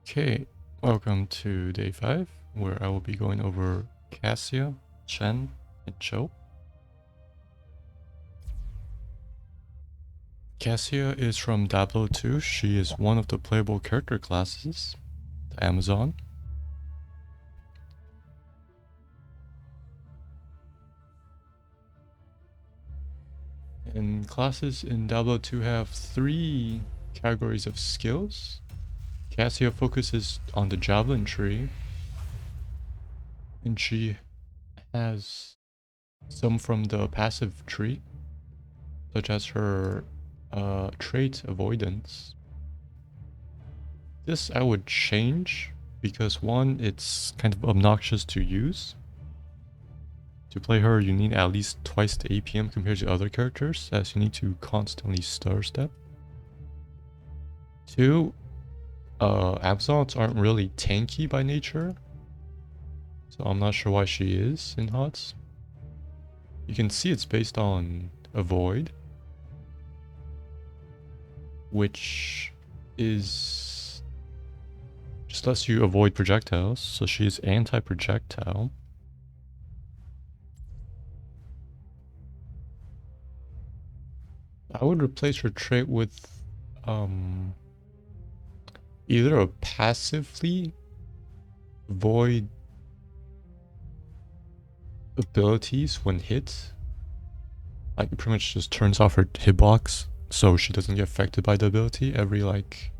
Okay, welcome to day 5, where I will be going over Cassia, Chen, and Cho. Cassia is from Diablo 2. She is one of the playable character classes, the Amazon. And classes in Diablo 2 have 3 categories of skills. Cassia focuses on the javelin tree, and she has some from the passive tree, such as her trait avoidance. This I would change because one, it's kind of obnoxious to use. To play her, you need at least twice the APM compared to other characters, as you need to constantly stir step. 2, Amazons aren't really tanky by nature, so I'm not sure why she is in HOTS. You can see it's based on Avoid, which is just lets you avoid projectiles, so she's anti-projectile. I would replace her trait with either a passively void abilities when hit. Like it pretty much just turns off her hitbox so she doesn't get affected by the ability every like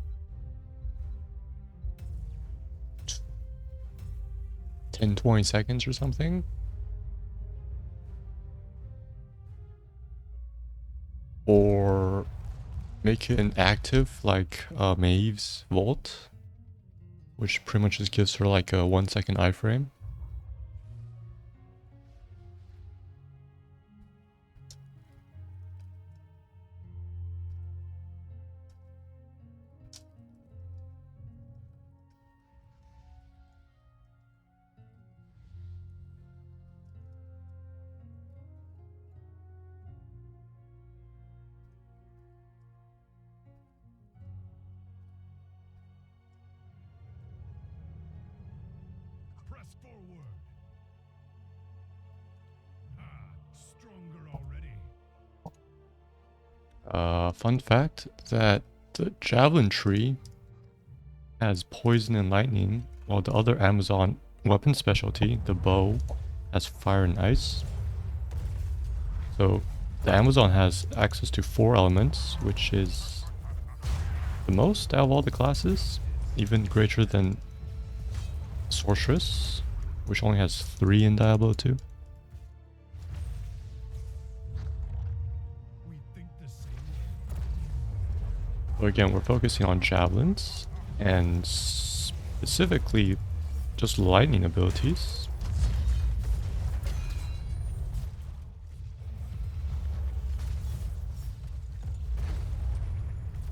10-20 seconds or something. Or make it inactive like Maeve's Volt, which pretty much just gives her like a 1-second iframe. Press forward. Stronger already. Fun fact that the javelin tree has poison and lightning, while the other Amazon weapon specialty, the bow, has fire and ice. So the Amazon has access to 4 elements, which is the most out of all the classes, even greater than Sorceress, which only has 3 in Diablo 2. We think the same. So again, we're focusing on javelins, and specifically just lightning abilities.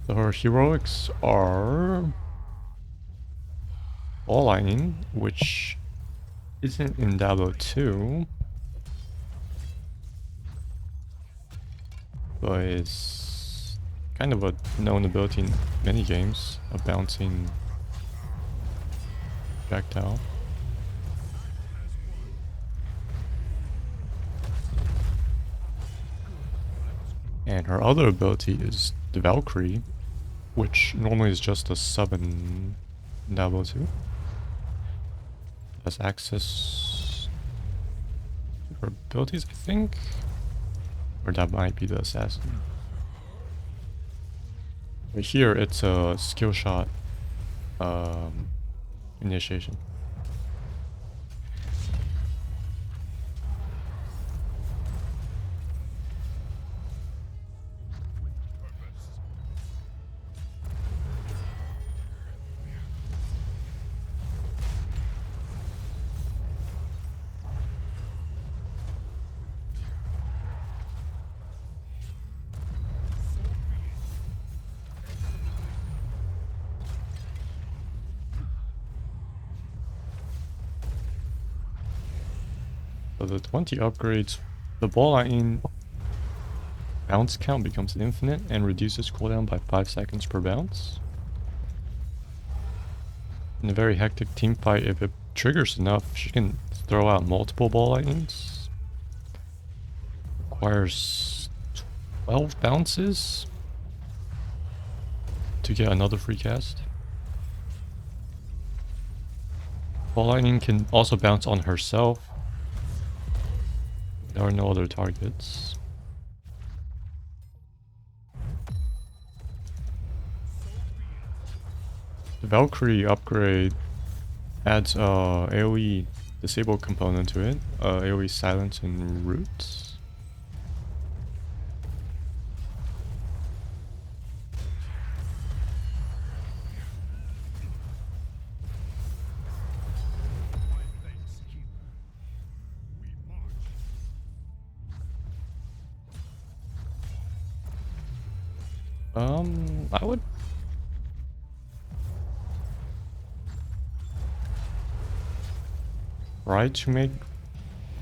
So her heroics are Ball Lightning, which isn't in Diablo 2, but is kind of a known ability in many games, a bouncing projectile. And her other ability is the Valkyrie, which normally is just a summon in Diablo 2. Has access to her abilities, I think. Or that might be the assassin. But here it's a skill shot initiation. So the 20 upgrades, the ball lightning bounce count becomes infinite and reduces cooldown by 5 seconds per bounce. In a very hectic team fight, if it triggers enough, she can throw out multiple ball lightnings. Requires 12 bounces to get another free cast. Ball lightning can also bounce on herself. There are no other targets. The Valkyrie upgrade adds AoE disable component to it. AoE silence and roots. I would try to make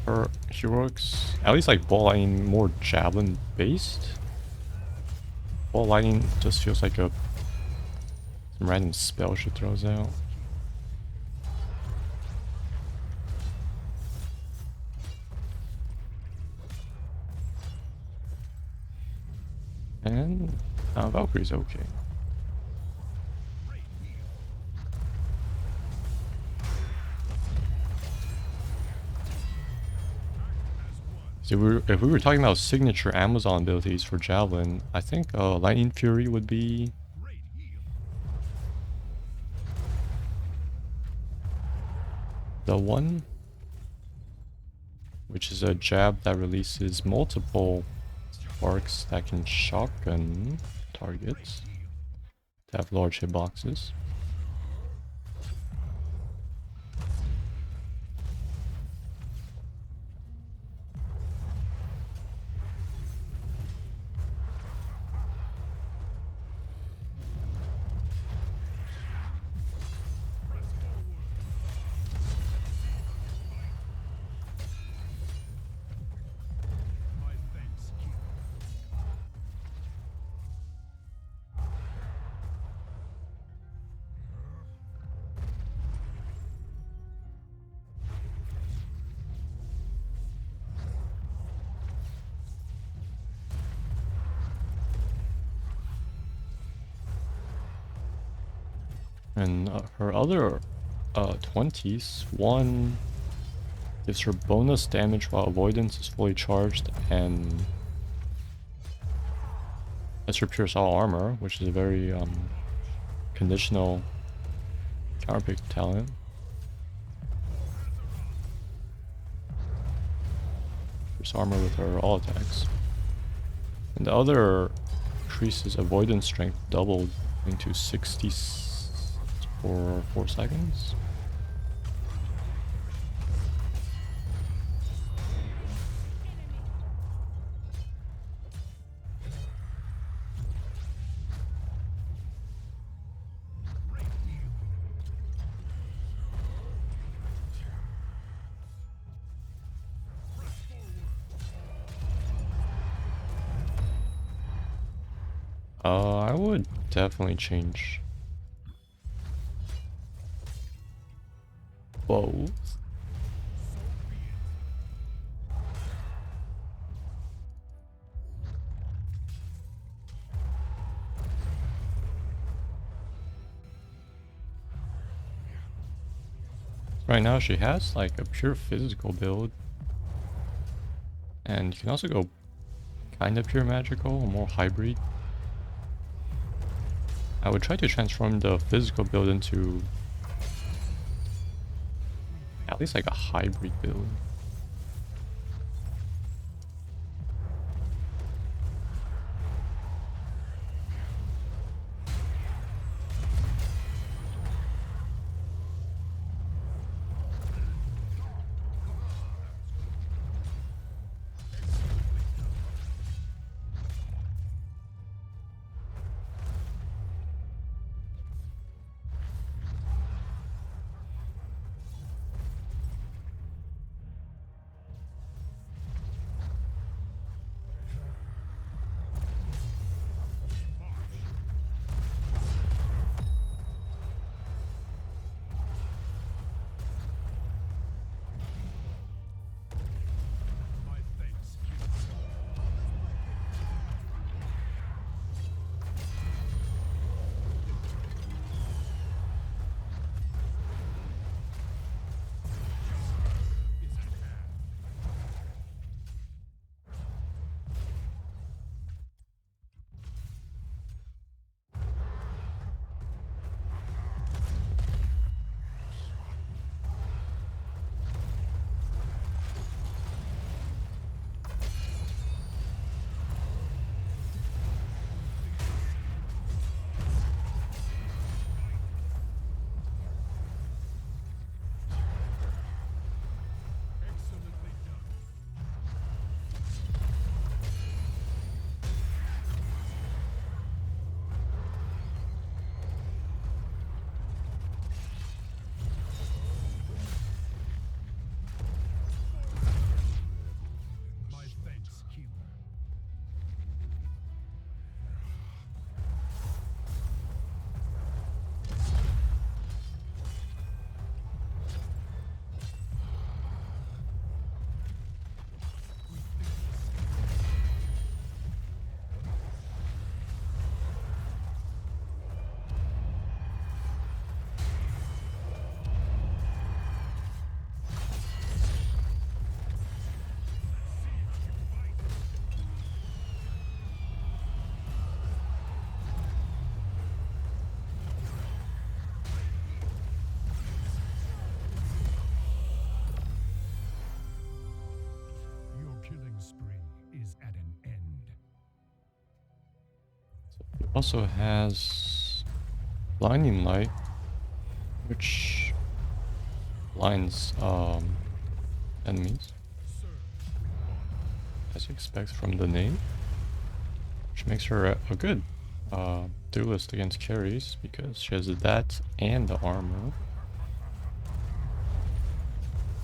her heroics at least like ball lightning more javelin based. Ball lightning just feels like some random spell she throws out. And Valkyrie's okay. So if we were talking about signature Amazon abilities for Javelin, I think Lightning Fury would be the one, which is a jab that releases multiple sparks that can shotgun targets to have large hitboxes. And her other 20s, one gives her bonus damage while avoidance is fully charged, and that's her Pierce All Armor, which is a very conditional counterpick talent. Pierce Armor with her all attacks. And the other increases avoidance strength doubled into 60 for 4 seconds. I would definitely change both. Right now she has like a pure physical build, and you can also go kind of pure magical or more hybrid. I would try to transform the physical build into at least like a hybrid build. Also has blinding light, which blinds enemies, as you expect from the name, which makes her a good duelist against carries because she has that and the armor.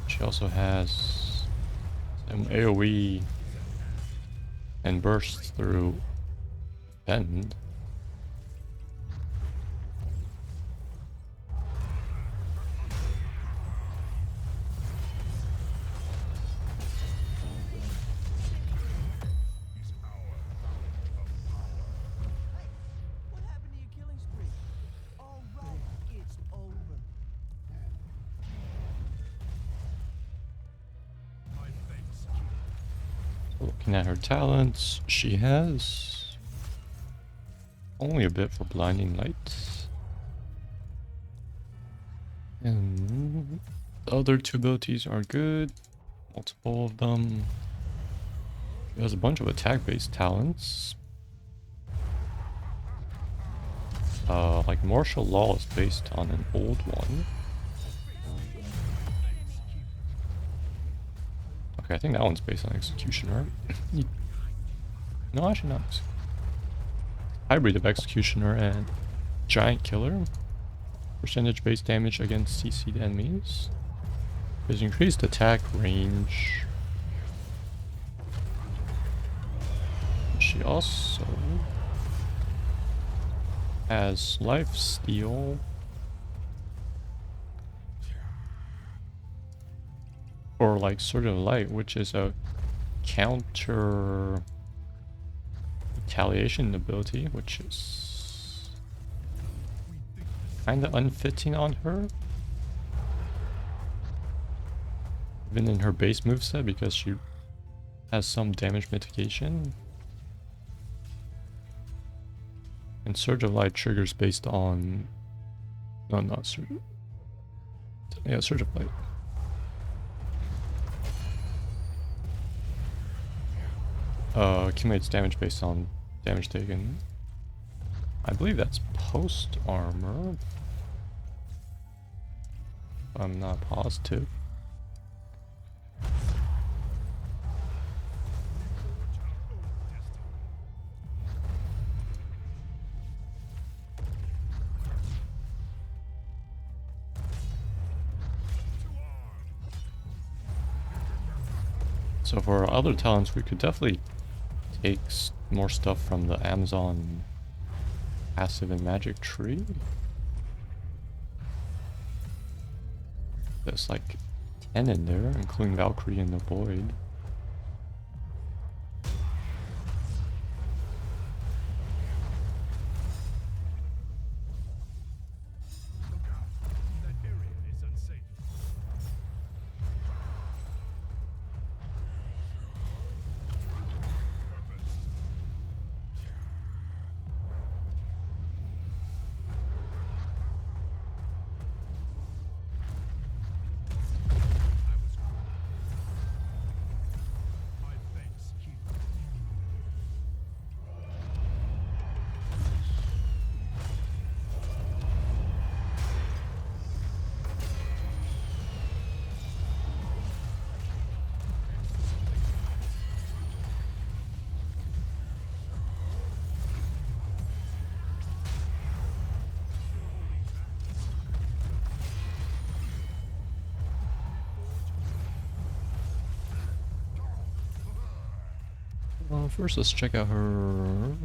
She also has some AoE and bursts through bend. What happened to your killing spree? All right, it's over. My thanks. Looking at her talents, she has only a bit for blinding light. And the other two abilities are good. Multiple of them. She has a bunch of attack-based talents. Like martial law is based on an old one. Okay, I think that one's based on executioner. No, actually not. Hybrid of executioner and giant killer. Percentage-based damage against CC'd enemies. There's increased attack range. She also has life steal. Or like sort of light, which is a counter retaliation ability, which is kinda unfitting on her. Even in her base moveset because she has some damage mitigation. And Surge of Light triggers based on... No, not Surge. Yeah, Surge of Light. Accumulates damage based on damage taken. I believe that's post armor. I'm not positive. So for our other talents, we could definitely take more stuff from the Amazon passive and magic tree. There's like 10 in there, including Valkyrie and the Void. That area is unsafe. My thanks. First, let's check out her...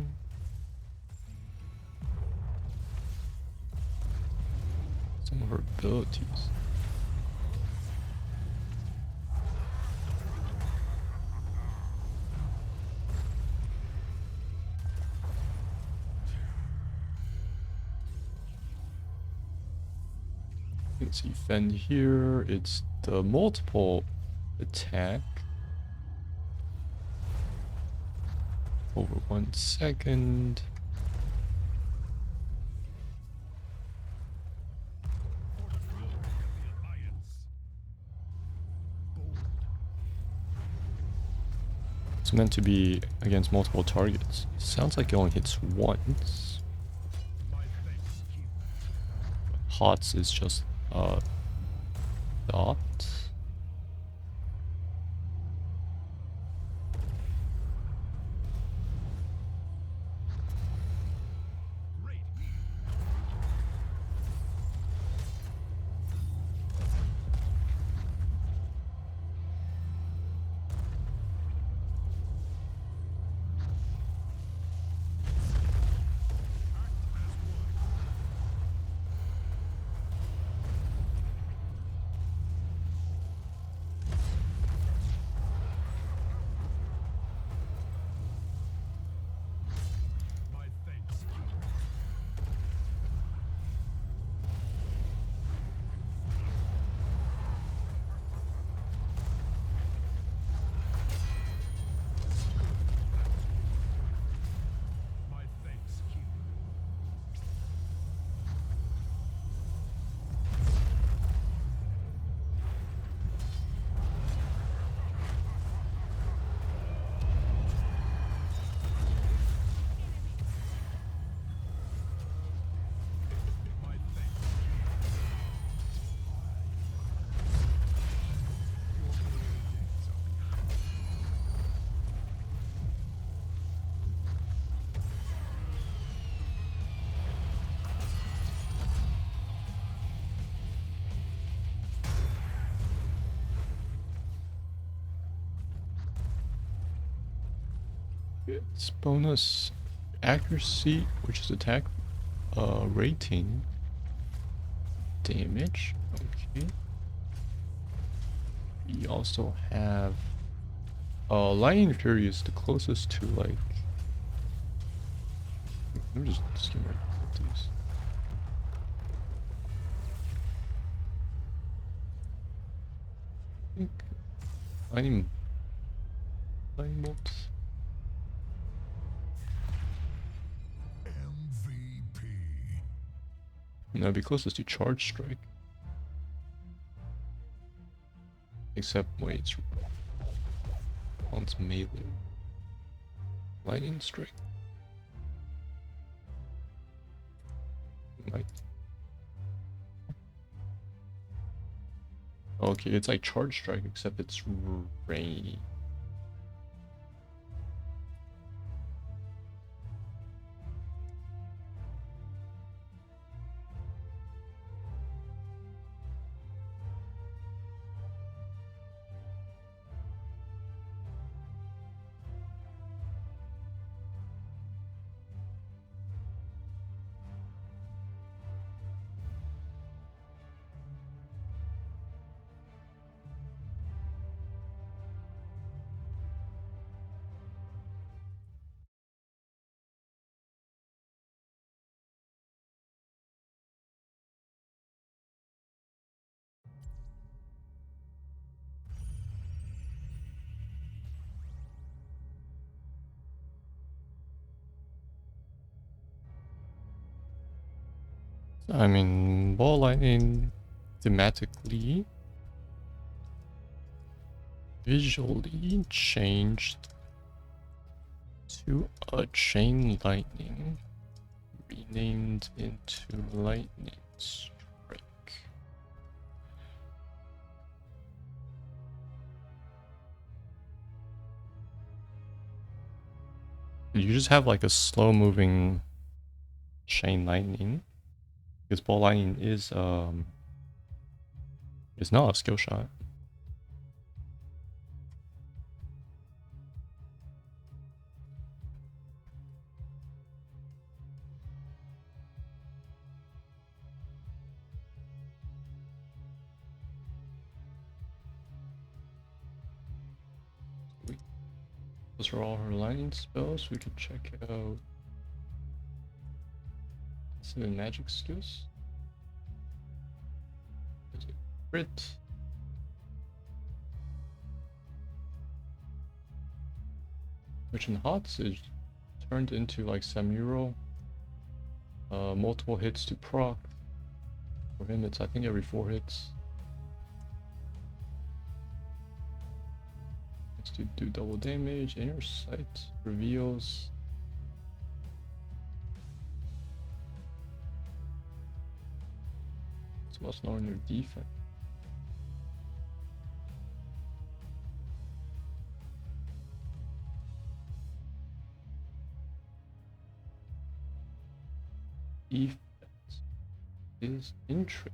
some of her abilities. Let's see, fend here. It's the multiple attack. Over 1 second. For the glory of the Alliance. Bold. It's meant to be against multiple targets. Sounds like it only hits once. HOTS is just dot. Great. My thanks. My thanks, King. My thanks. Your glory days are behind. It's bonus accuracy, which is attack rating, damage. Okay. We also have Lightning Fury is the closest to like. Let me just skim right through these. I think lightning bolt. MVP. And that'd be closest to Charge Strike. Except, wait, it's melee. Lightning Strike. Might. Okay, it's like Charge Strike, except it's rain. I mean, ball lightning thematically, visually changed to a chain lightning, renamed into lightning strike. You just have like a slow moving chain lightning. Because ball lightning is not a skill shot. Those are all her lightning spells. We could check out some of the magic skills. There's a crit. Which in HOTS is turned into like Samuro. Multiple hits to proc. For him it's I think every 4 hits. It's to do double damage, inner sight, reveals. must know your defense. Defense is interesting.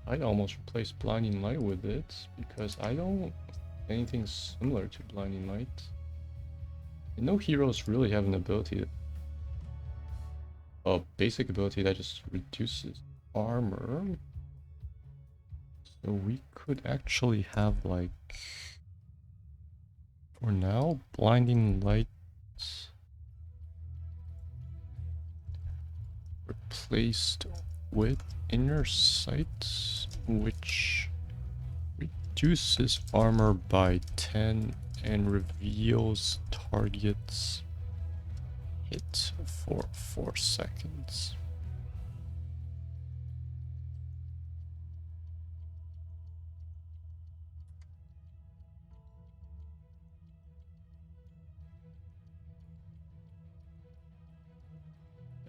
I'd almost replace Blinding Light with it because I don't anything similar to Blinding Light. And no heroes really have an ability, a basic ability that just reduces armor. So we could actually have like, for now, Blinding Light replaced with Inner Sight, which reduces armor by 10 and reveals target's hit for 4 seconds.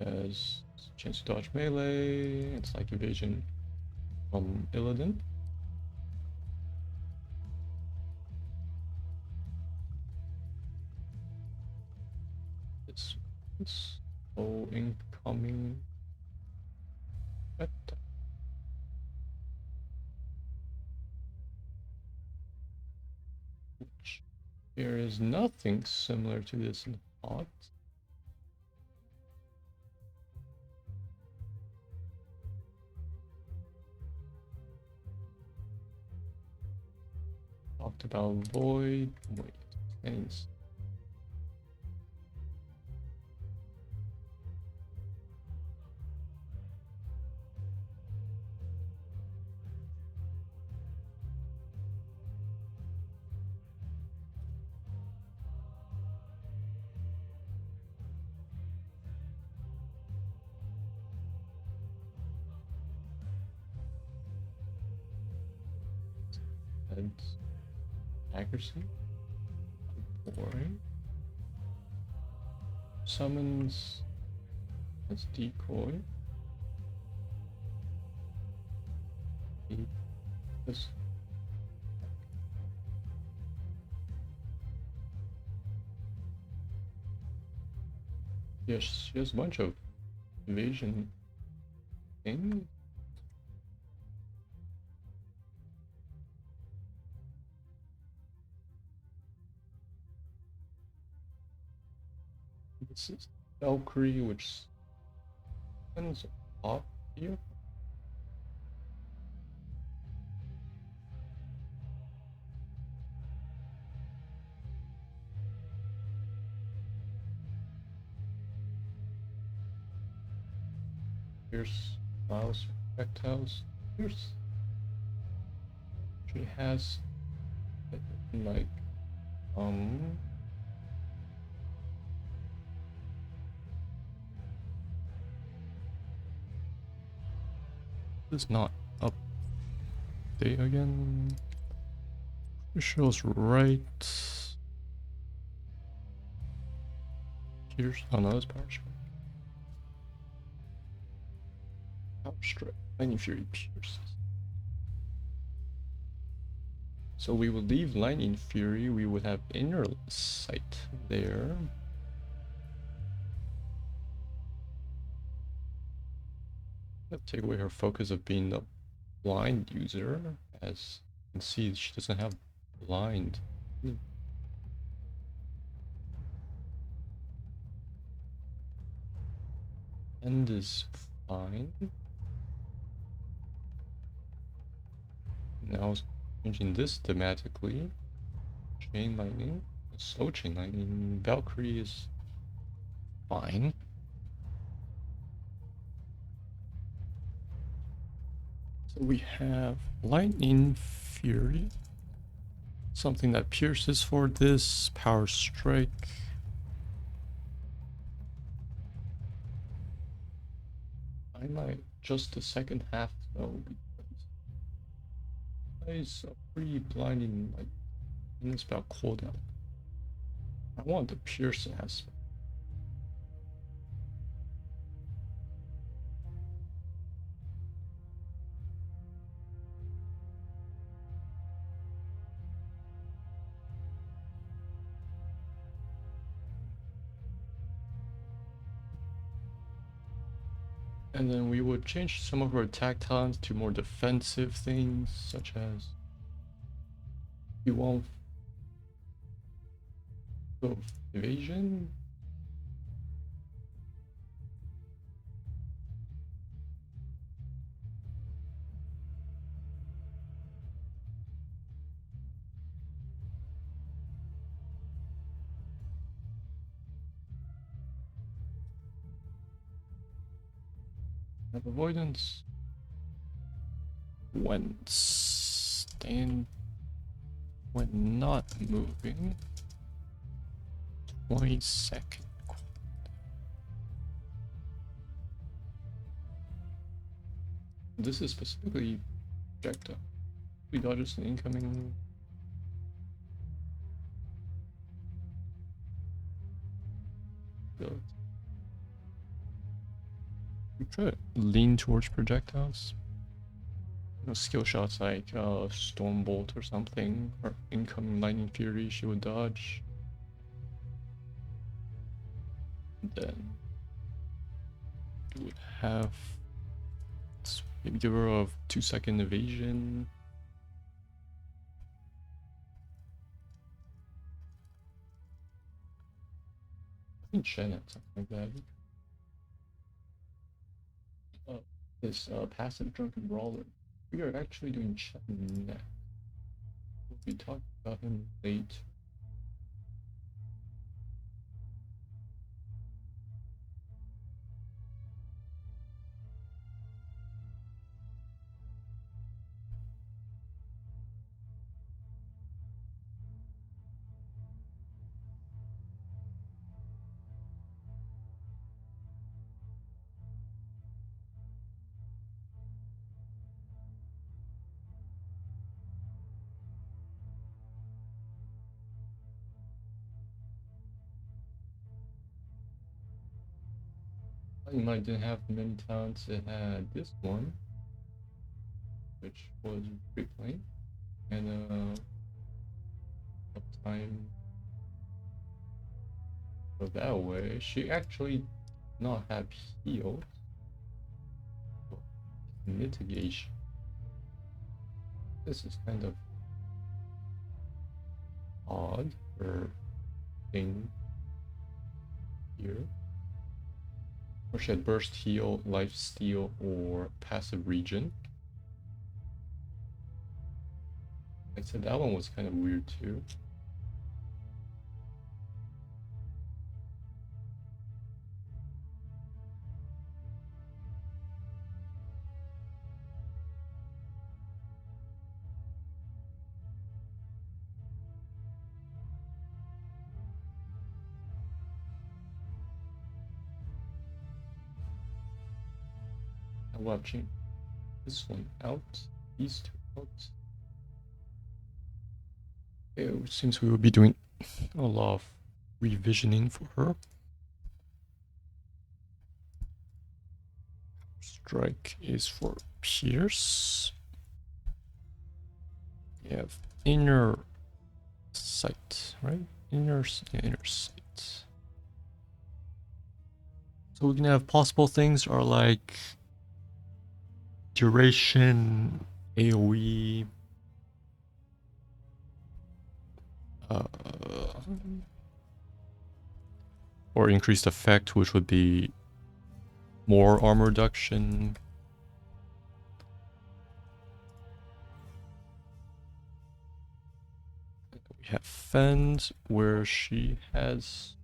As chance to dodge melee, it's like evasion from Illidan. This is all incoming. Which there is nothing similar to this in HOT. Talked about Void. Wait, things. And accuracy. Boring. Summons as decoy. This. Yes, she has a bunch of evasion things. This is Valkyrie, which sends off here. Here's miles projectiles. Here's she has like this is not update again. It shows right here's that's power strike. Power strike. Lightning Fury pierces. So we would leave Lightning Fury, we would have Inner Sight there. Let's take away her focus of being the blind user. As you can see, she doesn't have blind. End is fine. Now changing this thematically. Chain Lightning. Slow Chain Lightning. Valkyrie is fine. So we have Lightning Fury. Something that pierces for this. Power Strike. I might just the second half though. It's a pretty blinding, like, and it's about cooldown. I want the pierce aspect. And then we would change some of our attack talents to more defensive things, such as you want evasion. Have avoidance. When not moving. 20-second. This is specifically projectile. We dodges an incoming. Build. We try to lean towards projectiles. You know, skill shots like Storm Bolt or something, or incoming Lightning Fury, she would dodge. Then we would have, let's maybe give her a 2-second evasion. I think Chen had something like that. This passive Drunken Brawler. We are actually doing Chen next. We'll be talking about him later. You might didn't have many talents. It had this one, which was free plane, and uptime. So that way, she actually not have heal. Mitigation. This is kind of odd for thing here. Or she had burst heal, life steal, or passive regen. I said that one was kind of weird too. I'm watching this one out, these two out. It seems we will be doing a lot of revisioning for her. Strike is for Pierce. You have inner sight, right? Inner sight. So we can have possible things are like duration, AoE, or increased effect, which would be more armor reduction. We have Fend, where she has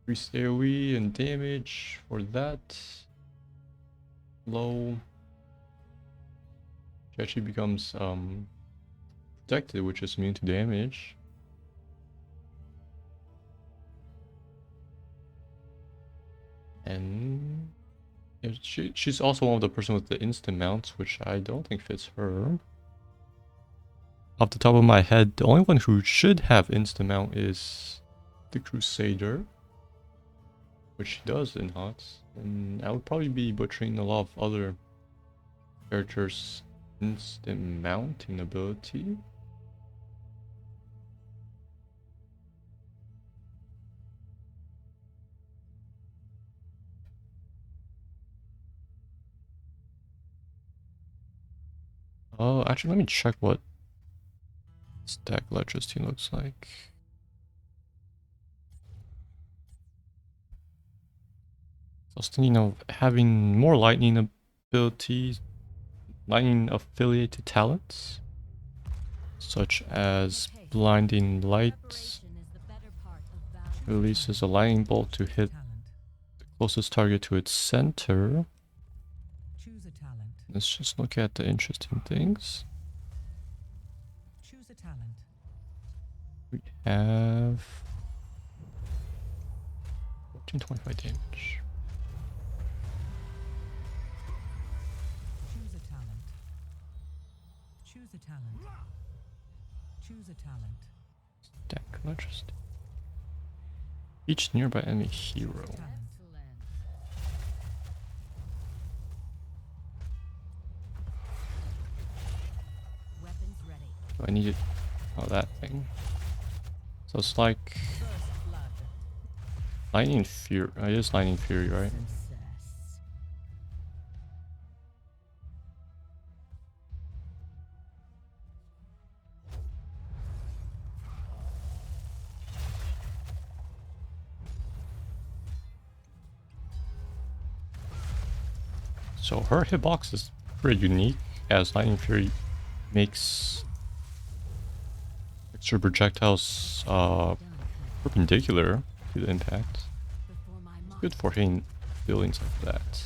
increased AoE and damage for that. Low. She actually becomes protected, which is immune to damage. And she's also one of the person with the instant mounts, which I don't think fits her. off the top of my head, the only one who should have insta-mount is the Crusader, which she does in HOTS. And I would probably be butchering a lot of other characters' instant mounting ability. Oh, actually, let me check what stack electricity looks like. I was thinking of having more lightning abilities, lightning affiliated talents, such as blinding light. Releases a lightning bolt to hit the closest target to its center. Choose a talent. Let's just look at the interesting things. Choose a talent. We have 1425 damage. Choose a talent. Choose a talent. Choose a talent. Stack electricity. Each nearby enemy hero. Talent. Weapons ready. Do I need it? Oh, that thing. So it's like First blood. Lightning Fury. It is Lightning Fury, right? Success. So her hitbox is pretty unique, as Lightning Fury makes extra projectiles perpendicular to the impact. Before my It's good for hitting buildings like that.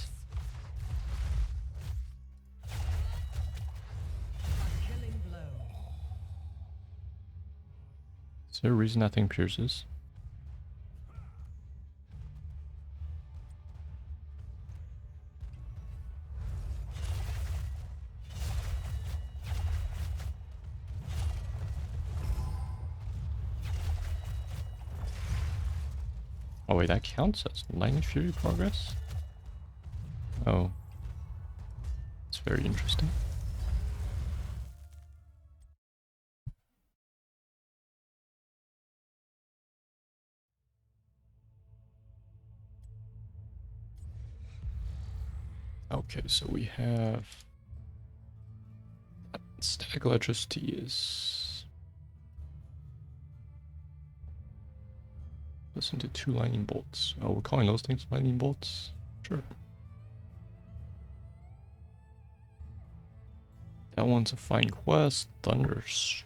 killing blow. Is there a reason that thing pierces? Oh wait, that counts as Lightning Fury progress? Oh. It's very interesting. Okay, so we have static electricity is listen to 2 lightning bolts. Oh, we're calling those things lightning bolts? Sure. That one's a fine quest, Thunderstroke.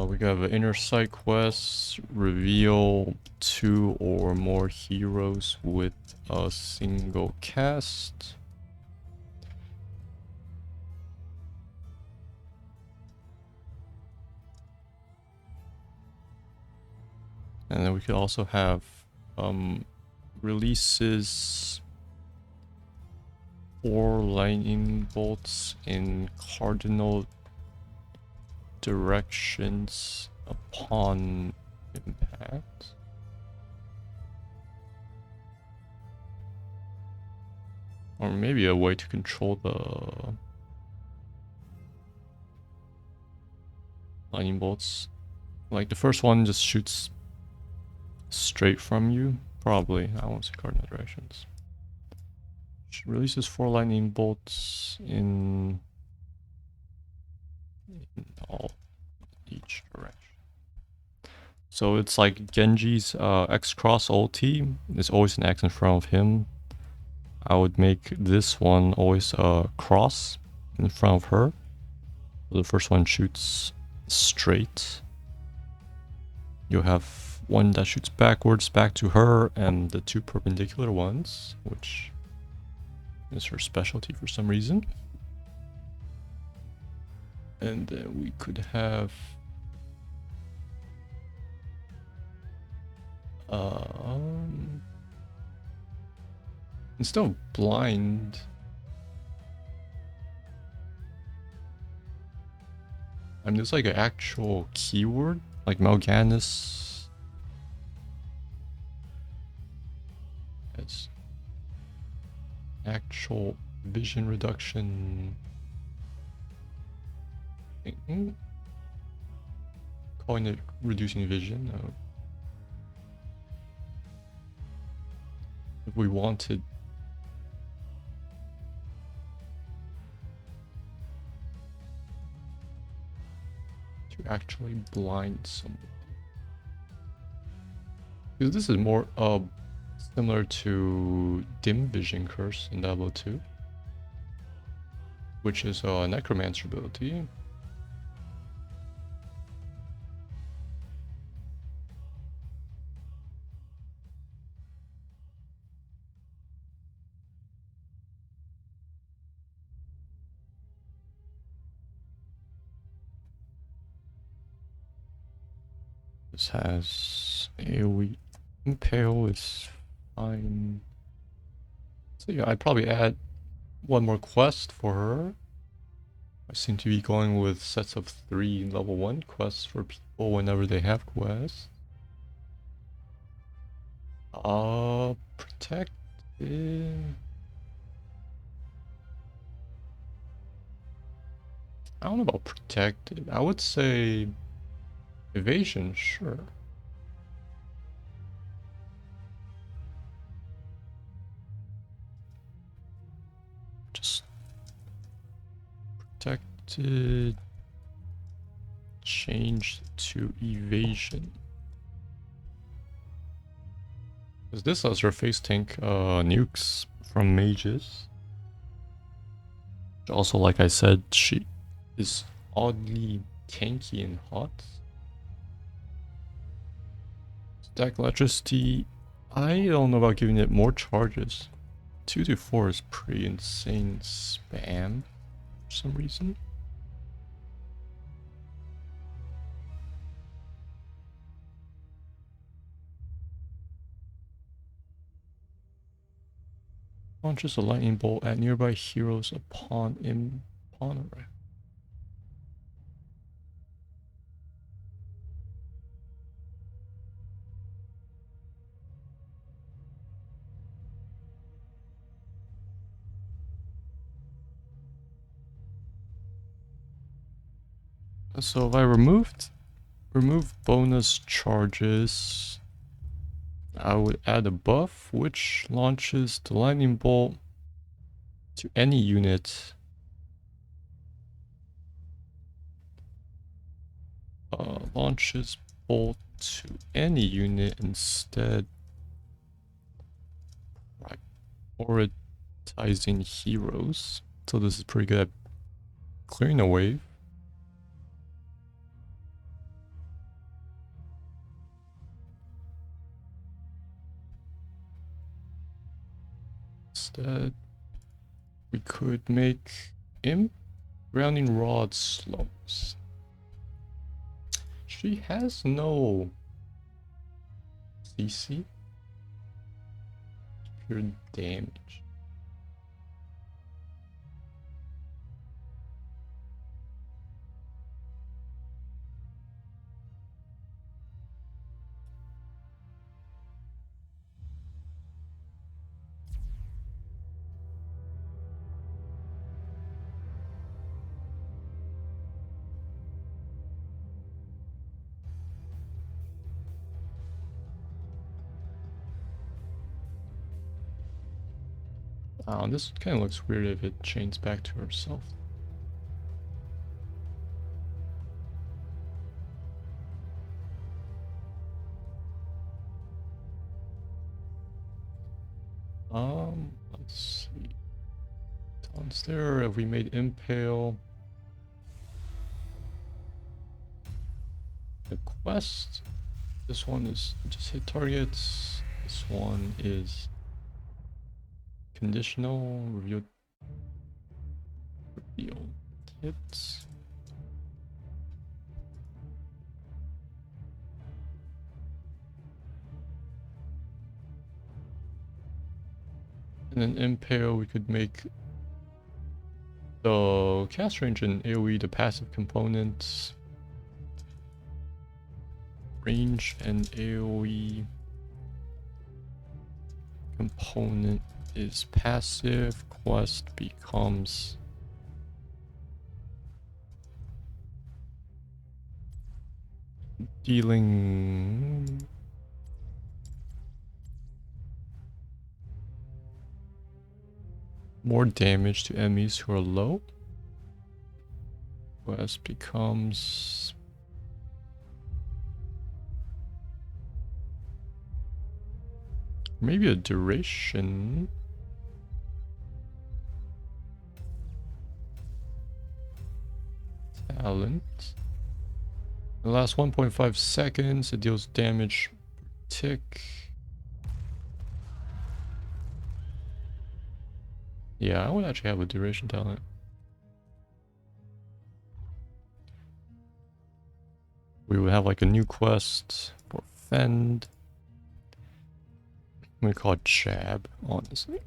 We have an inner sight quest, reveal 2 or more heroes with a single cast. And then we could also have releases 4 lightning bolts in cardinal directions upon impact. Or maybe a way to control the lightning bolts. Like the first one just shoots straight from you. Probably. I won't say cardinal directions. Releases 4 lightning bolts in all each direction. So it's like Genji's X-Cross ulti is always an X in front of him. I would make this one always a cross in front of her. The first one shoots straight. You have one that shoots backwards back to her, and the 2 perpendicular ones, which is her specialty for some reason. And then we could have Instead of blind, I mean, there's like an actual keyword, like Mal'Ganis. It's actual vision reduction. Calling it reducing vision. If we wanted to actually blind somebody. Because this is more similar to dim vision curse in Diablo 2, which is a necromancer ability. This has AoE. Impale is fine. So yeah, I'd probably add one more quest for her. I seem to be going with sets of 3 level 1 quests for people whenever they have quests. Protected. I don't know about protected. I would say evasion, sure. Just protected. Changed to evasion. Because this has her face tank nukes from mages. Also, like I said, she is oddly tanky and hot. Stack electricity. I don't know about giving it more charges. 2 to 4 is pretty insane spam for some reason. Launches a lightning bolt at nearby heroes upon array. So if I remove bonus charges, I would add a buff which launches the lightning bolt to any unit launches bolt to any unit instead, right? Prioritizing heroes. So this is pretty good at clearing a wave. Instead, we could make imp grounding rod slows. She has no CC. Pure damage. This kind of looks weird if it chains back to herself. Let's see. Taunts there. Have we made impale? The quest. This one is just hit targets. This one is conditional. Reveal hits. And then Impale, we could make the cast range and AoE the passive components. Range and AoE component is passive. Quest becomes dealing more damage to enemies who are low. Quest becomes maybe a duration. Talent. The last 1.5 seconds, it deals damage per tick. Yeah, I would actually have a duration talent. We would have like a new quest for Fend. We call it Jab, honestly.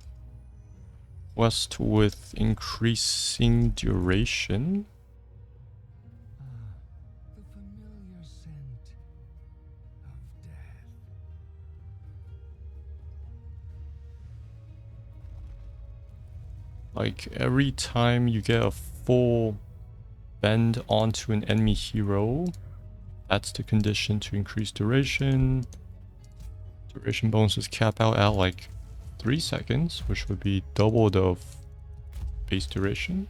Quest with increasing duration. The familiar scent of death. Like every time you get a full bend onto an enemy hero, that's the condition to increase duration. Duration bonuses cap out at like 3 seconds, which would be double the base duration.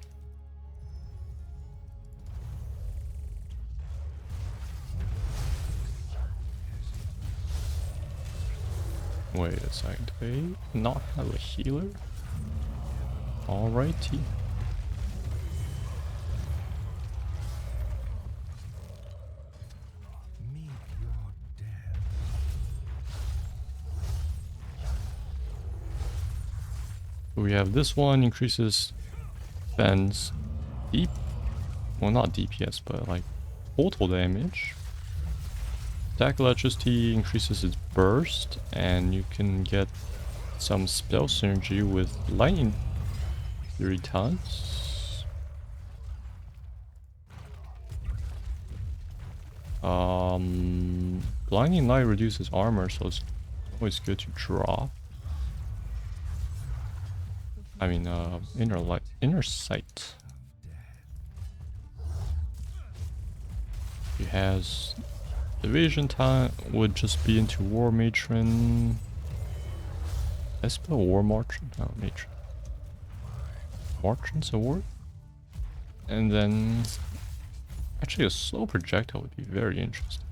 Wait a second, do they not have a healer? Alrighty. Meet your death. We have this one, increases Fend's deep, well not DPS, but like total damage. Attack electricity increases its burst, and you can get some spell synergy with lightning 3 times. Blinding light reduces armor, so it's always good to draw. I mean, inner sight. He has evasion talent, would just be into War Matron. I spell War Matron? Oh, Matron. Matron's a word? And then actually a slow projectile would be very interesting.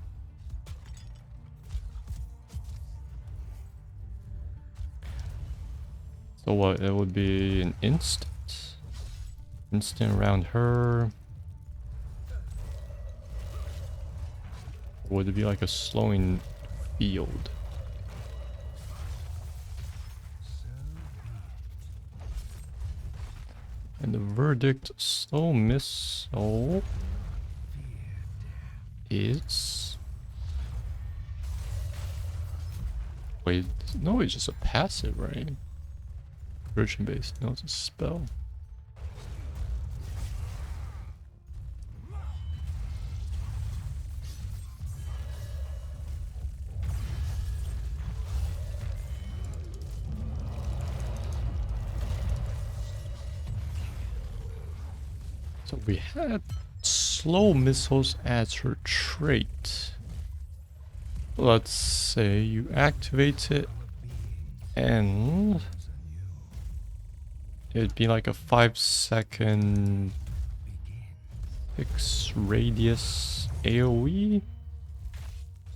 So what, it would be an instant around her. Or would it be like a slowing field? And the verdict, slow missile is... Wait, no, it's just a passive, right? Virgin based, no, it's a spell. So we had slow missiles as her trait. Let's say you activate it and it'd be like a 5-second fixed radius AoE.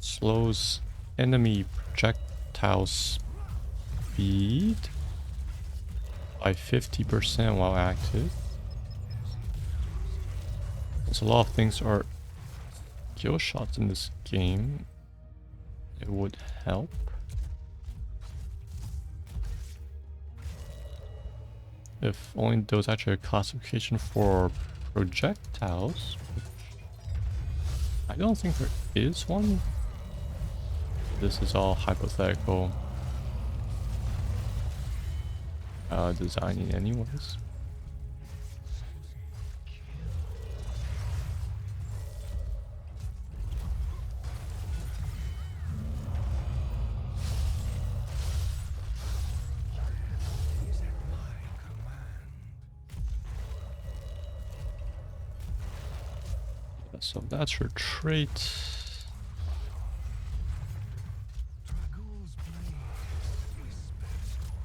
Slows enemy projectile speed by 50% while active. There's a lot of things are kill shots in this game. It would help. If only there was actually a classification for projectiles. I don't think there is one. This is all hypothetical. designing anyways. Is at my command. So that's her trait. Dragul's blade whispers but useful.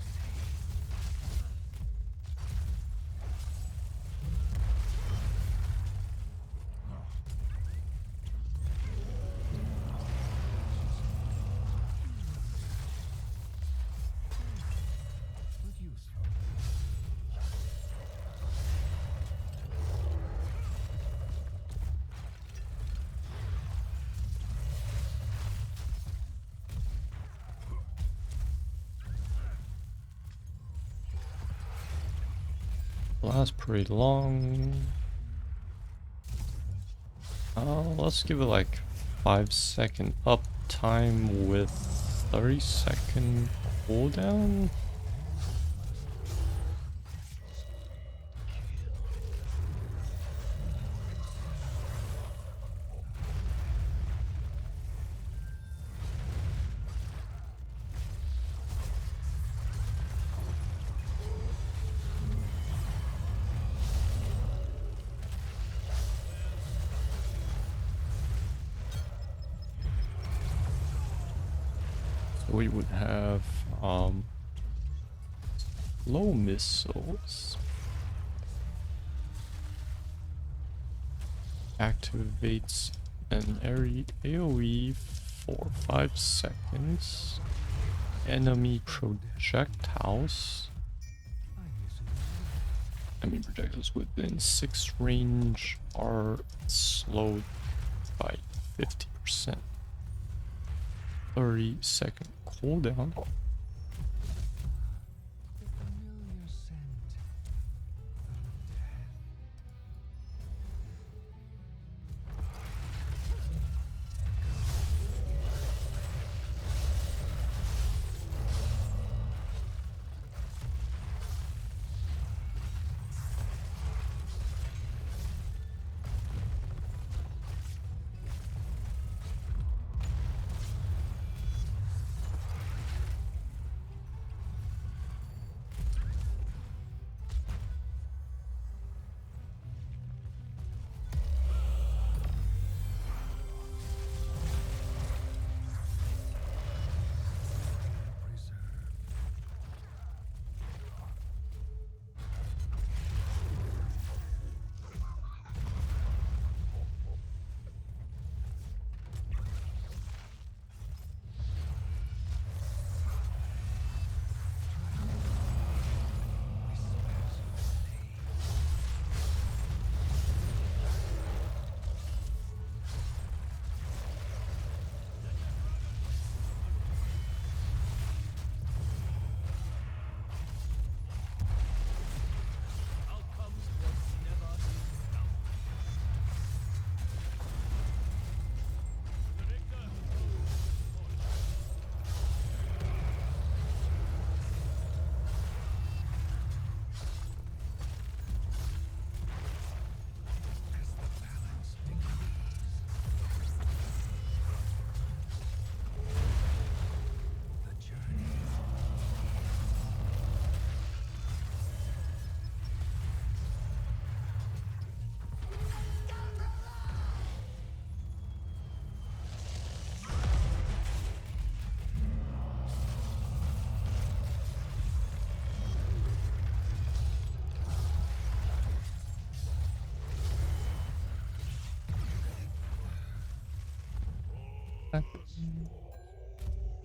Well, that's pretty long. Let's give it like 5-second uptime with 30-second cooldown. So we would have low missiles. Activates an AoE for 5 seconds. Enemy projectiles. Enemy projectiles within 6 range are slowed by 50%. 30-second cooldown. The familiar scent of death.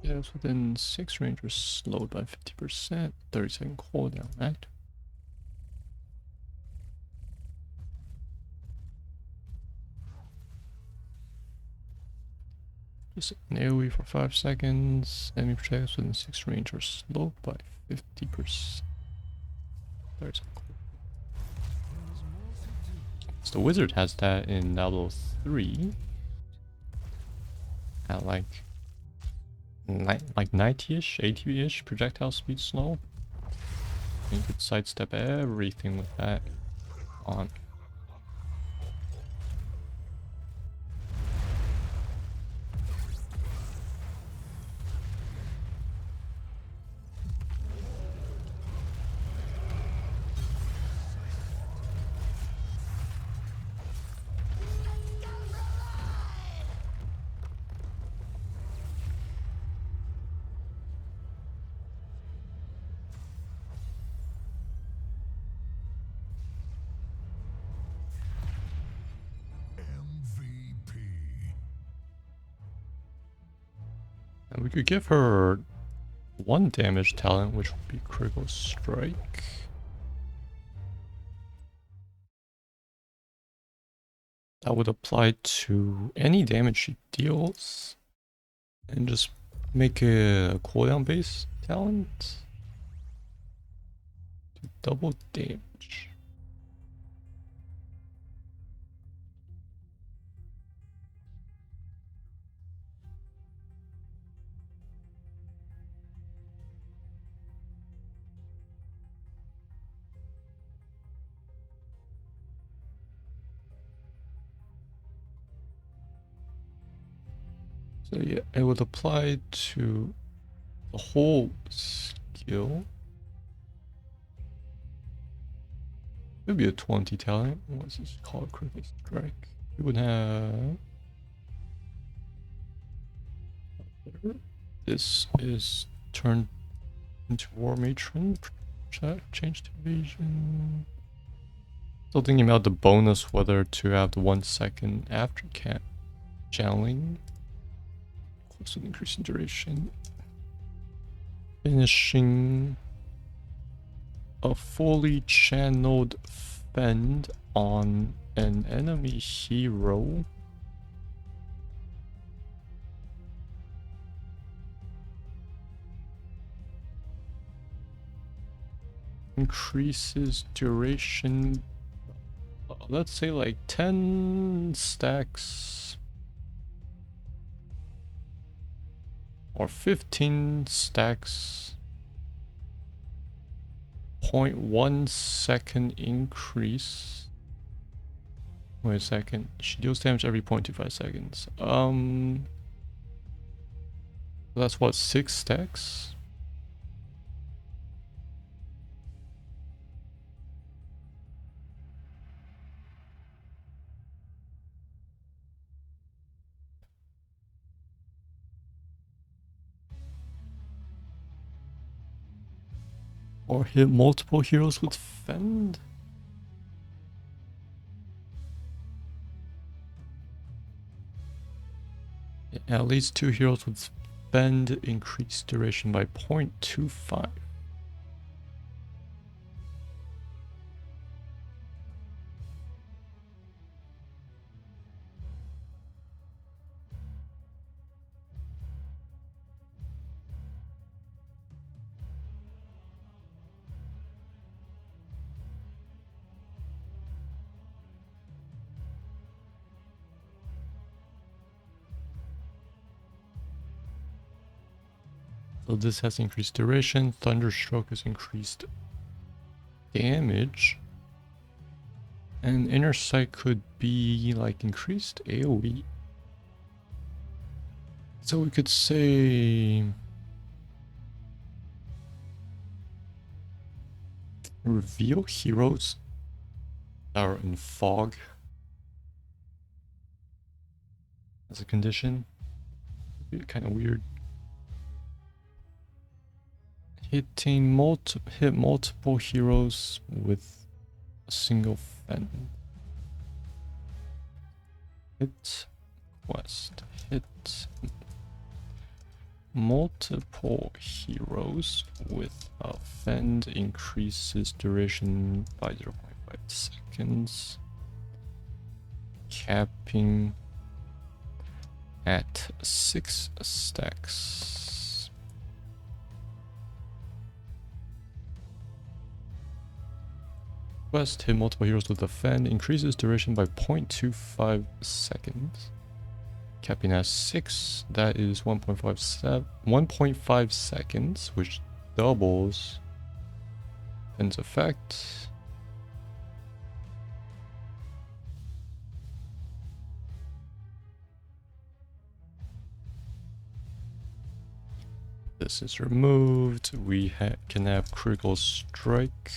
Yeah, it's within 6 range are slowed by 50%. 30-second cooldown, right? Just an AoE for 5 seconds. Enemy projectiles within 6 range are slowed by 50%. 30-second cooldown. So the wizard has that in Diablo 3 at like 90-ish, 80-ish projectile speed slow. You could sidestep everything with that on. MVP. And we could give her 1 damage talent, which would be critical strike. That would apply to any damage she deals. And just make a cooldown based talent. Do double damage. So yeah, it would apply to the whole skill. It would be a 20 talent. What's this called? Critical strike. We would have. This is turned into War Matron. Change to evasion. Still thinking about the bonus whether to have the 1 second after channeling. Close with increasing duration. Finishing a fully channeled fend on an enemy hero. Increases duration, let's say like 10 stacks or 15 stacks. 0.1 second increase. Wait a second. She deals damage every 0.25 seconds. That's what, 6 stacks? Or hit multiple heroes with Fend? Yeah, at least 2 heroes with Fend increase duration by 0.25. So this has increased duration, Thunderstroke has increased damage, and Inner Sight could be like increased AoE. So we could say reveal heroes that are in fog as a condition. It'd be kind of weird. Hit multiple heroes with a single Fend. Hit quest. Hit multiple heroes with a Fend increases duration by 0.5 seconds. Capping at 6 stacks. Quest, hit multiple heroes with a Fend, increases duration by 0.25 seconds. Capping at 6, that is 1.5 seconds, which doubles Ends effect. This is removed. We can have critical strike.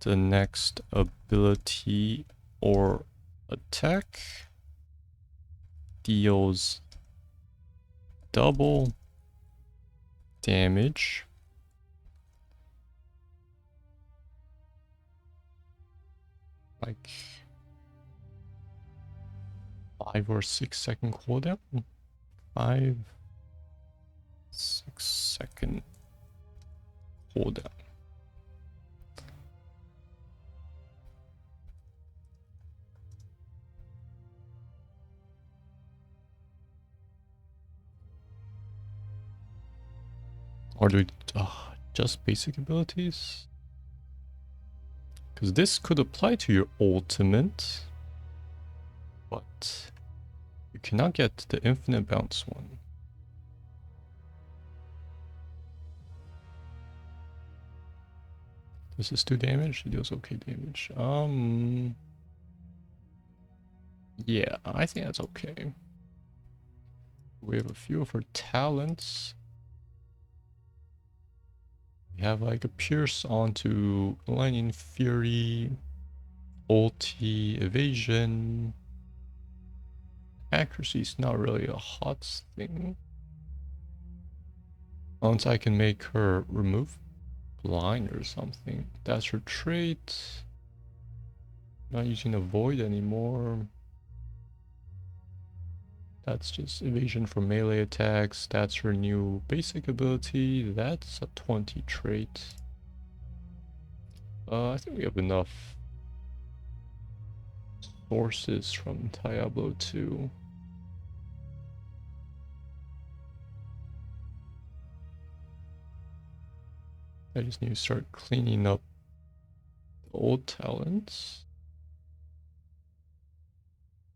The next ability or attack deals double damage. Like 5 or 6 second cooldown. 5, 6 second cooldown. Or do we just basic abilities? Because this could apply to your ultimate, but you cannot get the infinite bounce one. Does this do damage? It deals okay damage. Yeah, I think that's okay. We have a few of her talents. We have like a pierce onto lightning fury, ulti, evasion. Accuracy is not really a hot thing. Once I can make her remove blind or something. That's her trait. Not using a void anymore. That's just evasion from melee attacks. That's her new basic ability. That's a 20 trait. I think we have enough sources from Diablo 2. I just need to start cleaning up the old talents.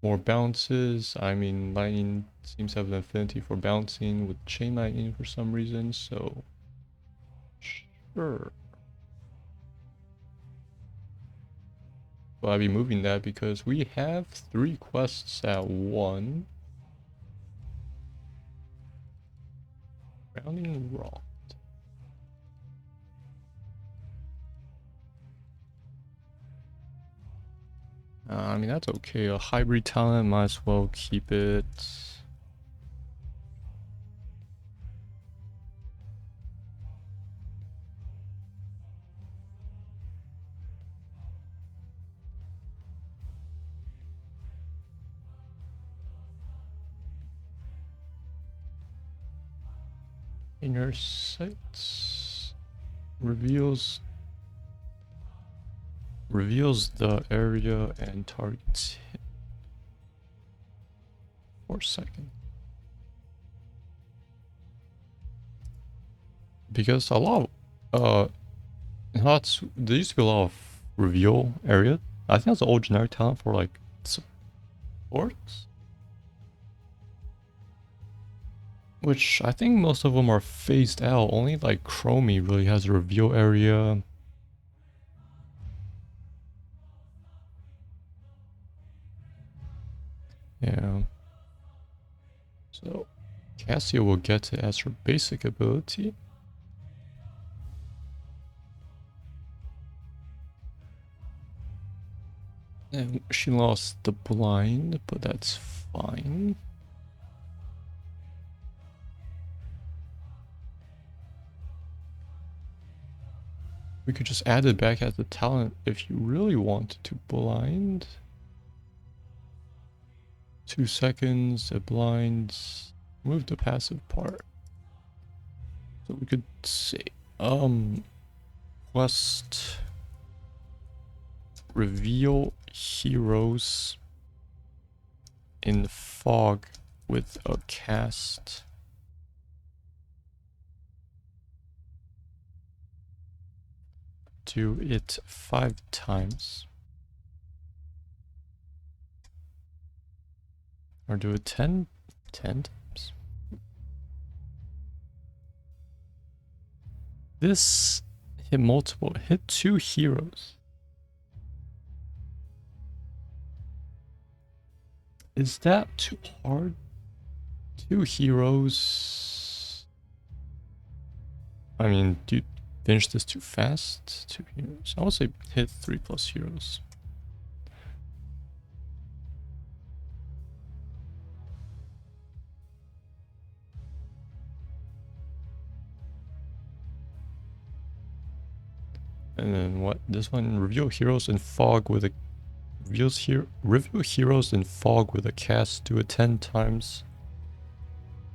More bounces. I mean, lightning seems to have an affinity for bouncing with chain lightning for some reason, so sure. Well, I'll be moving that because we have 3 quests at 1. Grounding Rod. I mean, that's okay. A hybrid talent, might as well keep it. Inner sights reveals the area and targets hit for a second. Because a lot of there used to be a lot of reveal area. I think that's an old generic talent for like supports. Which I think most of them are phased out. Only like Chromie really has a reveal area. Yeah. So Cassia will get it as her basic ability. And she lost the blind, but that's fine. We could just add it back as a talent if you really wanted to blind. 2 seconds, it blinds, move the passive part. So we could say, quest reveal heroes in fog with a cast. Do it 5 times. Or do it 10 times. This Hit multiple. Hit 2 heroes. Is that too hard? 2 heroes. I mean, do you finish this too fast? 2 heroes. I would say hit 3+ heroes. And then what? This one, reveal heroes in fog with a reveal heroes in fog with a cast. Do it 10 times.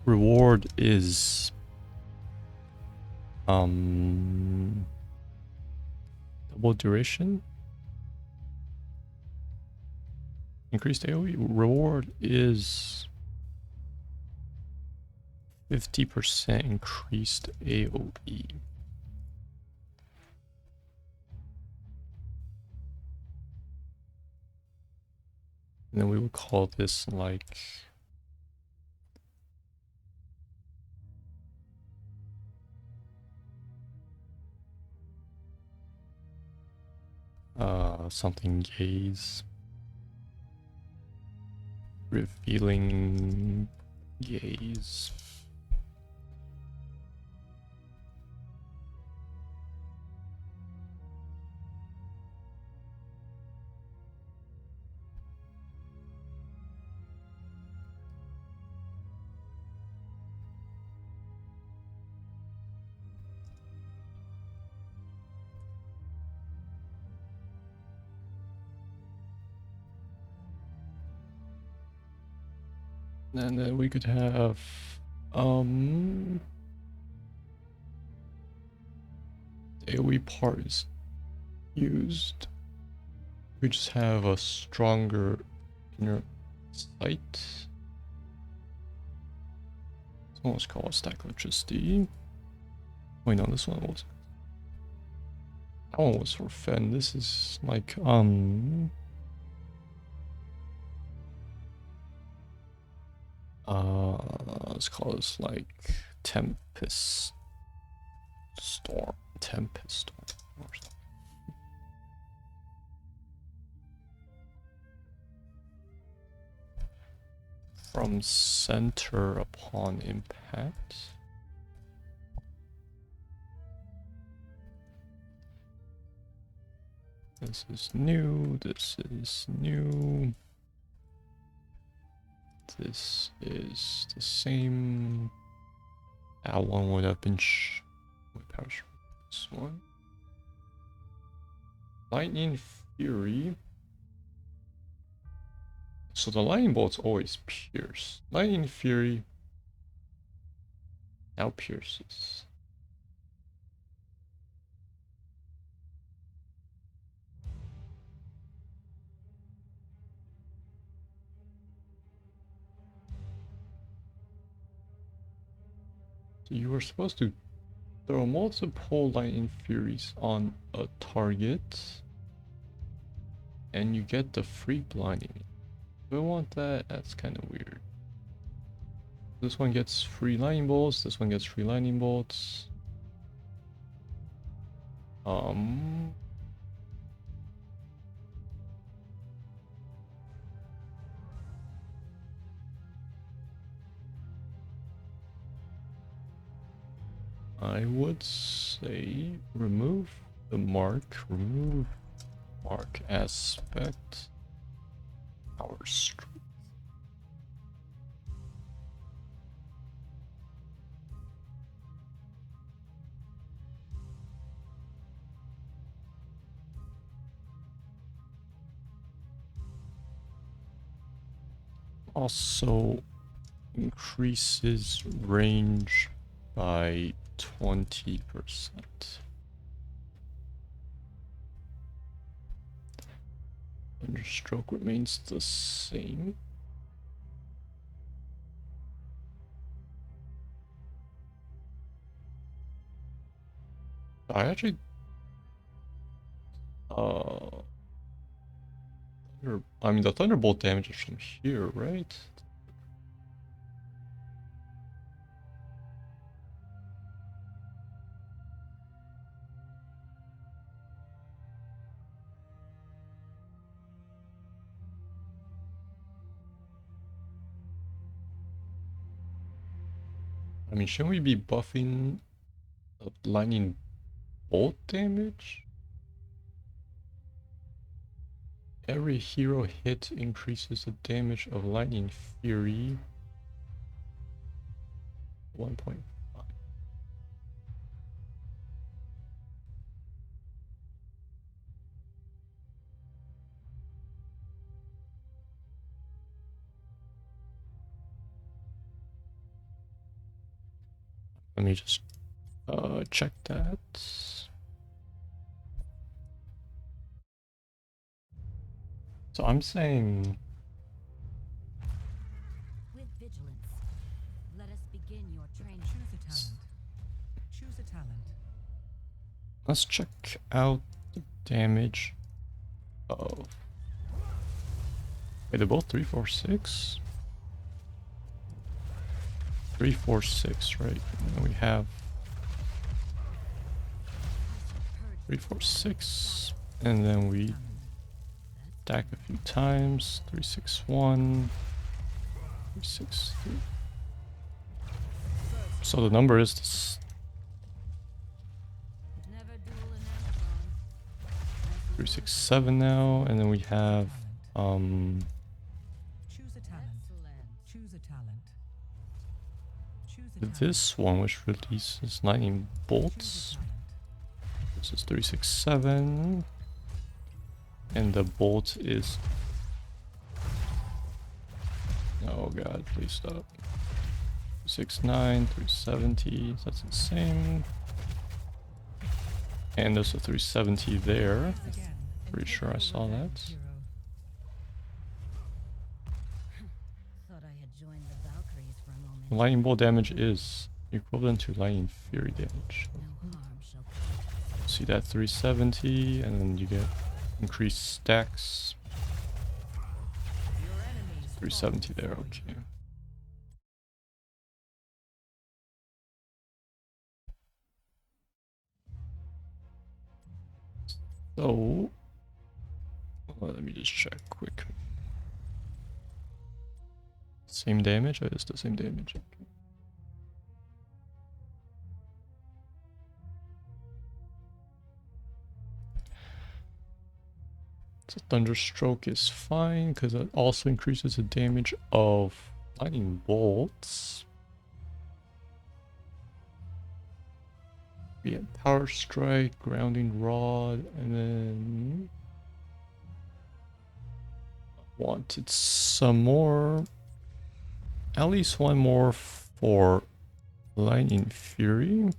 Reward is double duration. Increased AoE. Reward is 50% increased AoE. And then we would call this like something gaze. Revealing gaze. And then we could have AoE part is used. We just have a stronger inner sight. This one was called stack electricity. Wait, no, this one was. That one was for Fen. This is like let's call this like Tempest Storm. Tempest Storm or something. From center upon impact. This is new. This is new. This is the same. That one would have been this one. Lightning Fury. So the lightning bolts always pierce. Lightning Fury now pierces. So you were supposed to throw multiple Lightning Furies on a target, and you get the free blinding. Do I want that? That's kind of weird. This one gets free lightning bolts. This one gets free lightning bolts. I would say remove the mark. Remove mark aspect. Power strength. Also increases range by 20%. Thunderstroke remains the same. I actually I mean the thunderbolt damage is from here, right? I mean, shouldn't we be buffing lightning bolt damage? Every hero hit increases the damage of lightning fury 1.5. Let me just check that. So I'm saying With vigilance, let us begin your training. Choose a talent. Choose a talent. let's check out the damage of. Wait, they're both 3, 4, 6? 3, 4, 6, right? And then we have 3, 4, 6, and then we stack a few times. 3, 6, 1, 3, 6, 3. So the number is this Never duel an Amazon. 3, 6, 7 now, and then we have Choose a talent. Excellent. Choose a talent. Choose a talent. this one, which releases lightning Choose bolts. a talent. This is 3, 6, 7, and the bolt is. Oh god, please stop. 369, 370. That's insane. And there's a 370 there. Again. Pretty sure I saw that. Hero. Thought I had joined the Valkyries for a moment. Lightning bolt damage is equivalent to lightning fury damage. No harm shall come. See that 370, and then you get increased stacks. Your enemies 370 fall there, before you. okay. So, well, let me just check quick. Same damage? Oh, it's the same damage. Okay. So Thunderstroke is fine because it also increases the damage of lightning bolts. We have Power Strike, Grounding Rod, and then wanted some more. At least one more for Lightning Fury.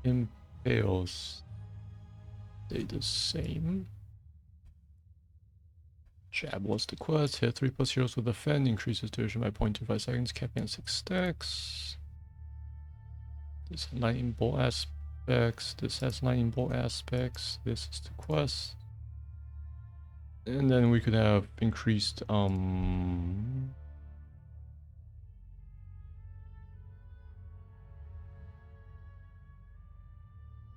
Impales stay the same. Jab was the quest. Hit 3 plus heroes with defend. Increases duration by 0.25 seconds. Capping at 6 stacks. This has lightning bolt aspects. This has lightning bolt aspects. This is the quest. And then we could have increased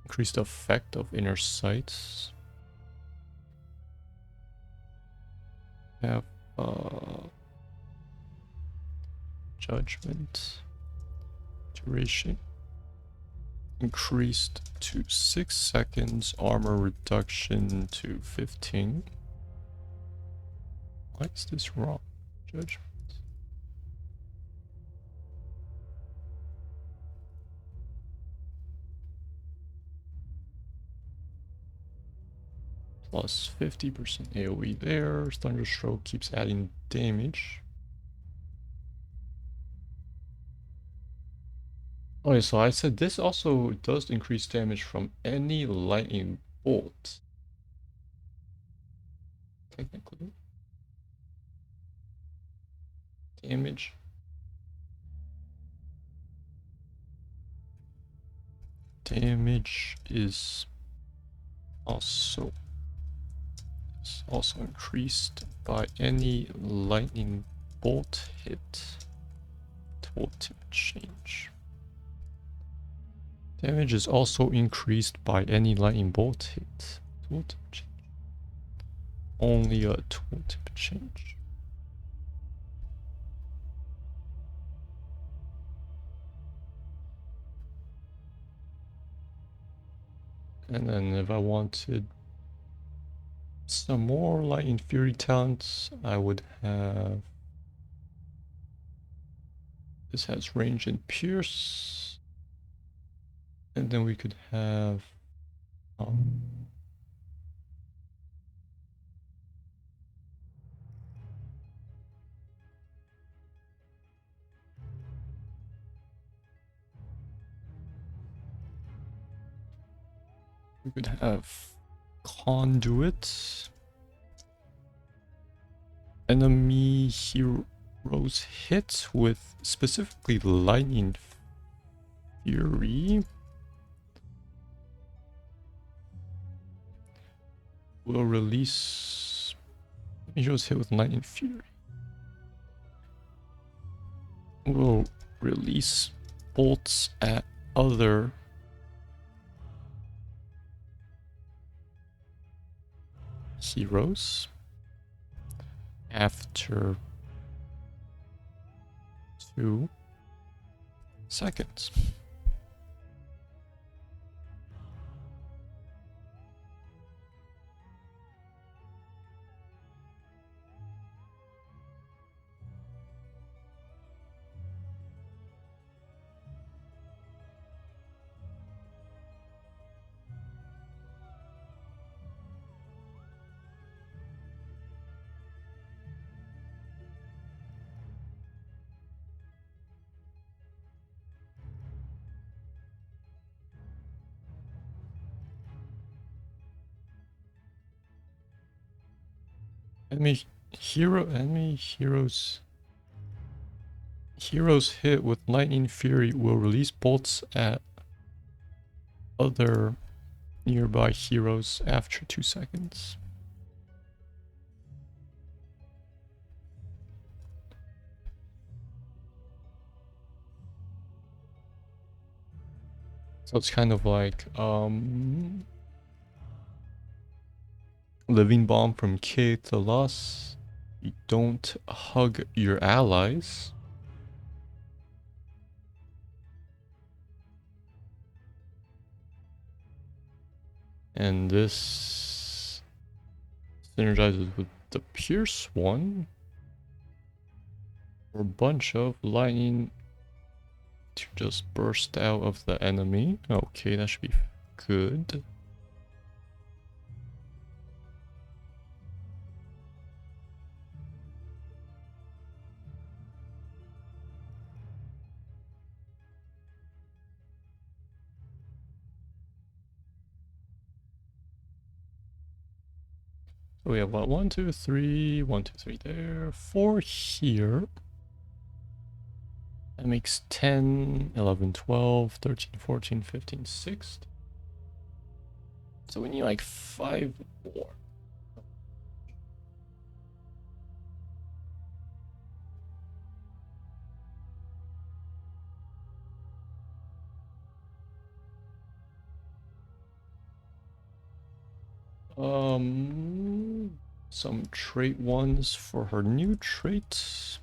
increased effect of inner sights. Have judgment duration increased to 6 seconds, armor reduction to 15. Why is this wrong? Judgment. Plus 50% AoE there. Thunderstroke keeps adding damage. Okay, so I said this also does increase damage from any lightning bolt. Technically. Damage. damage is also increased by any lightning bolt hit. Totem change. Damage is also increased by any lightning bolt hit. Totem change. Only a totem change. And then if I wanted some more Lightning Fury talents, I would have... This has range and pierce. And then we could have... we could have Conduit. Enemy heroes hit with specifically Lightning Fury will release... Heroes hit with Lightning Fury will release bolts at other heroes after 2 seconds. Enemy heroes hit with Lightning Fury will release bolts at other nearby heroes after 2 seconds. So it's kind of like Living Bomb from K to Loss. You don't hug your allies. And this synergizes with the Pierce one. For a bunch of lightning to just burst out of the enemy. Okay, that should be good. So we have what, 1, 2, 3, 1, 2, 3 there, 4 here. That makes 10, 11, 12, 13, 14, 15, 16. So we need like 5 more. Some trait ones for her new trait.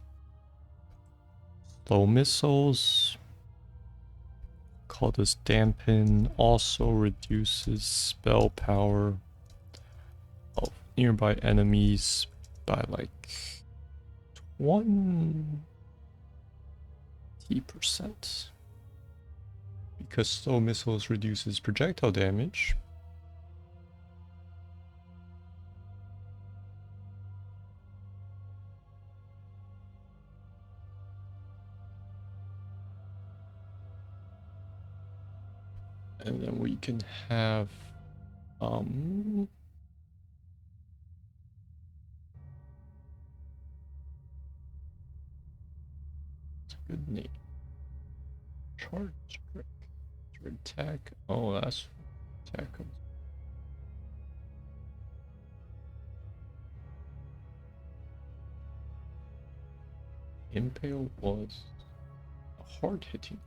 Slow missiles. Call this dampen. Also reduces spell power of nearby enemies by like 20%. Because slow missiles reduces projectile damage. And then we can have it's a good name. Charge break. Attack. Oh, that's attack. Impale was hard hitting.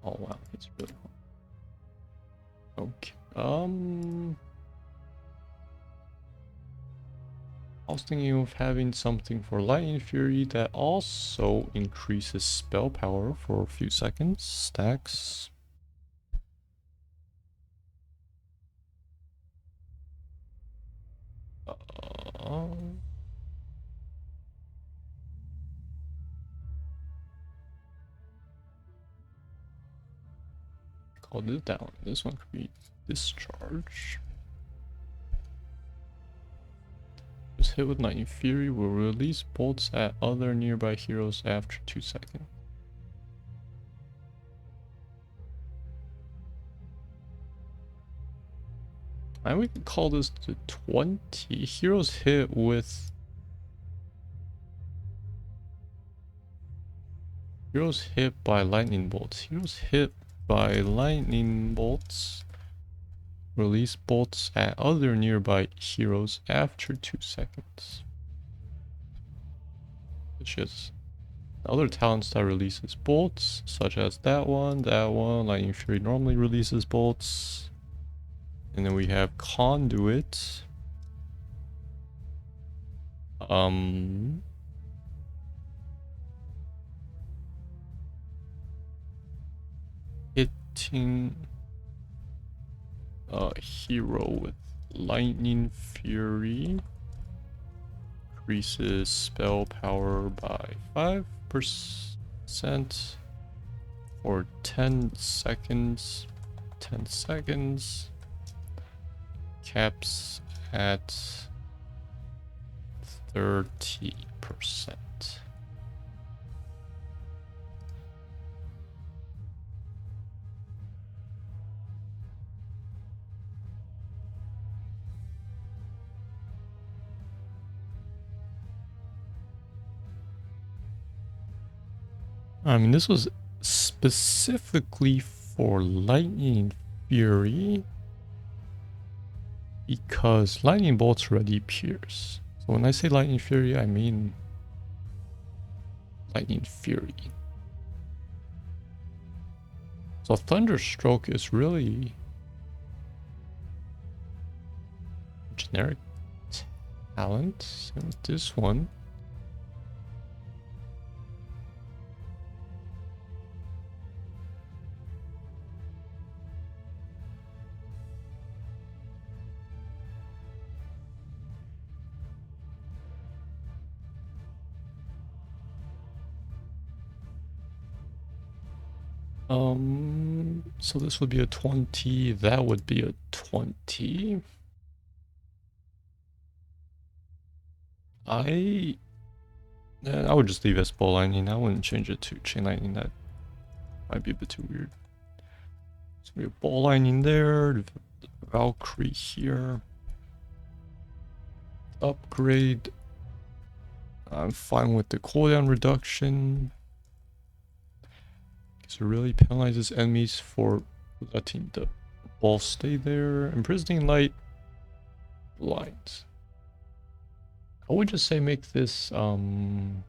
Oh wow, it's really hard. Okay. I was thinking of having something for Lightning Fury that also increases spell power for a few seconds. Stacks. Call this down. This one could be Discharge. Just hit with Lightning Fury will release bolts at other nearby heroes after 2 seconds. And we can call this to 20. Heroes hit with... Heroes hit by lightning bolts. Heroes hit by lightning bolts release bolts at other nearby heroes after 2 seconds. Which is other talents that releases bolts, such as that one. Lightning Fury normally releases bolts. And then we have Conduit. Hitting a hero with Lightning Fury increases spell power by 5% for 10 seconds. 10 seconds. Caps at 30%. I mean, this was specifically for Lightning Fury because Lightning Bolts already pierce. So when I say Lightning Fury, I mean Lightning Fury. So Thunderstroke is really a generic talent. And with this one, so this would be a 20, that would be a 20. I would just leave it as Ball Lightning. I wouldn't change it to Chain Lightning. That might be a bit too weird. So we have Ball Lightning there, the Valkyrie here. Upgrade. I'm fine with the cooldown reduction. Because it really penalizes enemies for letting the ball stay there. Imprisoning Light. Blinds. I would just say make this an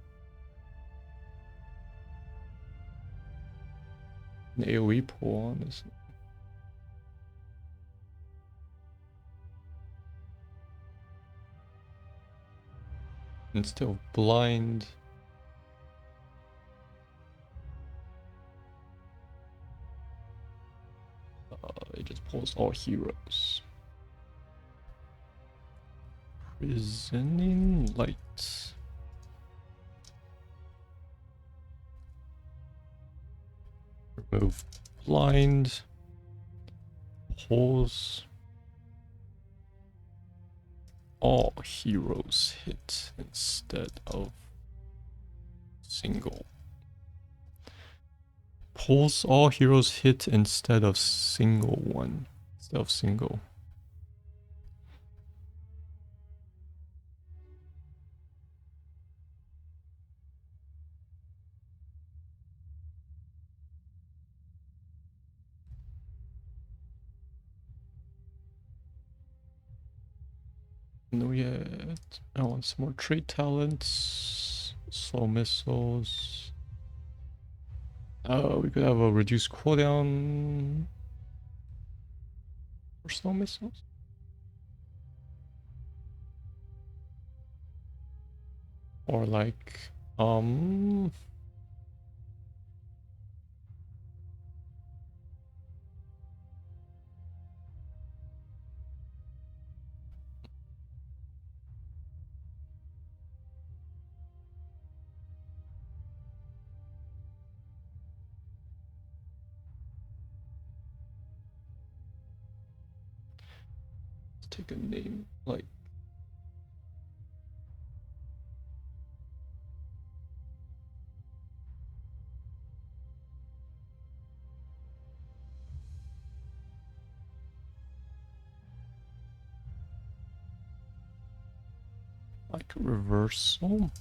AoE pull on this. Instead of blind. It just pulls all heroes. Prisoning Light. Remove blind. Pulls all heroes hit instead of single. Pulls all heroes hit instead of single one. Instead of single. No yet. I want some more trait talents. Slow missiles. We could have a reduced cooldown for slow missiles. Or like, let's take a name like reversal.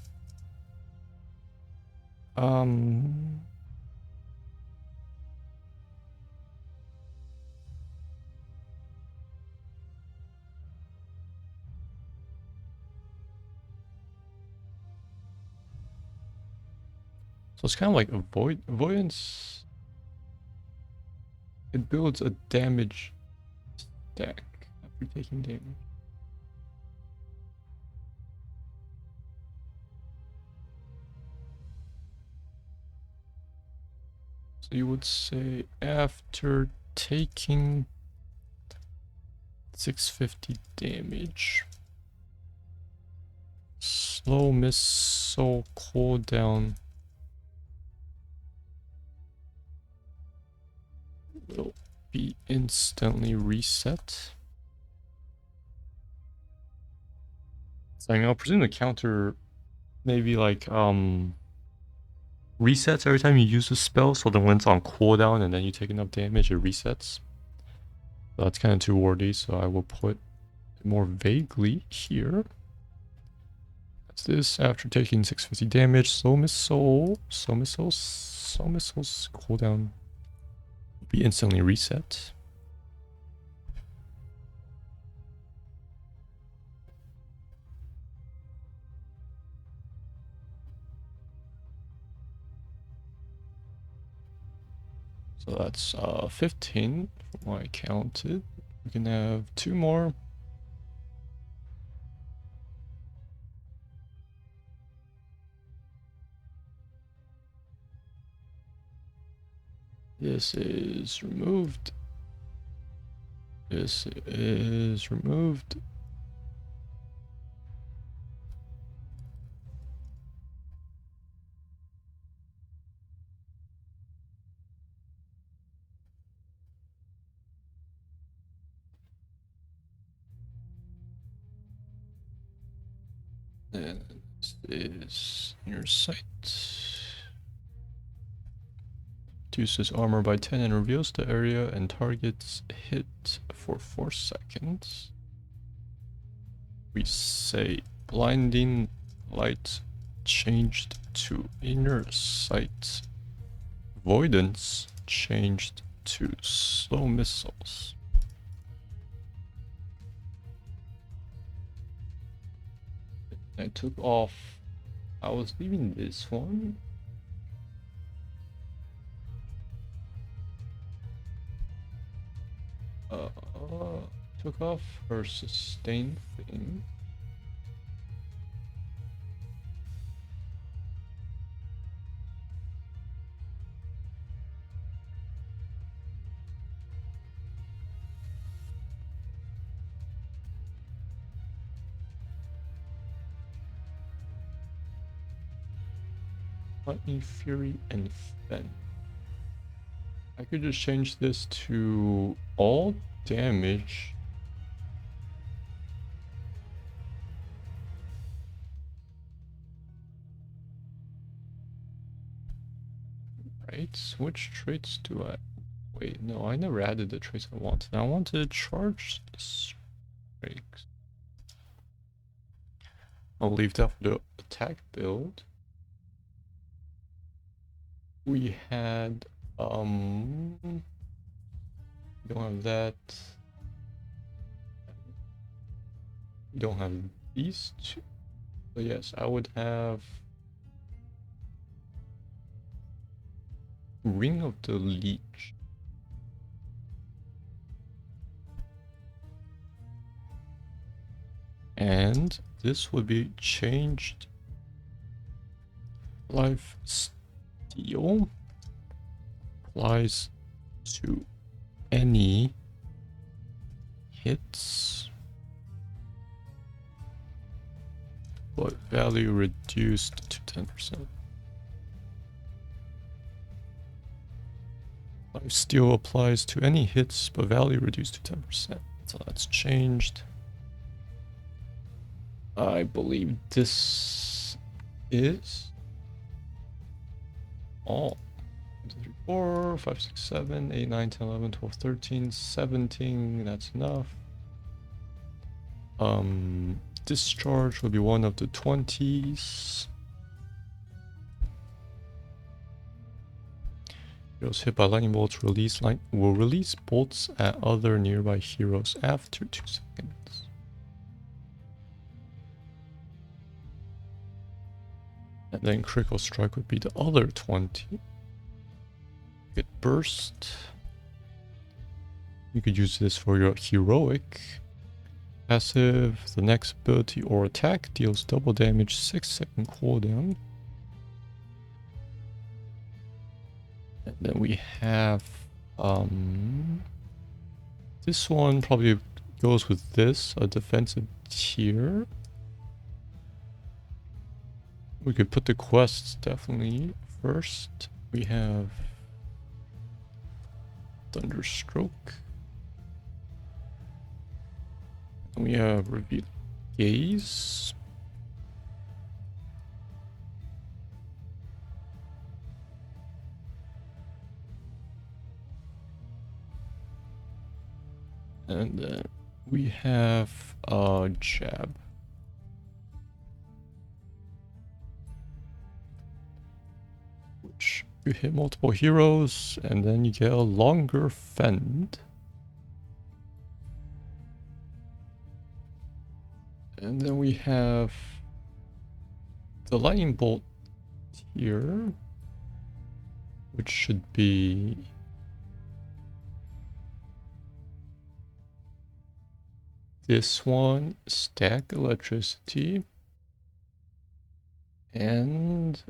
So it's kind of like avoidance. It builds a damage stack after taking damage. So you would say after taking 650 damage, slow missile cooldown will be instantly reset. So I'll presume the counter maybe like resets every time you use a spell, so then when it's on cooldown and then you take enough damage, it resets. But that's kind of too wordy, so I will put it more vaguely here. That's this after taking 650 damage, slow missiles cooldown will be instantly reset. So that's 15 from what I counted. We can have 2 more. This is removed. This is removed. And this is your sight. Reduces armor by 10 and reveals the area and targets hit for 4 seconds. We say blinding light changed to inner sight. Avoidance changed to slow missiles. I took off. I was leaving this one. Took off her sustain thing. Lightning, Fury, and Fen. I could just change this to all damage. Right, which traits do I... Wait, no, I never added the traits I wanted. I want to charge strikes. I'll leave that for the attack build. We had, don't have that. We don't have these two. So yes, I would have Ring of the Leech. And this would be changed. Life Steal applies to any hits, but value reduced to 10%. Life Steal applies to any hits, but value reduced to 10%. So that's changed. I believe this is all. 1, 2, 3, 4, 5, 6, 7, 8, 9, 10, 11, 12, 13, 17. That's enough. Discharge will be one of the 20s. Heroes hit by lightning bolts will release bolts at other nearby heroes after 2 seconds. And then critical strike would be the other 20. Get burst. You could use this for your heroic. Passive, the next ability or attack deals double damage, 6-second cooldown. And then we have this one probably goes with this, a defensive tier. We could put the quests definitely first. We have Thunderstroke. And we have Reveal Gaze. And then we have Jab. Which you hit multiple heroes and then you get a longer fend. And then we have the lightning bolt here, which should be this one, stack electricity, and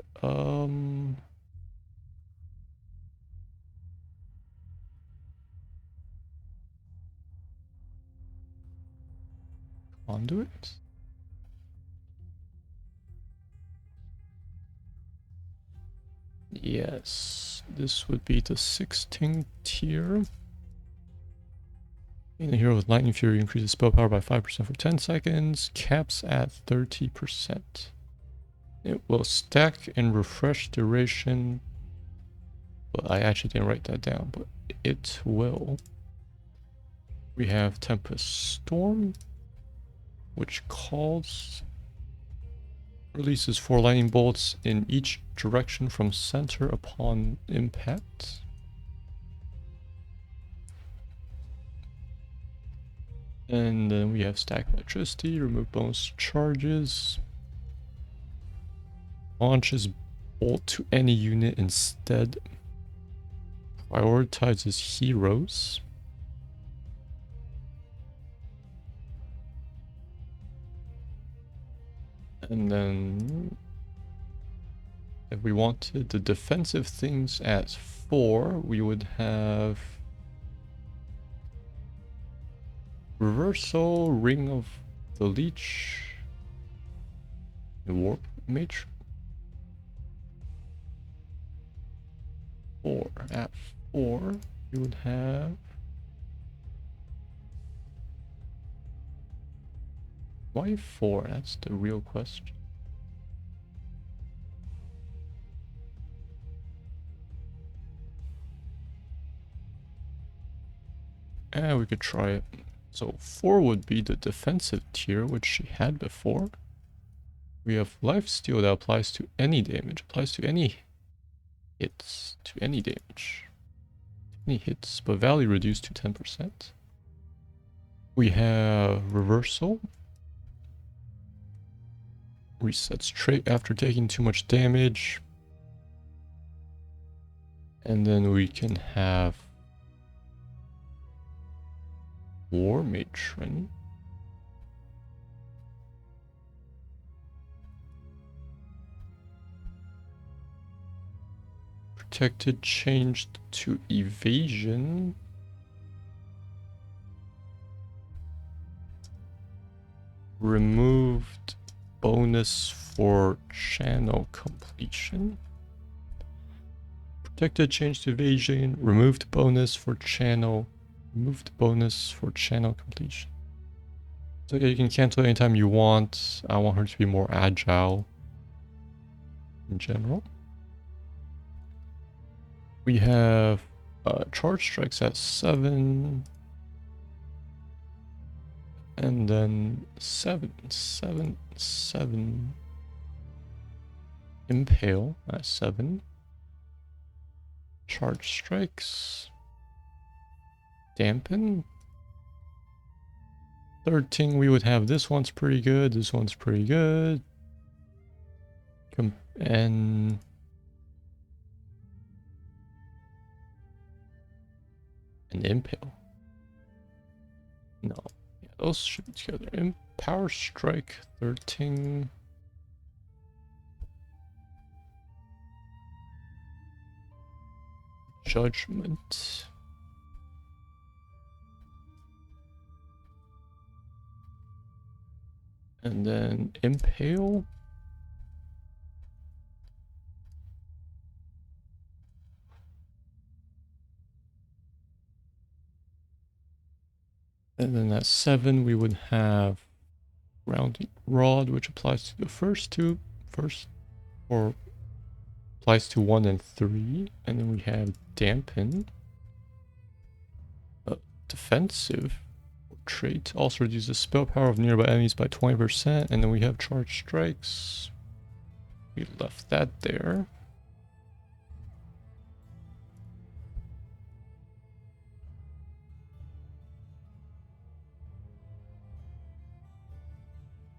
conduit. Yes, this would be the 16th tier. In a hero with Lightning Fury increases spell power by 5% for 10 seconds, caps at 30%. It will stack and refresh duration, but I actually didn't write that down, but it will. We have Tempest Storm, which releases 4 lightning bolts in each direction from center upon impact. And then we have Stack Electricity, remove bonus charges. Launches bolt to any unit instead. Prioritizes heroes. And then if we wanted the defensive things at 4, we would have Reversal, Ring of the Leech, Warp Matrix. 4. At 4, you would have why 4? That's the real question. And we could try it. So 4 would be the defensive tier, which she had before. We have Lifesteal that applies to any damage, applies to any hits, to any damage. Any hits, but value reduced to 10%. We have Reversal, resets trait after taking too much damage. And then we can have War Matron. Protected changed to evasion. Removed bonus for channel completion. Protected changed to evasion. Removed bonus for channel. Removed bonus for channel completion. So yeah, you can cancel anytime you want. I want her to be more agile in general. We have charge strikes at 7. And then 7. Impale at 7. Charge strikes. Dampen. 13, we would have this one's pretty good. This one's pretty good. And an impale. No. Yeah, those should be together. Power strike 13. Judgment. And then impale. And then at 7 we would have rounding rod, which applies to the first two, or applies to 1 and 3. And then we have dampen. Defensive trait also reduces spell power of nearby enemies by 20%. And then we have charge strikes. We left that there.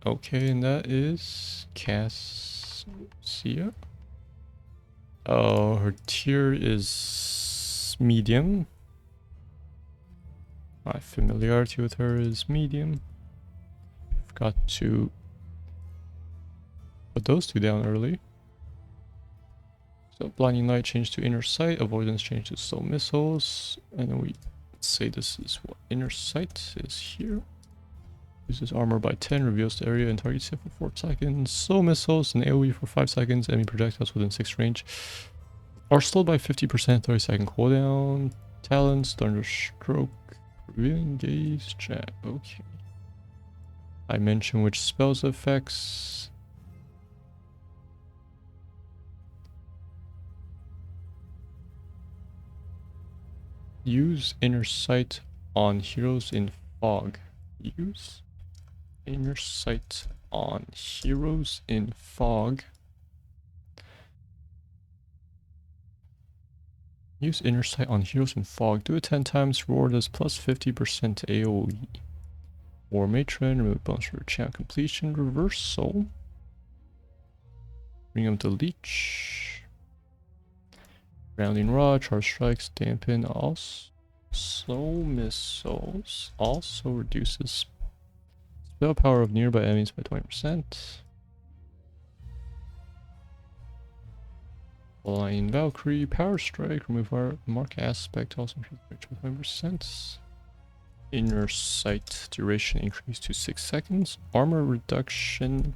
Okay, and that is Cassia. Oh, her tier is medium. My familiarity with her is medium. Forgot to put those two down early. So blinding light changed to inner sight, avoidance changed to slow missiles, and then we say this is what inner sight is here. Uses armor by 10, reveals the area and targets it for 4 seconds. Slow missiles and AoE for 5 seconds. Enemy projectiles within 6 range are slowed by 50%, 30 second cooldown. Talents, Thunderstroke, Revealing Gaze, Jab. Okay. I mentioned which spells effects. Use inner sight on heroes in fog. Use inner sight on heroes in fog. Use inner sight on heroes in fog. Do it 10 times. Reward us plus 50% AoE. War Matron. Remove bonus for channel completion. Reversal. Bring up the leech. Grounding rod. Charge strikes. Dampen. Also missiles. Also reduces spell power of nearby enemies by 20%. Flying Valkyrie, Power Strike, remove our mark aspect, also increase by 20%. Inner sight duration increase to 6 seconds. Armor reduction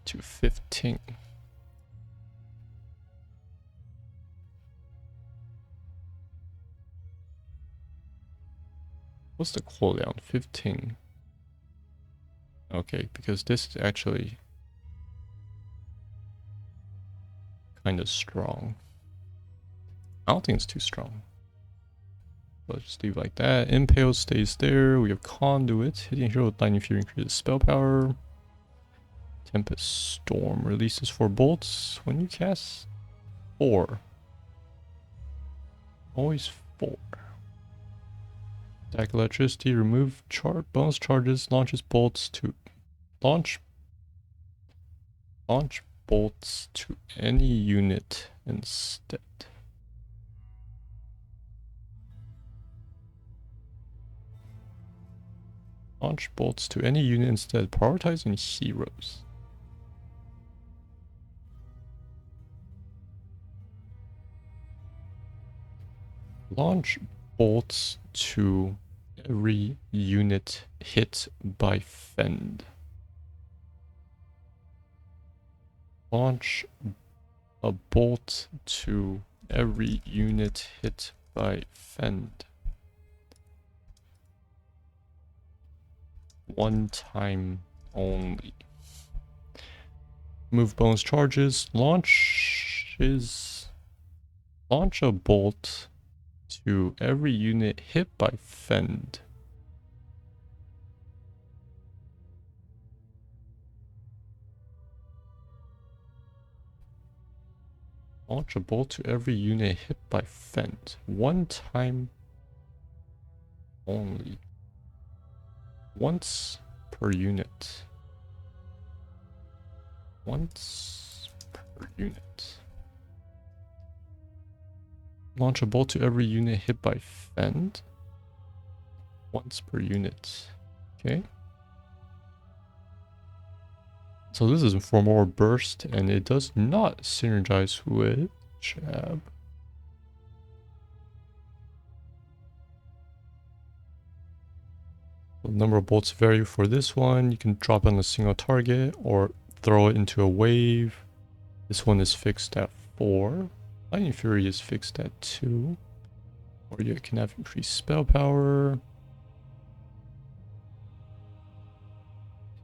to 15. What's the cooldown? 15. Okay, because this is actually kind of strong. I don't think it's too strong. Let's just leave it like that. Impale stays there. We have Conduit. Hitting hero with Lightning Fury increases spell power. Tempest Storm releases 4 bolts when you cast 4. Always 4. Stack Electricity. Remove bonus charges. Launches bolts to launch Launch bolts to any unit instead. Launch bolts to any unit instead, prioritizing heroes. Launch bolts to every unit hit by Fend. Launch a bolt to every unit hit by Fend. One time only. Move bonus charges. Launch a bolt to every unit hit by Fend. Launch a bolt to every unit hit by Fend. One time only. Once per unit. Once per unit. Launch a bolt to every unit hit by Fend. Once per unit. Okay. So this is for more burst, and it does not synergize with jab. The number of bolts vary for this one. You can drop on a single target or throw it into a wave. This one is fixed at 4. Lightning Fury is fixed at 2. Or you can have increased spell power.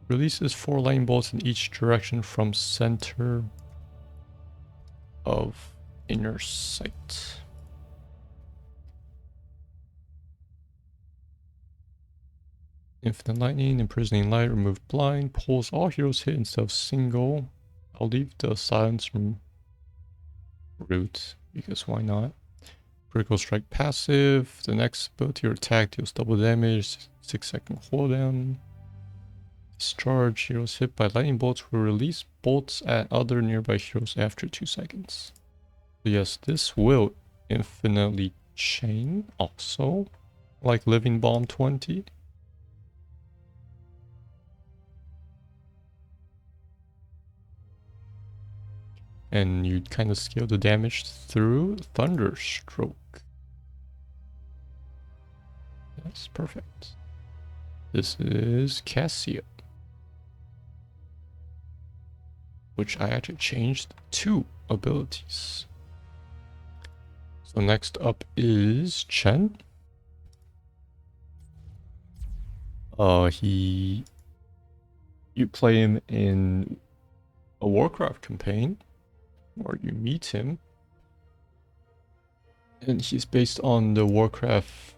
Releases 4 lightning bolts in each direction from center of inner sight. Infinite lightning, imprisoning light, remove blind, pulls all heroes hit instead of single. I'll leave the silence from root because why not? Critical strike passive. The next ability or attack deals double damage, 6-second cooldown. Discharge. Heroes hit by lightning bolts will release bolts at other nearby heroes after 2 seconds. So yes, this will infinitely chain also, like Living Bomb 20. And you'd kind of scale the damage through Thunderstroke. That's perfect. This is Cassia, which I actually changed 2 abilities. So next up is Chen. You play him in a Warcraft campaign, or you meet him, and he's based on the Warcraft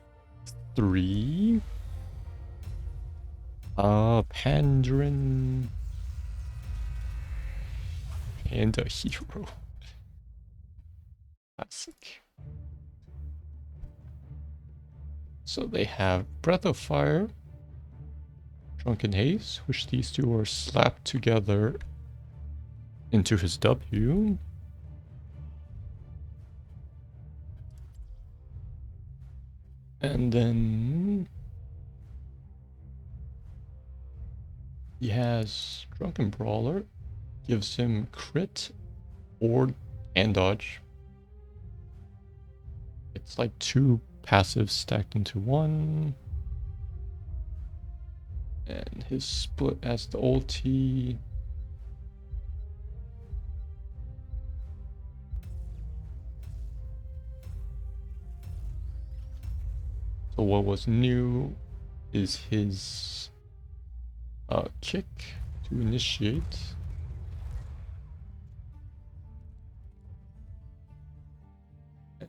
3 Pandaren Panda hero. Classic. So they have Breath of Fire, Drunken Haze, which these two are slapped together into his W. And then he has Drunken Brawler, gives him crit and dodge. It's like 2 passives stacked into 1. And his split as the ulti. So what was new is his kick to initiate.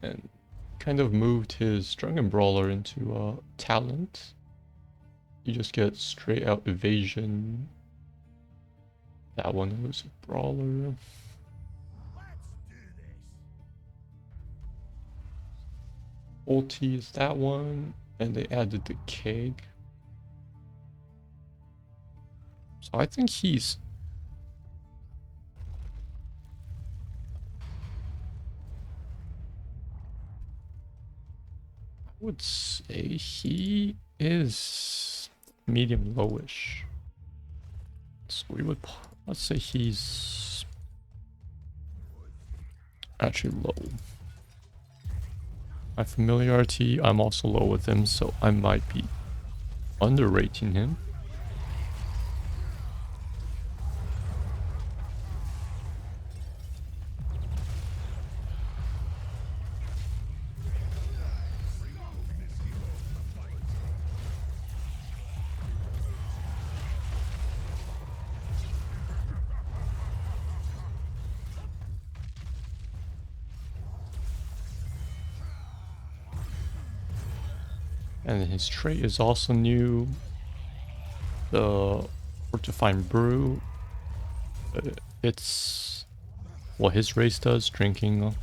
And kind of moved his Drunken Brawler into a talent. You just get straight out evasion. That one was a brawler. Ulti is that one, and they added the keg. So I think he's would say he is medium lowish. So let's say he's actually low. My familiarity, I'm also low with him, so I might be underrating him. And his trait is also new. The Fortifying Brew. It's what his race does, drinking.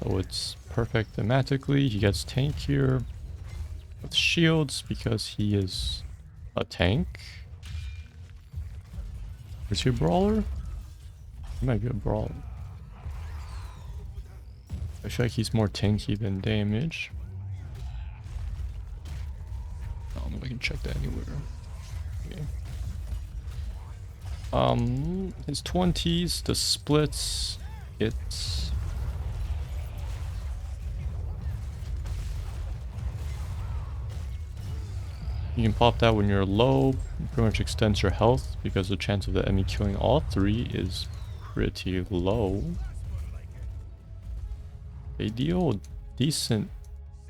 So it's perfect thematically. He gets tankier with shields because he is a tank. Is he a brawler? He might be a brawler. I feel like he's more tanky than damage. I don't know if I can check that anywhere. Okay. His 20s, the splits, it's... You can pop that when you're low, pretty much extends your health because the chance of the enemy killing all three is pretty low. They deal decent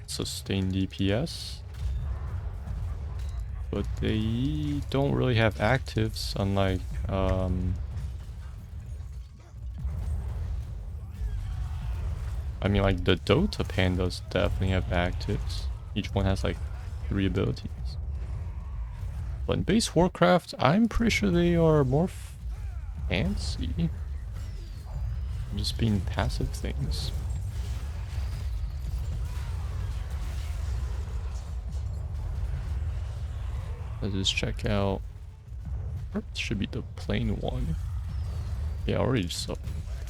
sustained DPS, but they don't really have actives, unlike I mean, like the Dota pandas definitely have actives. Each one has like 3 abilities. But in base Warcraft, I'm pretty sure they are more fancy. Just being passive things. Let's just check out. This should be the plain one. Yeah, already just a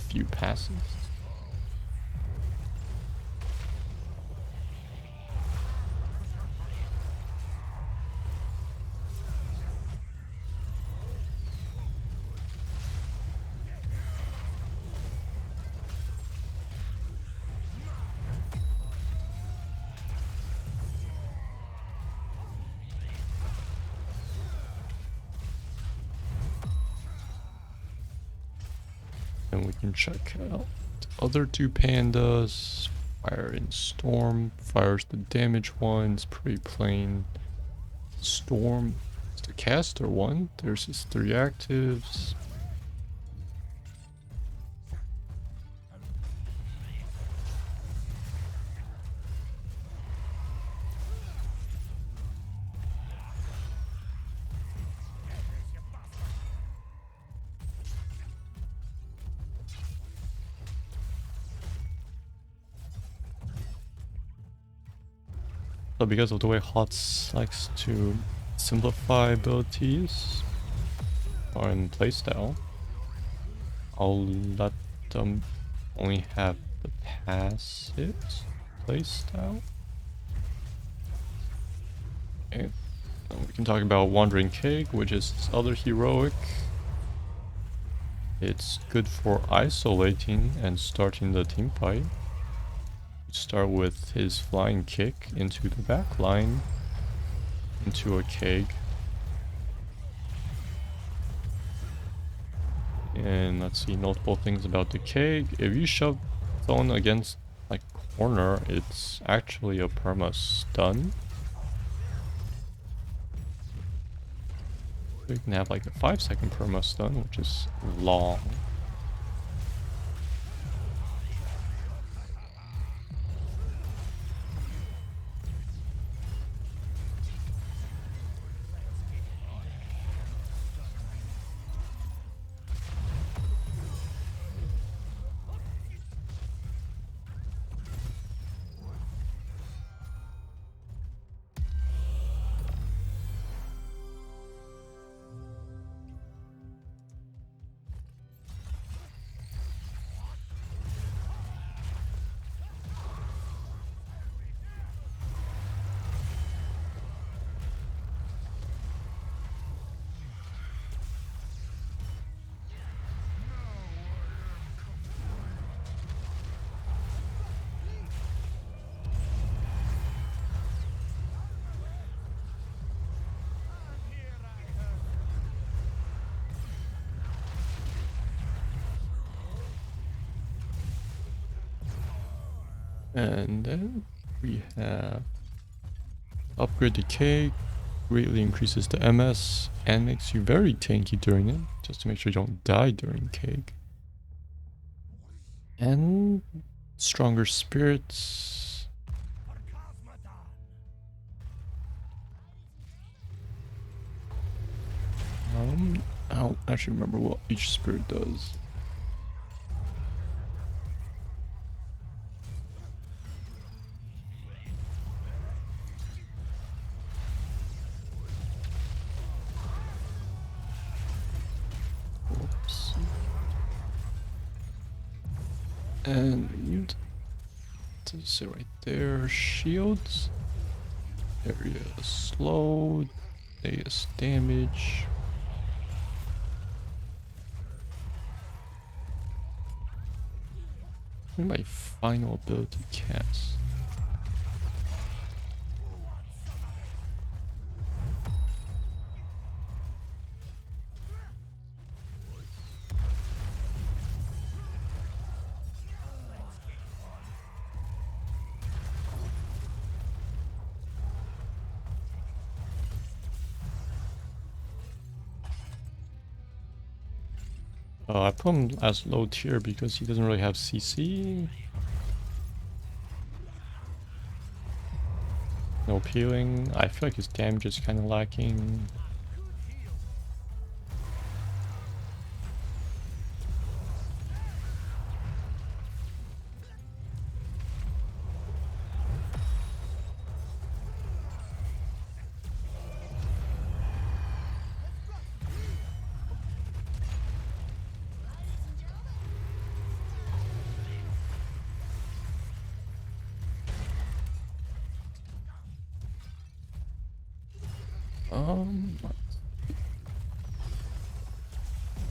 few passes. And we can check out the other 2 pandas. Fire and Storm. Fire's the damage one. It's pretty plain. Storm is the caster one. There's his 3 actives. So because of the way HOTS likes to simplify abilities or in playstyle, I'll let them only have the passive playstyle. Okay. We can talk about Wandering Keg, which is this other heroic. It's good for isolating and starting the team fight. Start with his flying kick into the back line, into a keg. And let's see, notable things about the keg. If you shove someone against like corner, it's actually a perma stun. So you can have like a 5-second perma stun, which is long. And then we have upgrade decay, greatly increases the MS and makes you very tanky during it, just to make sure you don't die during cake. And stronger spirits. I don't actually remember what each spirit does. Whoops. And to sit right there, shields, area slowed, AS damage. My final ability cast. I put him as low tier because he doesn't really have CC. No peeling. I feel like his damage is kind of lacking.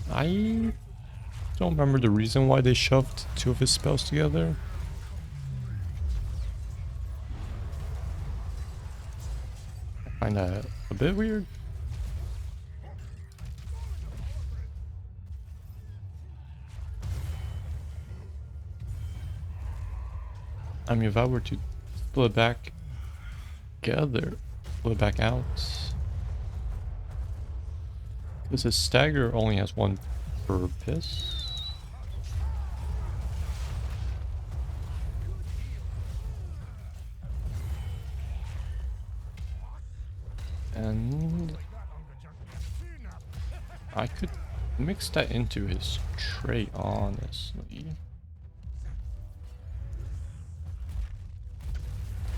I don't remember the reason why they shoved two of his spells together. I find that a bit weird. I mean, if I were to split back together, split back out. Because his stagger only has one purpose. And I could mix that into his trait, honestly.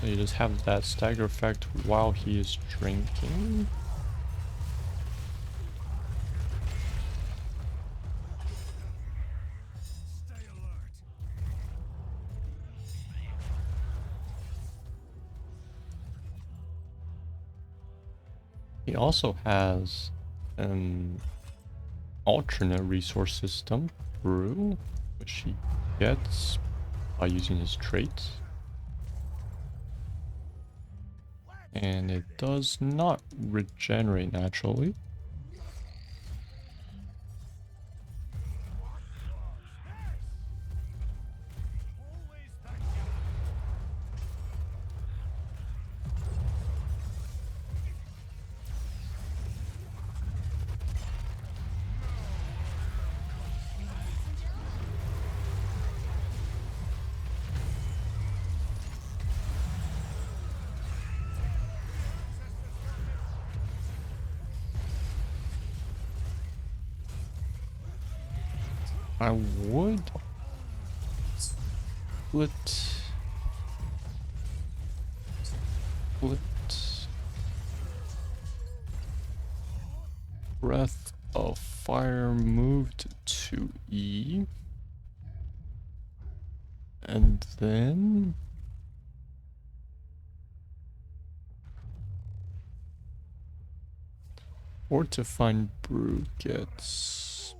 So you just have that stagger effect while he is drinking. He also has an alternate resource system, brew, which he gets by using his trait. And it does not regenerate naturally. I would split Breath of Fire moved to E, and then Fortified Brew gets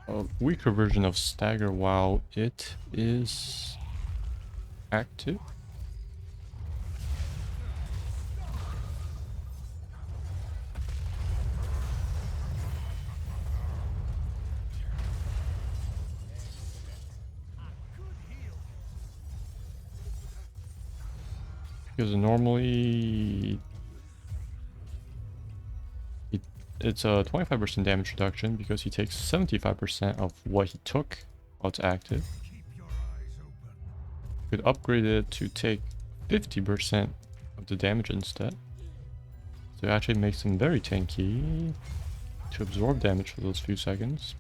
a weaker version of Stagger while it is active. Because normally it's a 25% damage reduction because he takes 75% of what he took while it's active. Keep your eyes open. Could upgrade it to take 50% of the damage instead. So it actually makes him very tanky to absorb damage for those few seconds.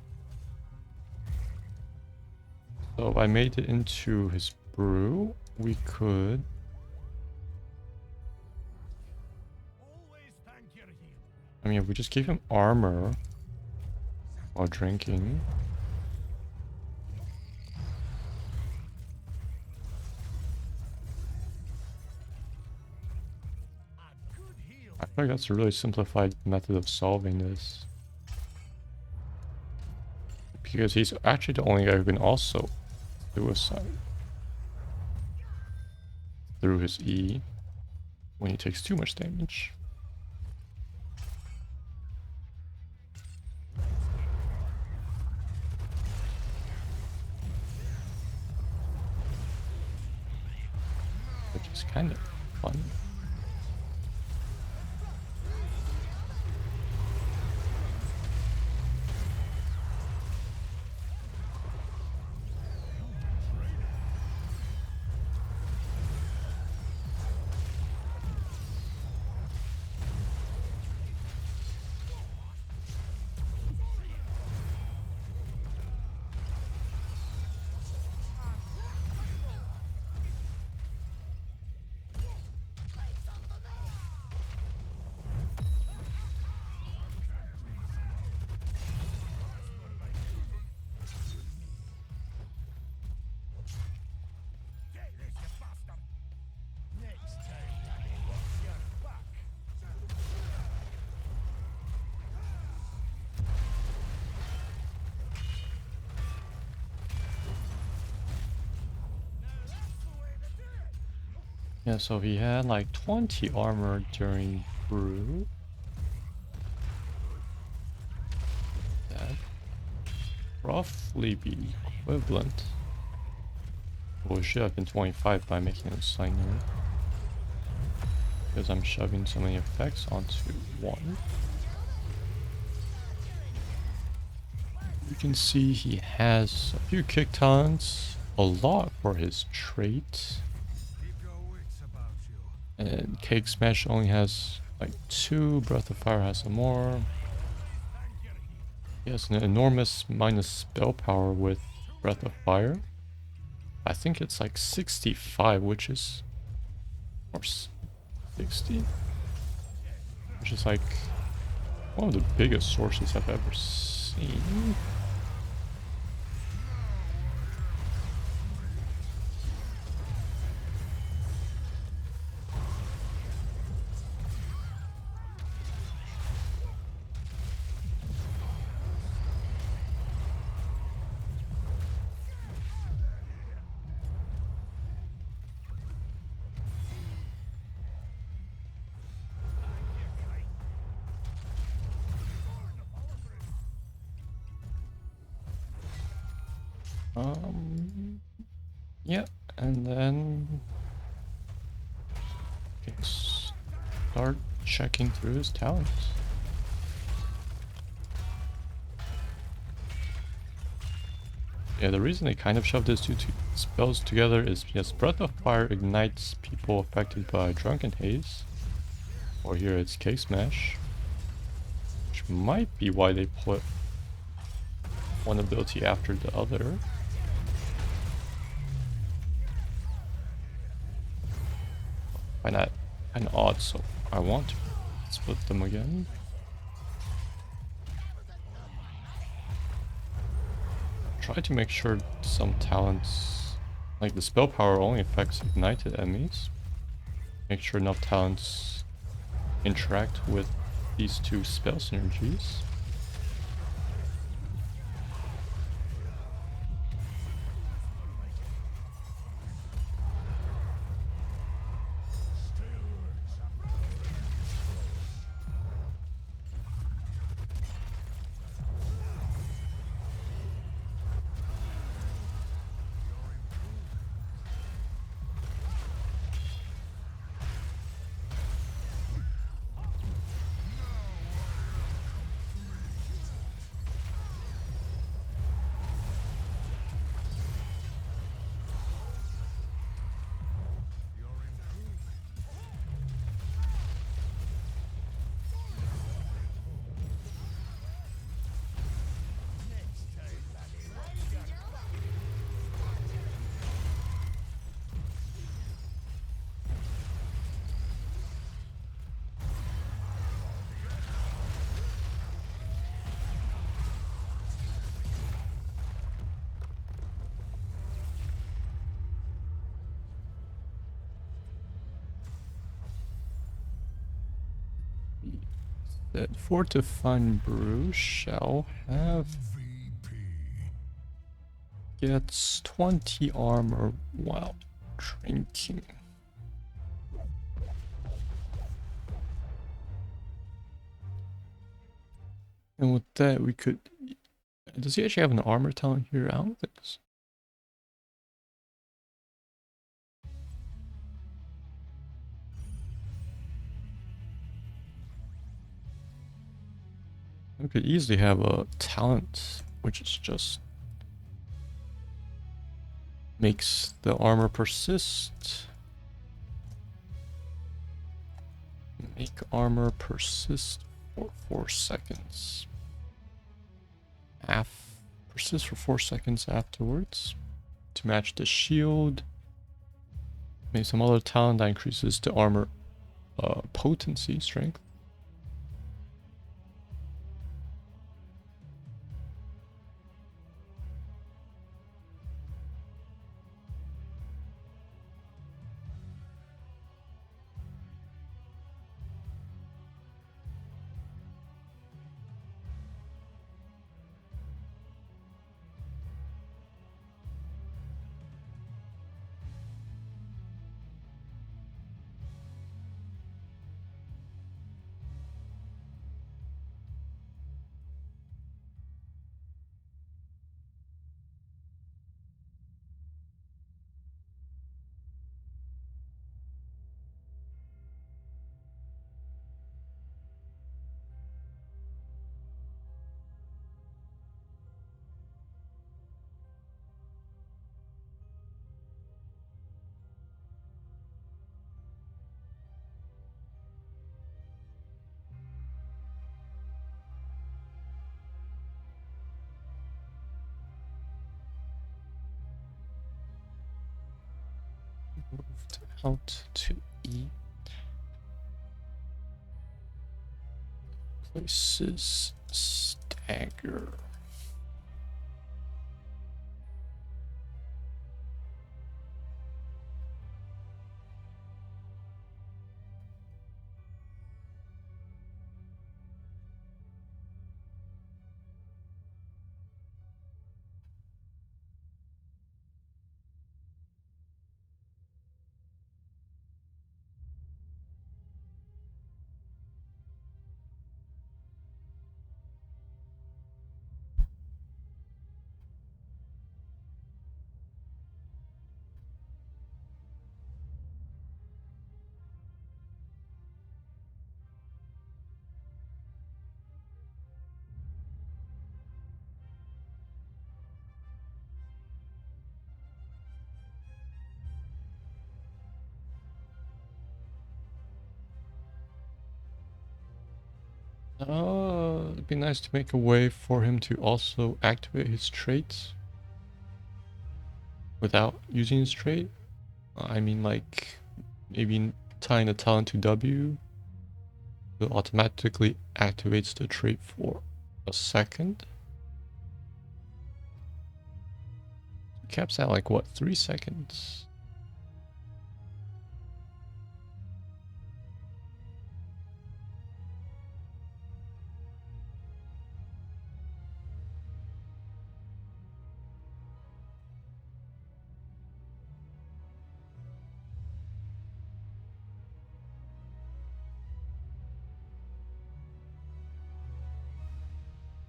So if I made it into his brew, we could... Always thank your healer. I mean, if we just gave him armor while drinking... A good heal. I feel like that's a really simplified method of solving this. Because he's actually the only guy who can also suicide through his E when he takes too much damage. Which is kind of fun. Get this, you bastard. Next time, watch your back. Now that's the way to do it. Yeah, so he had like 20 armor during brew. That roughly be equivalent. Well, it should have been 25 by making it signer. Because I'm shoving so many effects onto one. You can see he has a few kick talents, a lot for his trait. Keep your wits about you. And Cake Smash only has like 2, Breath of Fire has some more. Thank your healer. He has an enormous minus spell power with Breath of Fire. I think it's like 65, which is... or 60? Which is like one of the biggest sources I've ever seen. Yeah, and then we can start checking through his talents. Yeah, the reason they kind of shoved these two spells together is because Breath of Fire ignites people affected by Drunken Haze. Or here it's Cake Smash. Which might be why they put one ability after the other. I find that kind of odd, so I want to split them again. Try to make sure some talents, like the spell power only affects ignited enemies. Make sure enough talents interact with these two spell synergies. That fortified brew shall have gets 20 armor while drinking. And with that, we could. Does he actually have an armor talent here? I don't think so. We could easily have a talent, which is just makes the armor persist. Make armor persist for 4 seconds. Persist for 4 seconds afterwards to match the shield. Maybe some other talent that increases the armor potency strength. Moved out to E. Places stagger. It'd be nice to make a way for him to also activate his traits without using his trait. I mean, like, maybe tying the talent to W, it automatically activates the trait for a second. Caps out like what, 3 seconds?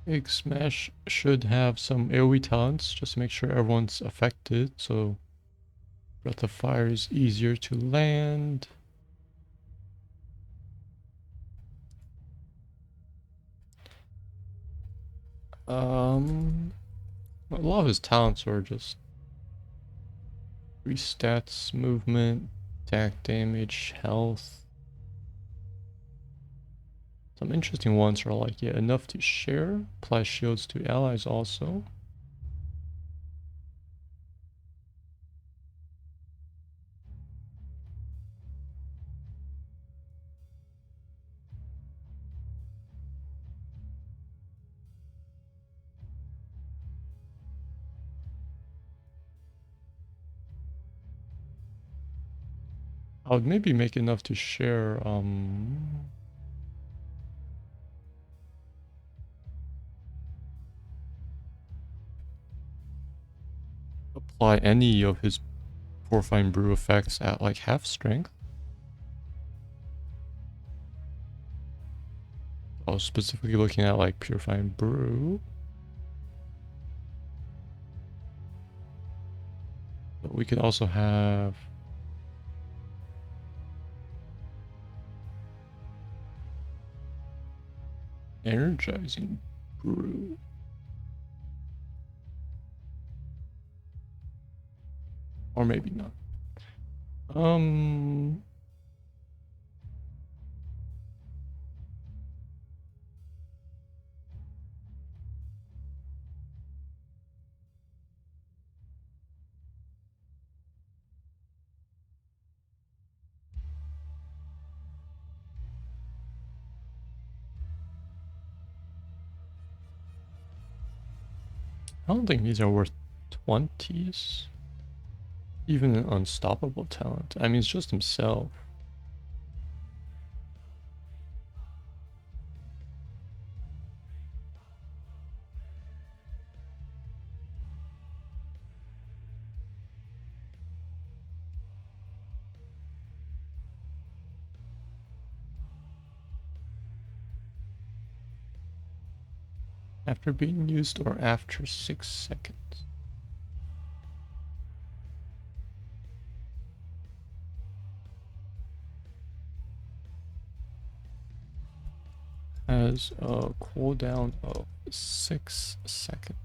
Big Smash should have some AoE talents just to make sure everyone's affected, so Breath of Fire is easier to land. A lot of his talents are just 3 stats, movement, attack damage, health. Some interesting ones are like, yeah, enough to share, apply shields to allies also. I would maybe make enough to share, apply any of his Purifying Brew effects at like half strength. I was specifically looking at like Purifying Brew. But we could also have Energizing Brew. Or maybe not. I don't think these are worth 20s. Even an unstoppable talent. I mean, it's just himself. After being used or after 6 seconds. Has a cooldown of 6 seconds.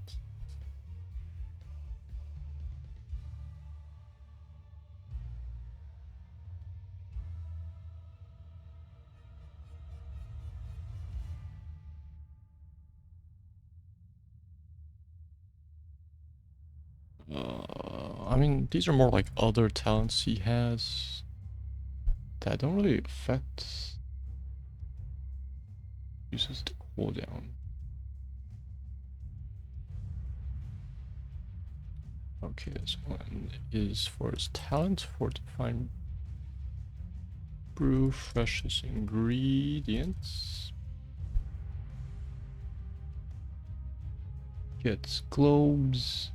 I mean, these are more like other talents he has that don't really affect uses the cooldown. Okay, this one is for his talent for Define Brew freshest ingredients. Gets globes.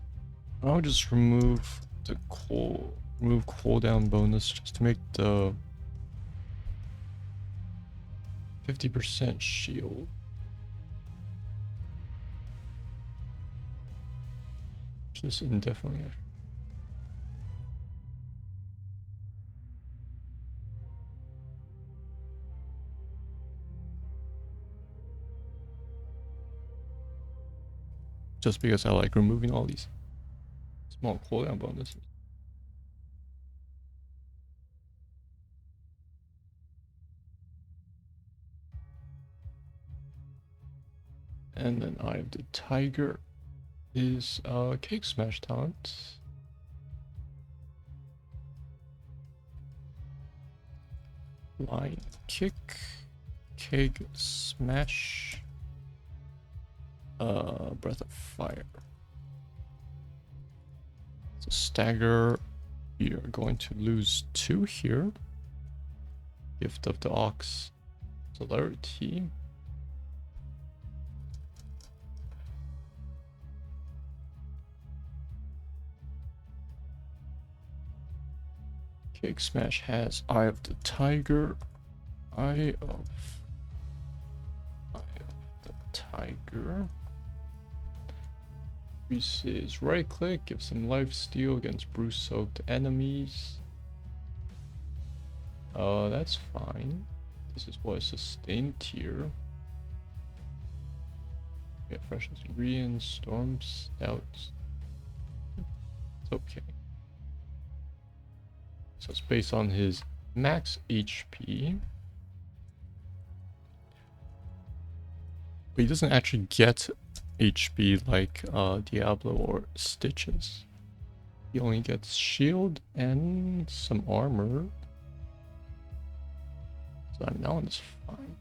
I'll just remove the cooldown bonus just to make the 50% shield. Just indefinitely. Just because I like removing all these small cooldown bonuses. And then Eye of the Tiger is Cake Smash talent. Line Kick, Cake Smash, Breath of Fire. So stagger, we are going to lose 2 here. Gift of the Ox, Celerity. Cake Smash has Eye of the Tiger. Eye of the Tiger. Increases right click, gives him life steal against brew soaked enemies. That's fine. This is what a sustained tier. Get freshest ingredients, storm stouts. It's okay. So it's based on his max HP. But he doesn't actually get HP like Diablo or Stitches. He only gets shield and some armor. So I mean, that one's fine.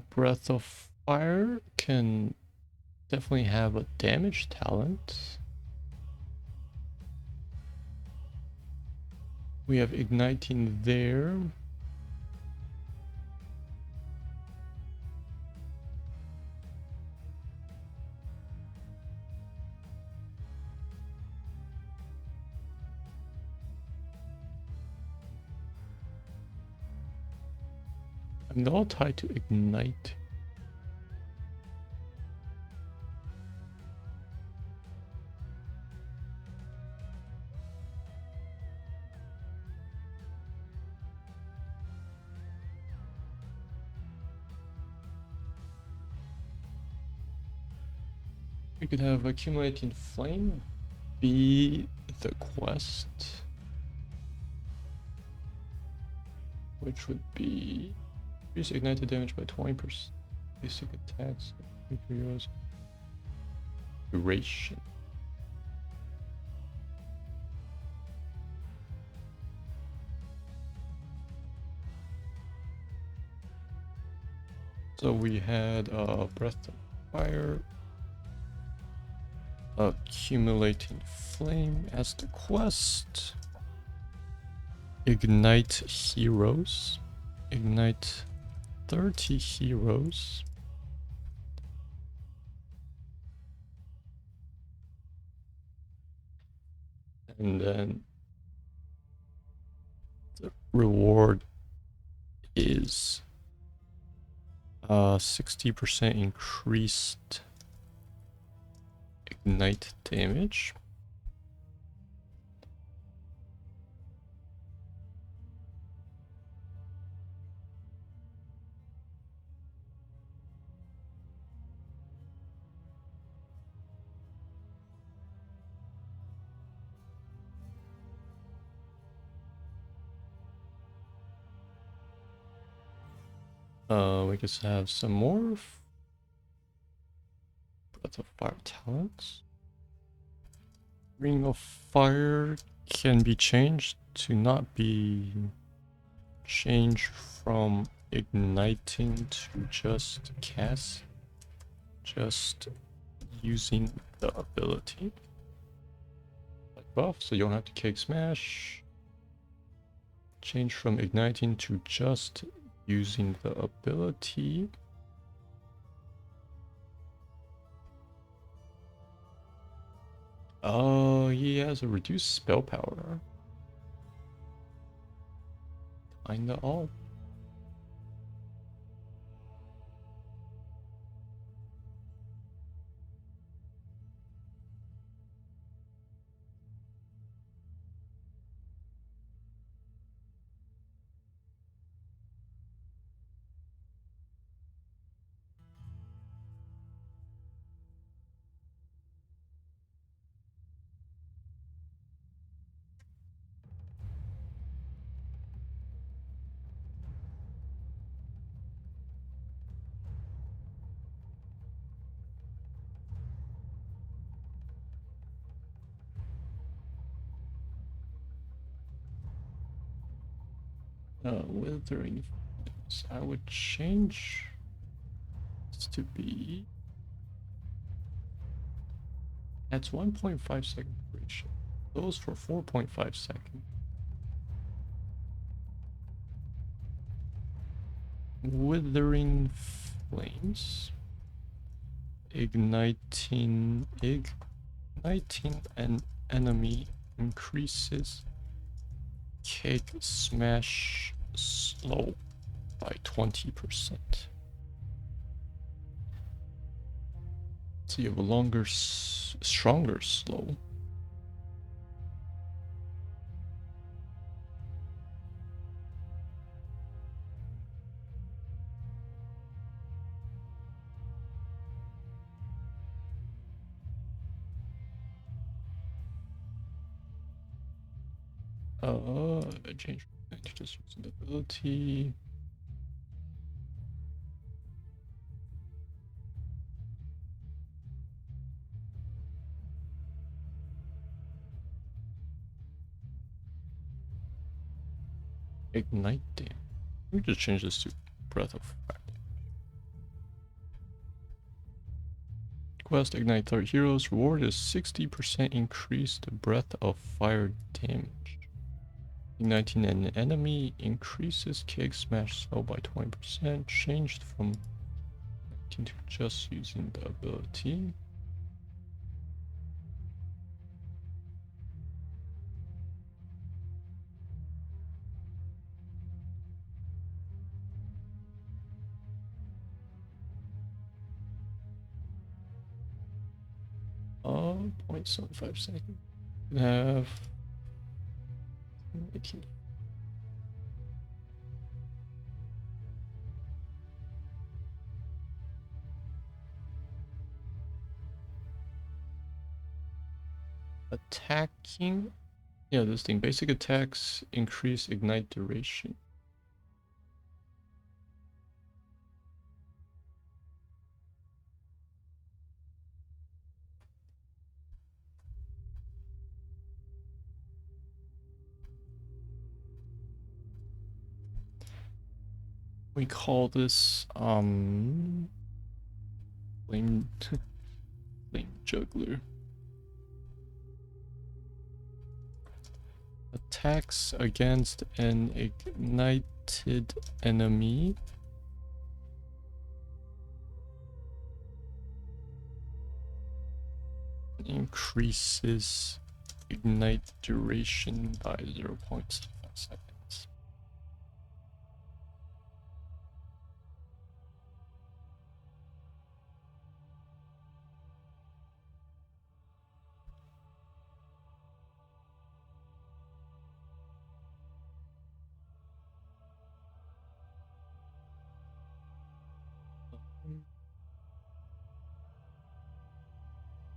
Breath of Fire can definitely have a damage talent. We have igniting there. I'm all tied to ignite. We could have accumulating flame be the quest, which would be increase ignited damage by 20%. Basic attacks, heroes, duration. So we had breath of fire, accumulating flame as the quest, ignite heroes, ignite 30 heroes, and then the reward is 60% increased ignite damage. We just have some more breath of fire talents. Ring of fire can be changed to not be changed from igniting to just cast, just using the ability. Like buff, so you don't have to kick smash. Change from igniting to just using the ability. Oh, he has a reduced spell power. Kinda odd. Withering. So I would change this to be. That's 1.5 second duration. Those for 4.5 seconds. Withering flames. Igniting an enemy increases kick smash slow by 20%. So you have a longer, stronger slow. Change to just using the ability. Ignite damage. Let me just change this to breath of fire. quest, ignite 30 heroes. Reward is 60% increase the breath of fire damage. Igniting an enemy increases kick smash slow by 20%. Changed from 19 to just using the ability. Oh, 0.75 seconds. Have 18. Attacking. Yeah, this thing. Basic attacks increase ignite duration. We call this flame flame juggler. Attacks against an ignited enemy. Increases ignite duration by 0.5 seconds.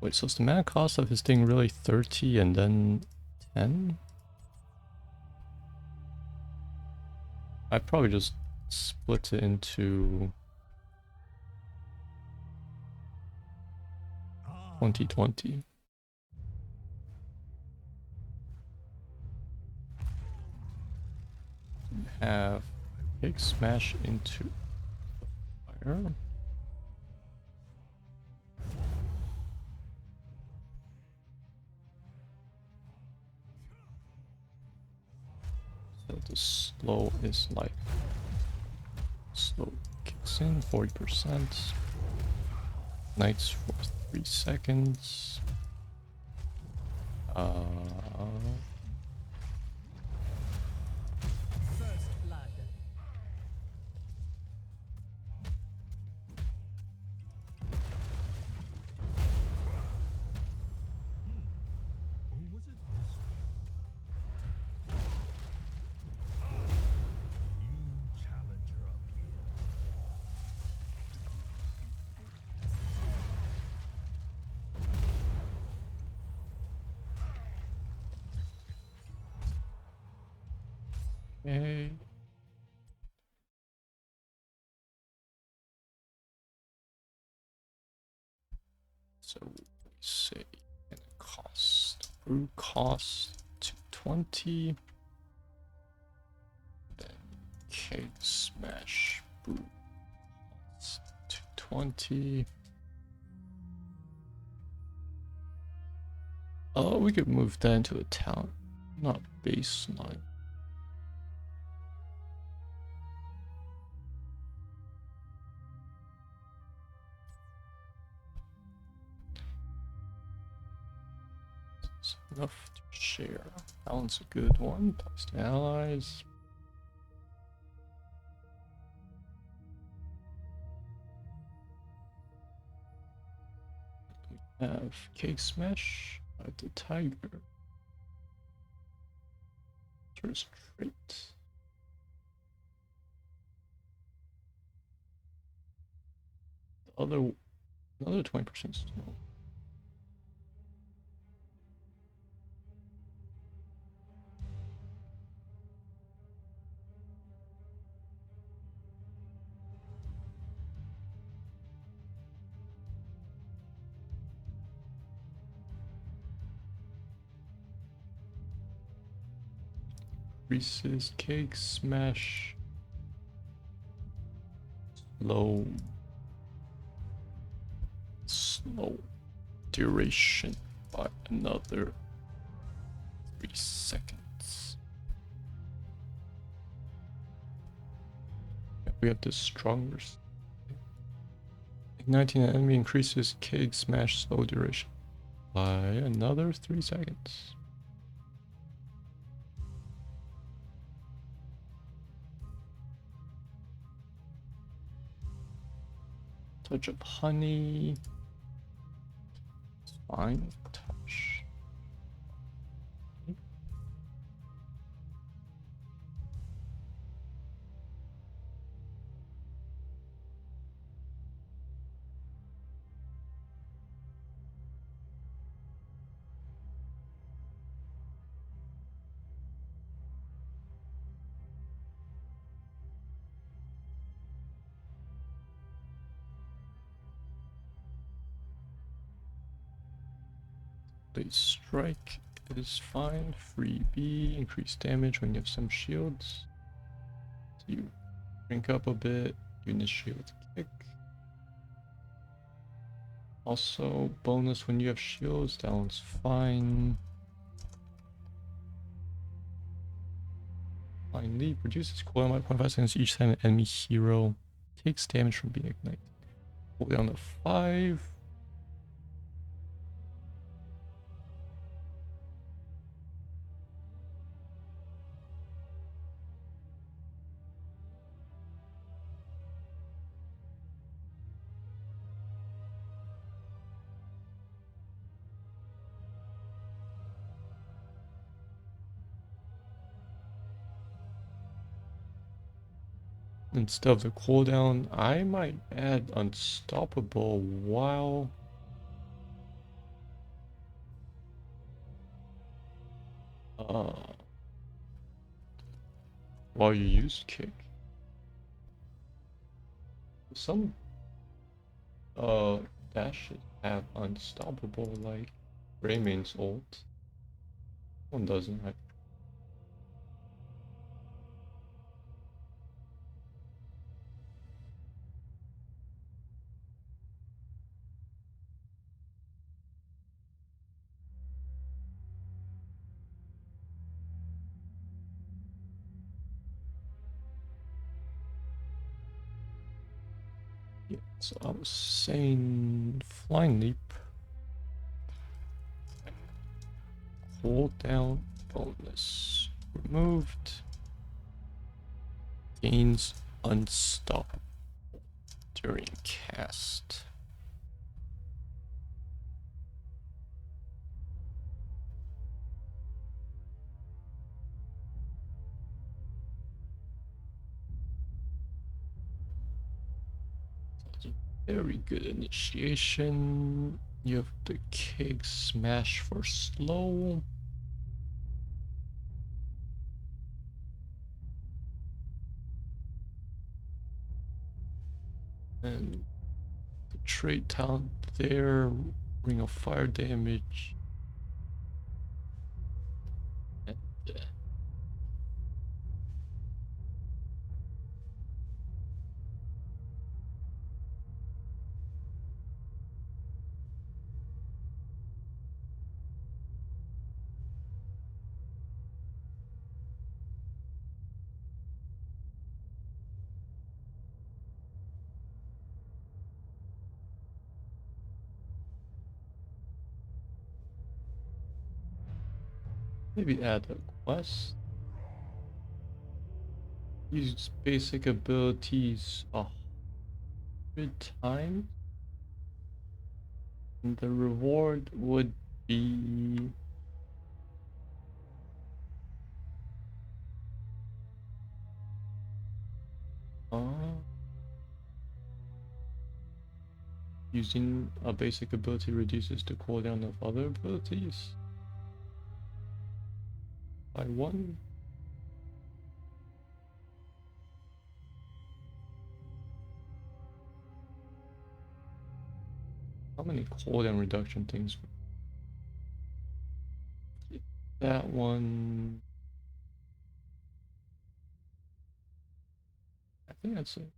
Wait, so is the mana cost of his thing really 30 and then 10? I probably just split it into 2020. Have big smash into fire. So the slow is like slow kicks in 40%. Knights for 3 seconds. First blood. Or was it this way? New challenger up here. Okay. So we say gonna cost brew cost 220. Then K smash brew cost 220. Oh, we could move that into a talent, not baseline. It's enough to share. That one's a good one. Plus the allies. We have Cake Smash, the Tiger. First trait. The other, another 20% snow. Reese's Cake Smash. Slow. slow duration by another 3 seconds. We have the stronger. Igniting an enemy increases keg smash slow duration by another 3 seconds. Touch of honey. It's fine. Touch. Blade strike is fine. Freebie, increase damage when you have some shields. So you drink up a bit, you initiate kick. Also, bonus when you have shields, that one's fine. Finally, reduces cooldown by 0.5 seconds each time an enemy hero takes damage from being ignited. Cooldown to 5. Instead of the cooldown, I might add unstoppable while while you use kick. Some dashes have unstoppable like Rayman's ult. One doesn't have. Yeah, so I was saying flying leap. Cooldown bonus removed. Gains unstoppable during cast. Very good initiation. You have the keg smash for slow. And the trait talent there, ring of fire damage. And maybe add a quest. Use basic abilities 100 times. And the reward would be using a basic ability reduces the cooldown of other abilities by 1. How many cooldown reduction things? That one. I think that's it.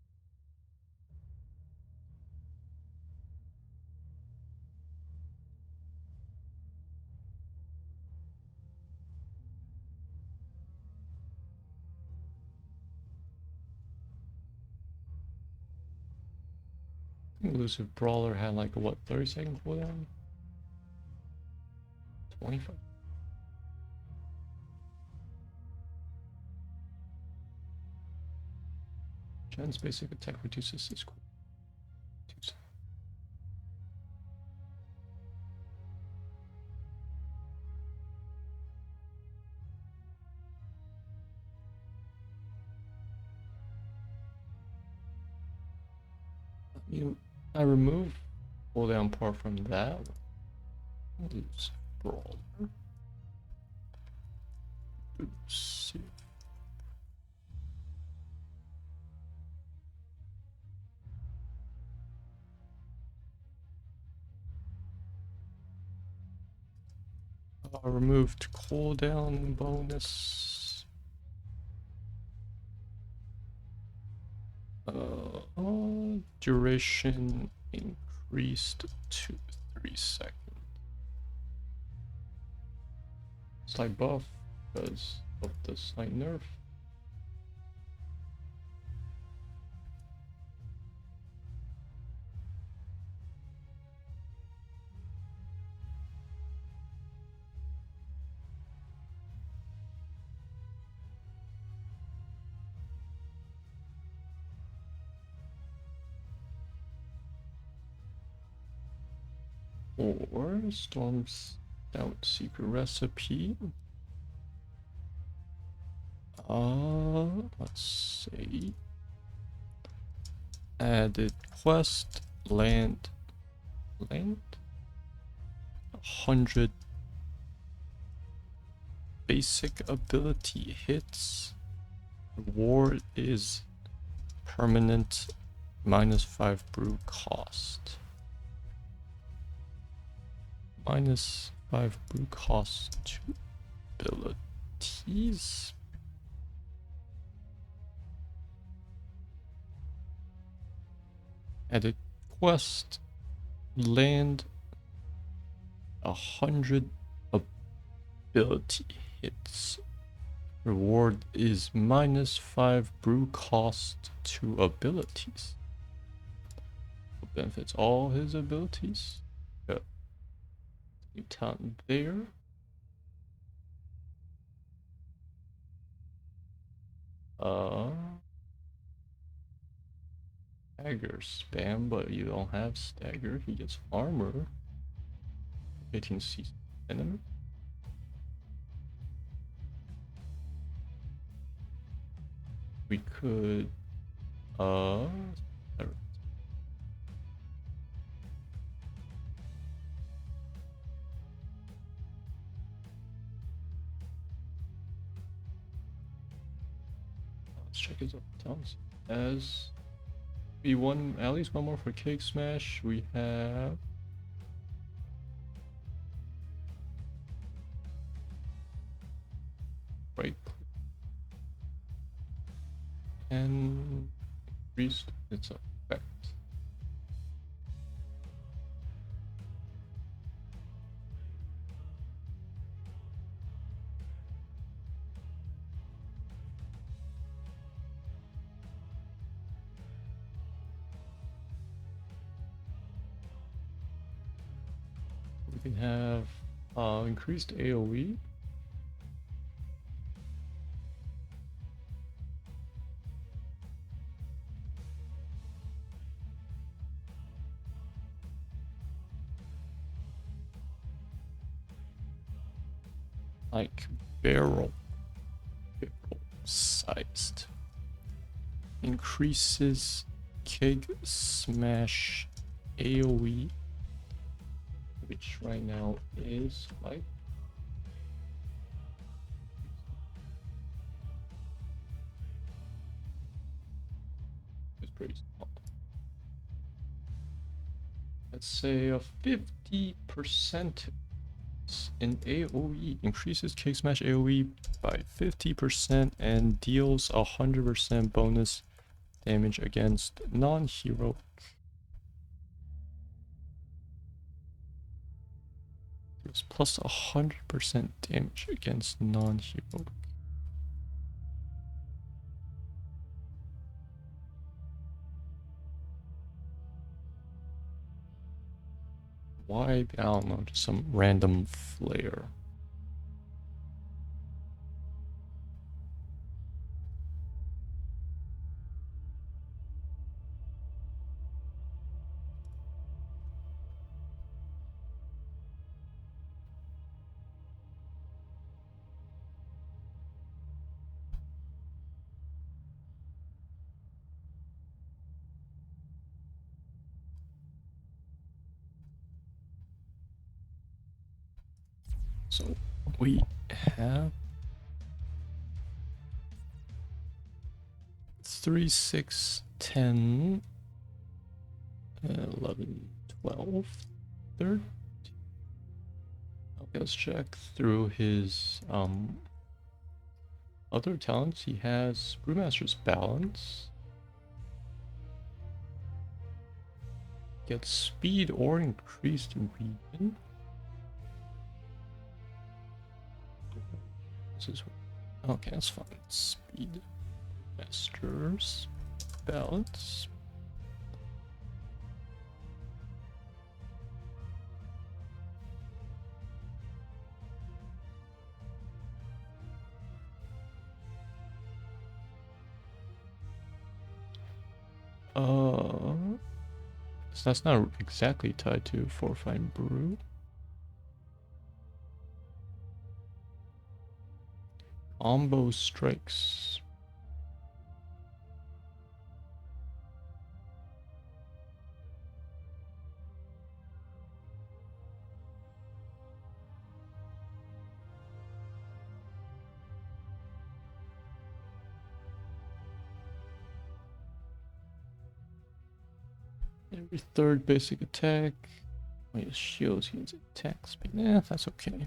elusive brawler had like a what, 30-second cooldown? 25. Chen's basic attack reduces this cooldown. 2 seconds. I remove cooldown part from that. Use brawler. Oops. Removed cooldown bonus. Duration increased to 3 seconds. Slight buff because of the slight nerf. Or Storm's Stout Secret Recipe. Let's see. Added quest, land, 100 basic ability hits. Reward is permanent, -5 brew cost. -5 brew cost to abilities. Added quest, land, 100 ability hits. Reward is -5 brew cost to abilities. Benefits all his abilities. Got new talent there. Stagger spam, but you don't have stagger. He gets armor. 18 season enemy. We could let's check his talents. As we won at least one more for Cake Smash, we have right and increased its effect. We can have increased AoE. Like barrel sized. Increases Cake Smash AoE, which right now is like it's pretty small. Let's say a 50% in AoE, increases Cake Smash AoE by 50% and deals 100% bonus damage against non-hero. Deals plus 100% damage against non-hero. Why? I don't know, just some random flare. So we have 3, 6, 10, 11, 12, 13. Okay, let's check through his other talents. He has Brewmaster's Balance. Gets speed or increased region. This is okay, that's fine. Speed. Master's Balance. So that's not exactly tied to Fortifying Brew. Combo Strikes. Every third basic attack. Oh, his shields, he needs attack speed. Yeah, that's okay.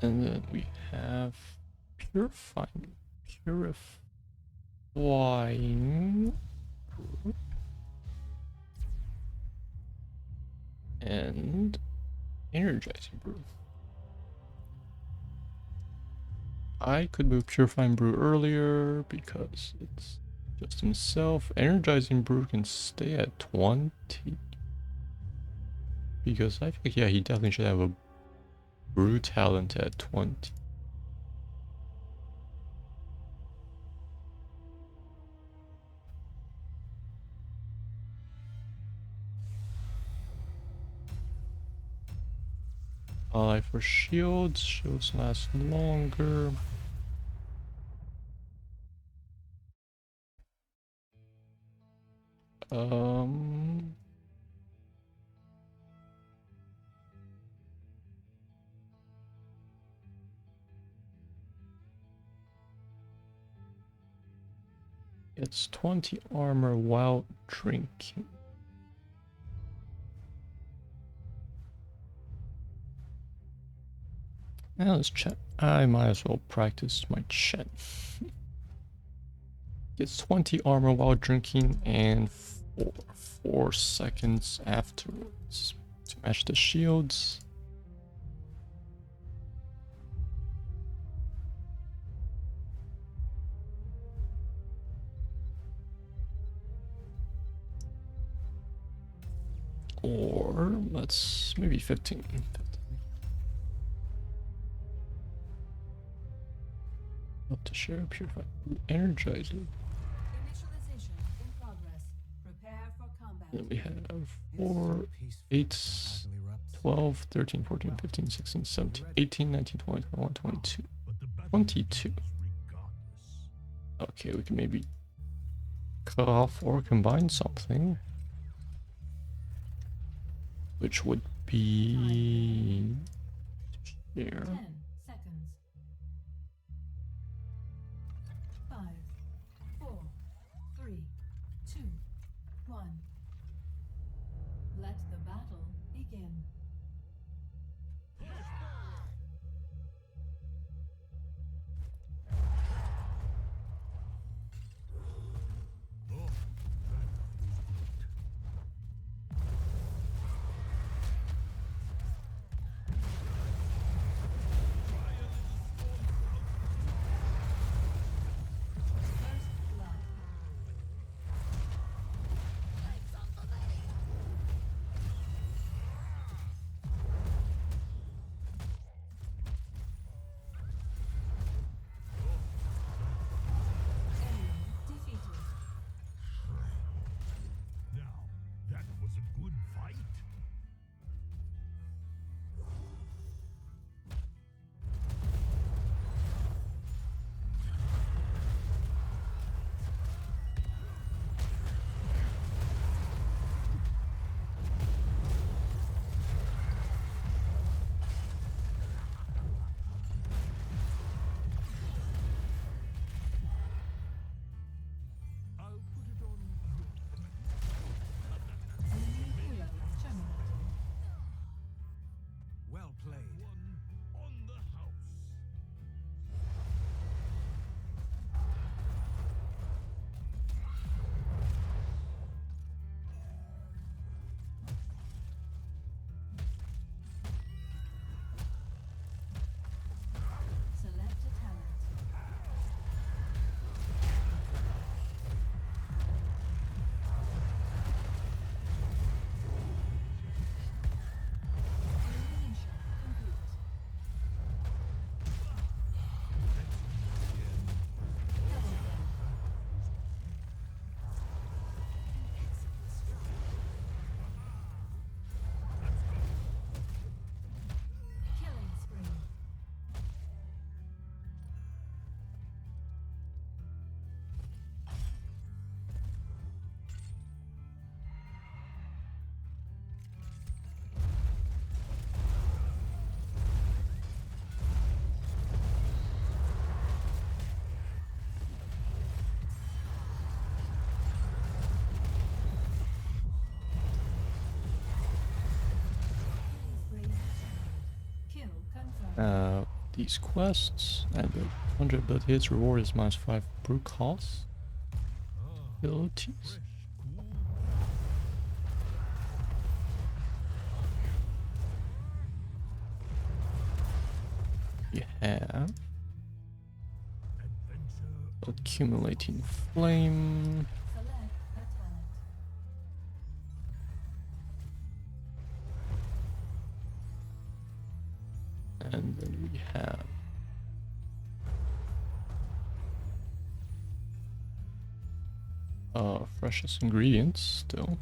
And then we have Purifying. And Energizing Brew. I could move Purifying Brew earlier because it's just himself. Energizing Brew can stay at 20. Because I think, yeah, he definitely should have a Brew talent at 20. For shields, shields last longer. It's 20 armor while drinking. Now let's check. I might as well practice my Chen. Gets 20 armor while drinking and 4 seconds afterwards to match the shields. Or let's maybe 15. Up to share, purify, energizing. Initialization in progress. Prepare for combat. Then we have 4, 8, 12, 13, 14, 15, 16, 17, 18, 19, 20, 21, 22. 22. Okay, we can maybe cut off or combine something. Which would be... Here. 10 seconds. 5, 4, 3, 2, 1. Let the battle begin. These quests and the 100 ability hits reward is -5 brew costs. Abilities. You have accumulating flame. Select a talent. And then we have freshest ingredients still.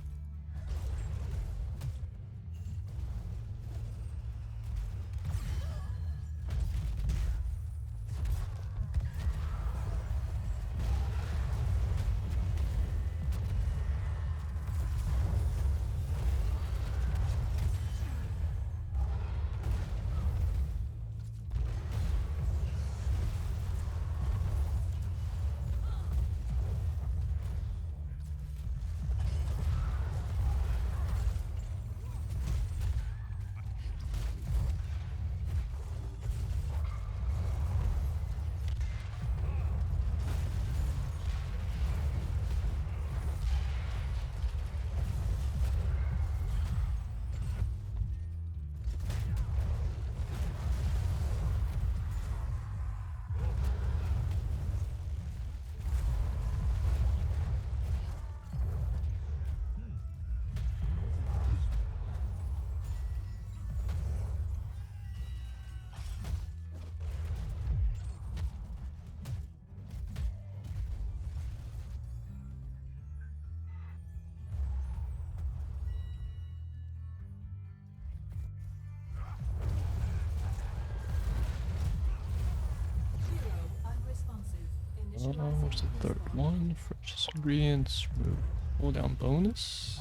Where's the third one? Freshest ingredients, remove cooldown bonus.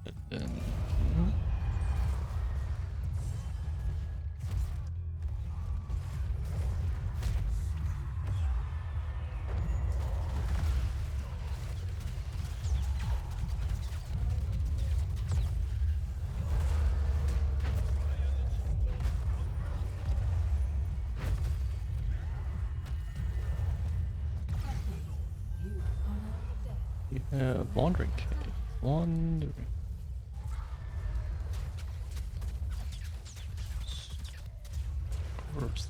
And then you have wandering cave. Wandering. Earth.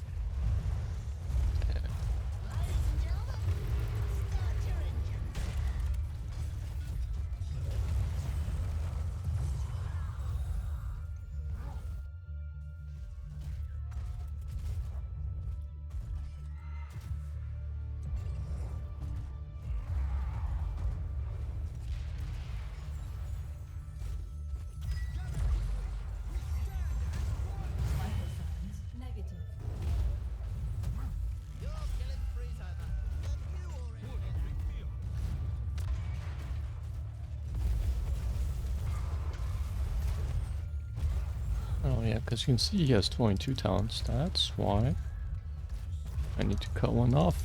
Signs negative. Oh yeah, because you can see he has 22 talents. That's why I need to cut one off.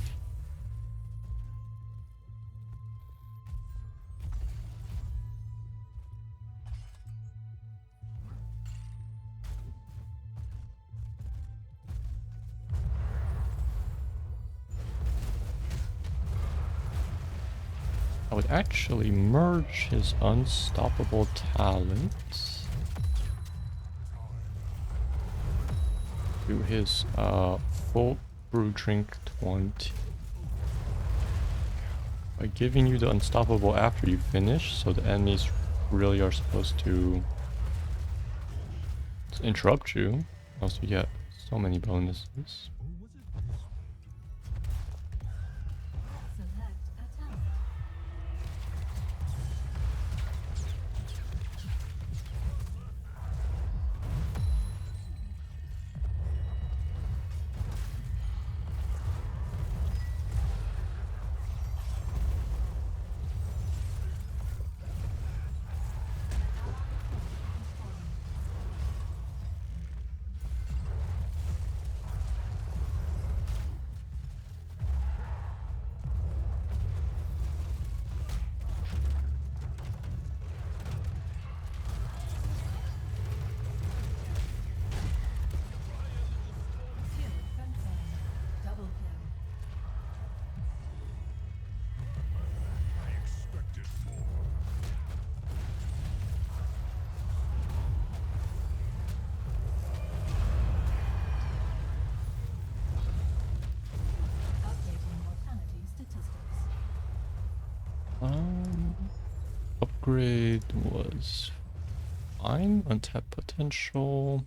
I would actually merge his unstoppable talents to his full brew drink 20 by giving you the unstoppable after you finish, so the enemies really are supposed to interrupt you, else you get so many bonuses. Select a talent. upgrade was fine. Untapped potential.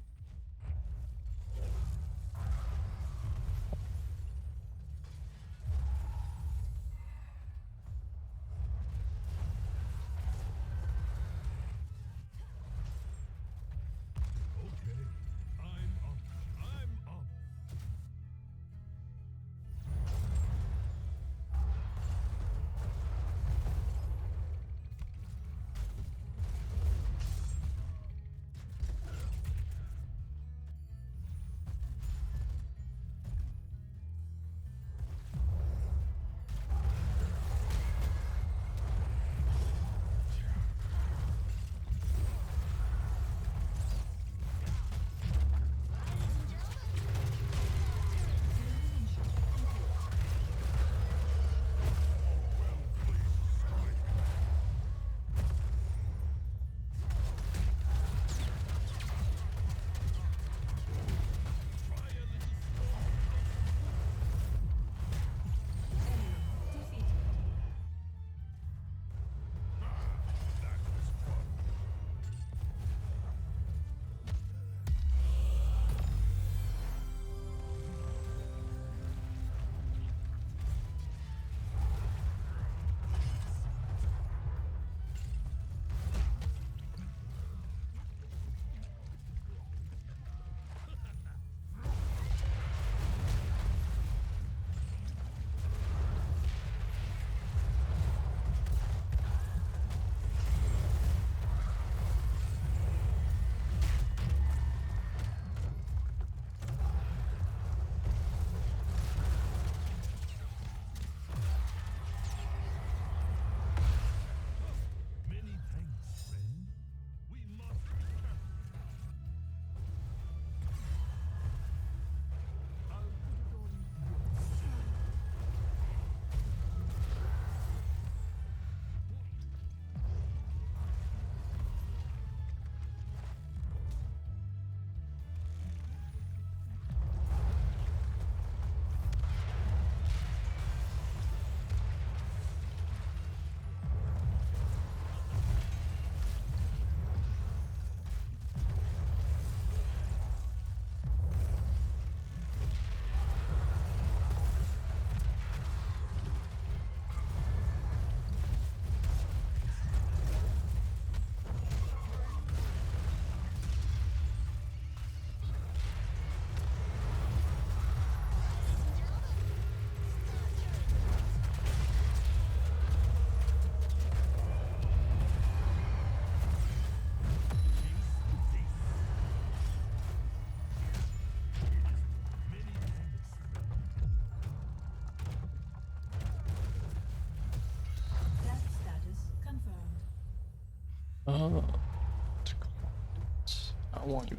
Death status confirmed. I don't want you.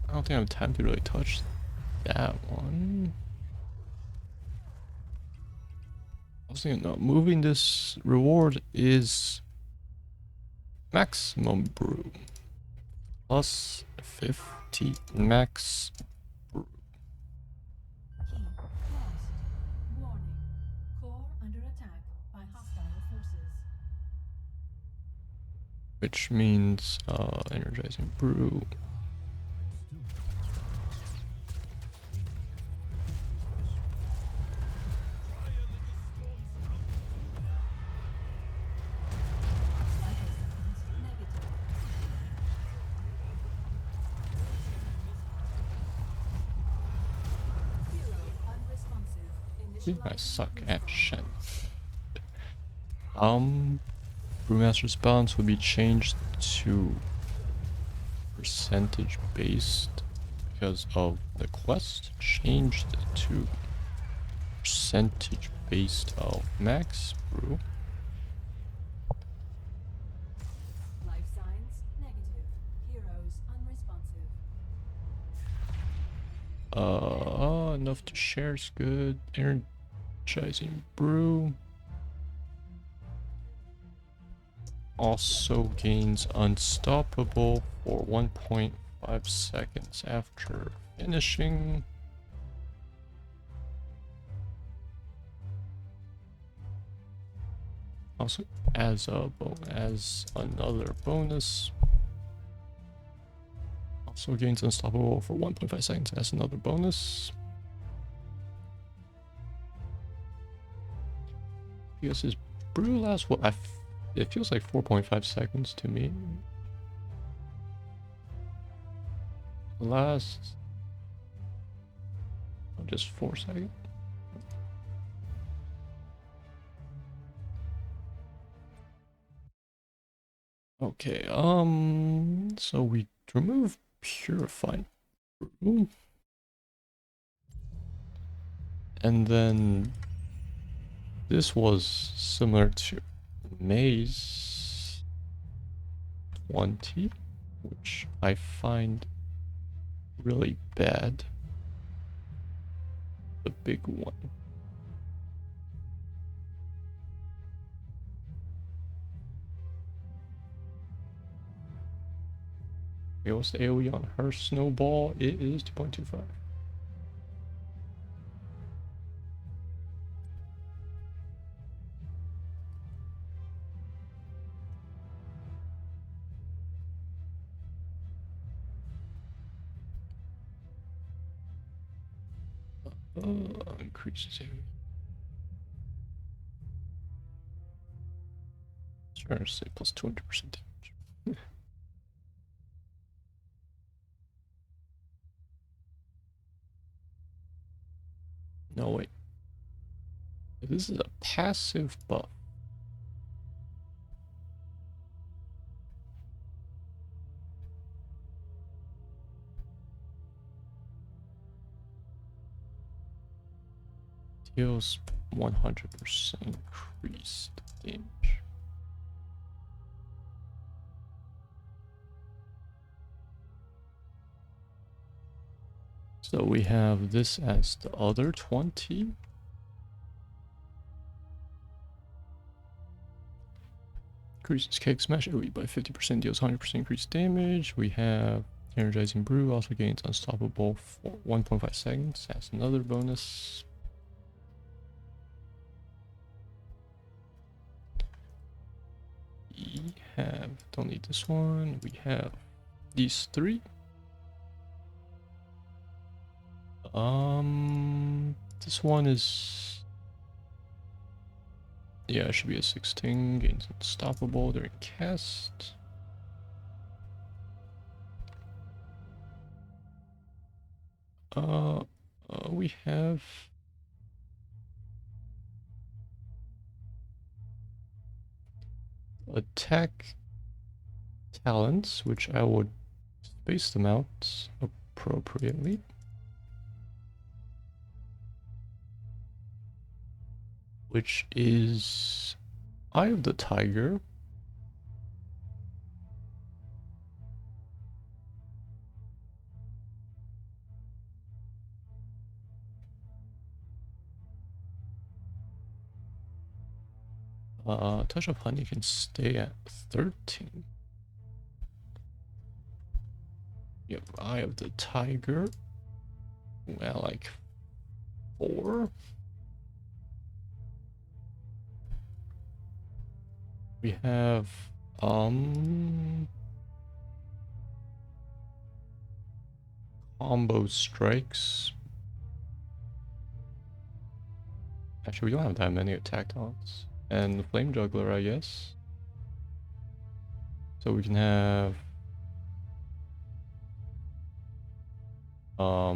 I don't think I have time to really touch that one. I was thinking, no, moving this reward is maximum brew plus 50 max brew, Key lost. Warning. Core under attack by hostile forces. which means energizing brew. Vital signs negative. Hero unresponsive. I Initializing suck boost at cycle. Shen. Brewmaster's balance will be changed to percentage based because of the quest. Changed to percentage based of max brew. Life signs negative. Heroes unresponsive. Enough to share is good. Energizing brew. Also gains unstoppable for 1.5 seconds after finishing. Also, as another bonus. Also gains unstoppable for 1.5 seconds as another bonus. Because his brew lasts what it feels like 4.5 seconds to me. Lasts just 4 seconds. Okay, so we remove purified brew. And then this was similar to Maze 20, which I find really bad. The big one. Okay, what's the AoE on her snowball? It is 2.25. Increases AoE. Sure, say plus 200% damage. No, wait. This is a passive buff. Deals 100% increased damage. So we have this as the other 20. Increases kick smash AoE by 50%, deals 100% increased damage. We have Energizing Brew, also gains unstoppable for 1.5 seconds. That's another bonus. We have, don't need this one. We have these three. This one is, yeah, it should be a 16. Gains unstoppable during cast. We have attack talents, which I would space them out appropriately. Which is Eye of the Tiger. Touch of Honey can stay at 13. Yep, Eye of the Tiger. Well, like 4. We have combo strikes. Actually, we don't have that many attack talents. And Flame Juggler, I guess. So we can have I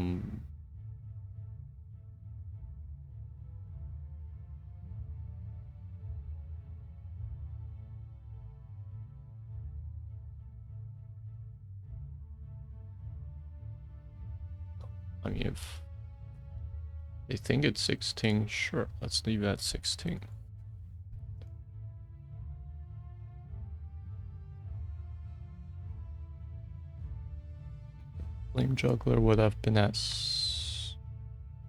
mean, if they think it's 16, sure, let's leave that 16. Flame Juggler would have been at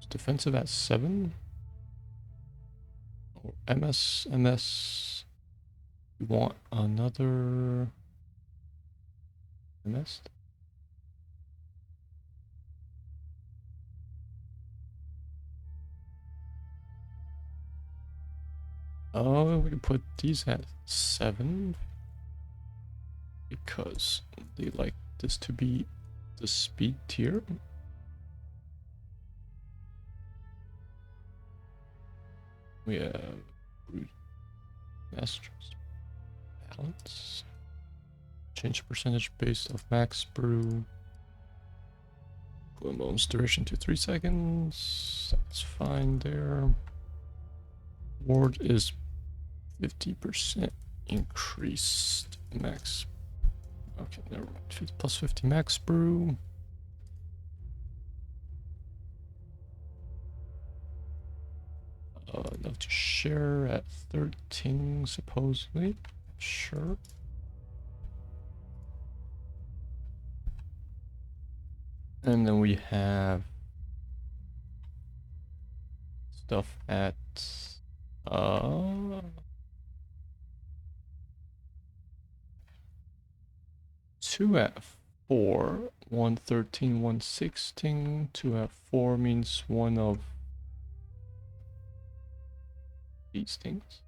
defensive at 7. Or MS. We want another MS. Oh, we can put these at 7 because they like this to be the speed tier. We have Brute Masters Balance. Change percentage based off max brew. Put moments duration to 3 seconds. That's fine there. Ward is 50% increased max. Okay, never mind. Plus 50 max brew. Enough to share at 13, supposedly. Sure. And then we have stuff at 2 at 4, 113, 116. 2 at 4 means one of these things.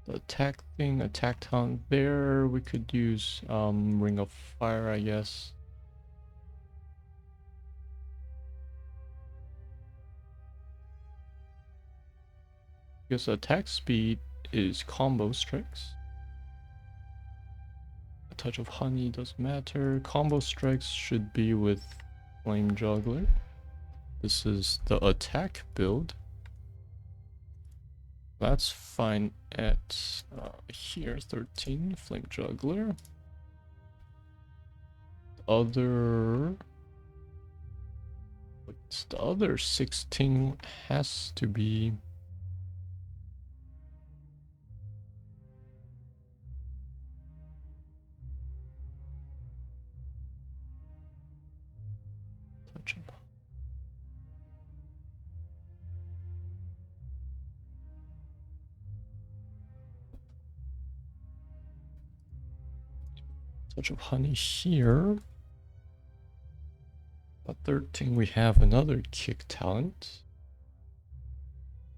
The attack thing, attack talent there. We could use Ring of Fire, I guess. Because attack speed is combo strikes. A touch of honey doesn't matter. Combo strikes should be with Flame Juggler. This is the attack build. That's fine at here, 13, Flame Juggler. The other 16 has to be touch up. Touch of honey here. At 13 we have another kick talent.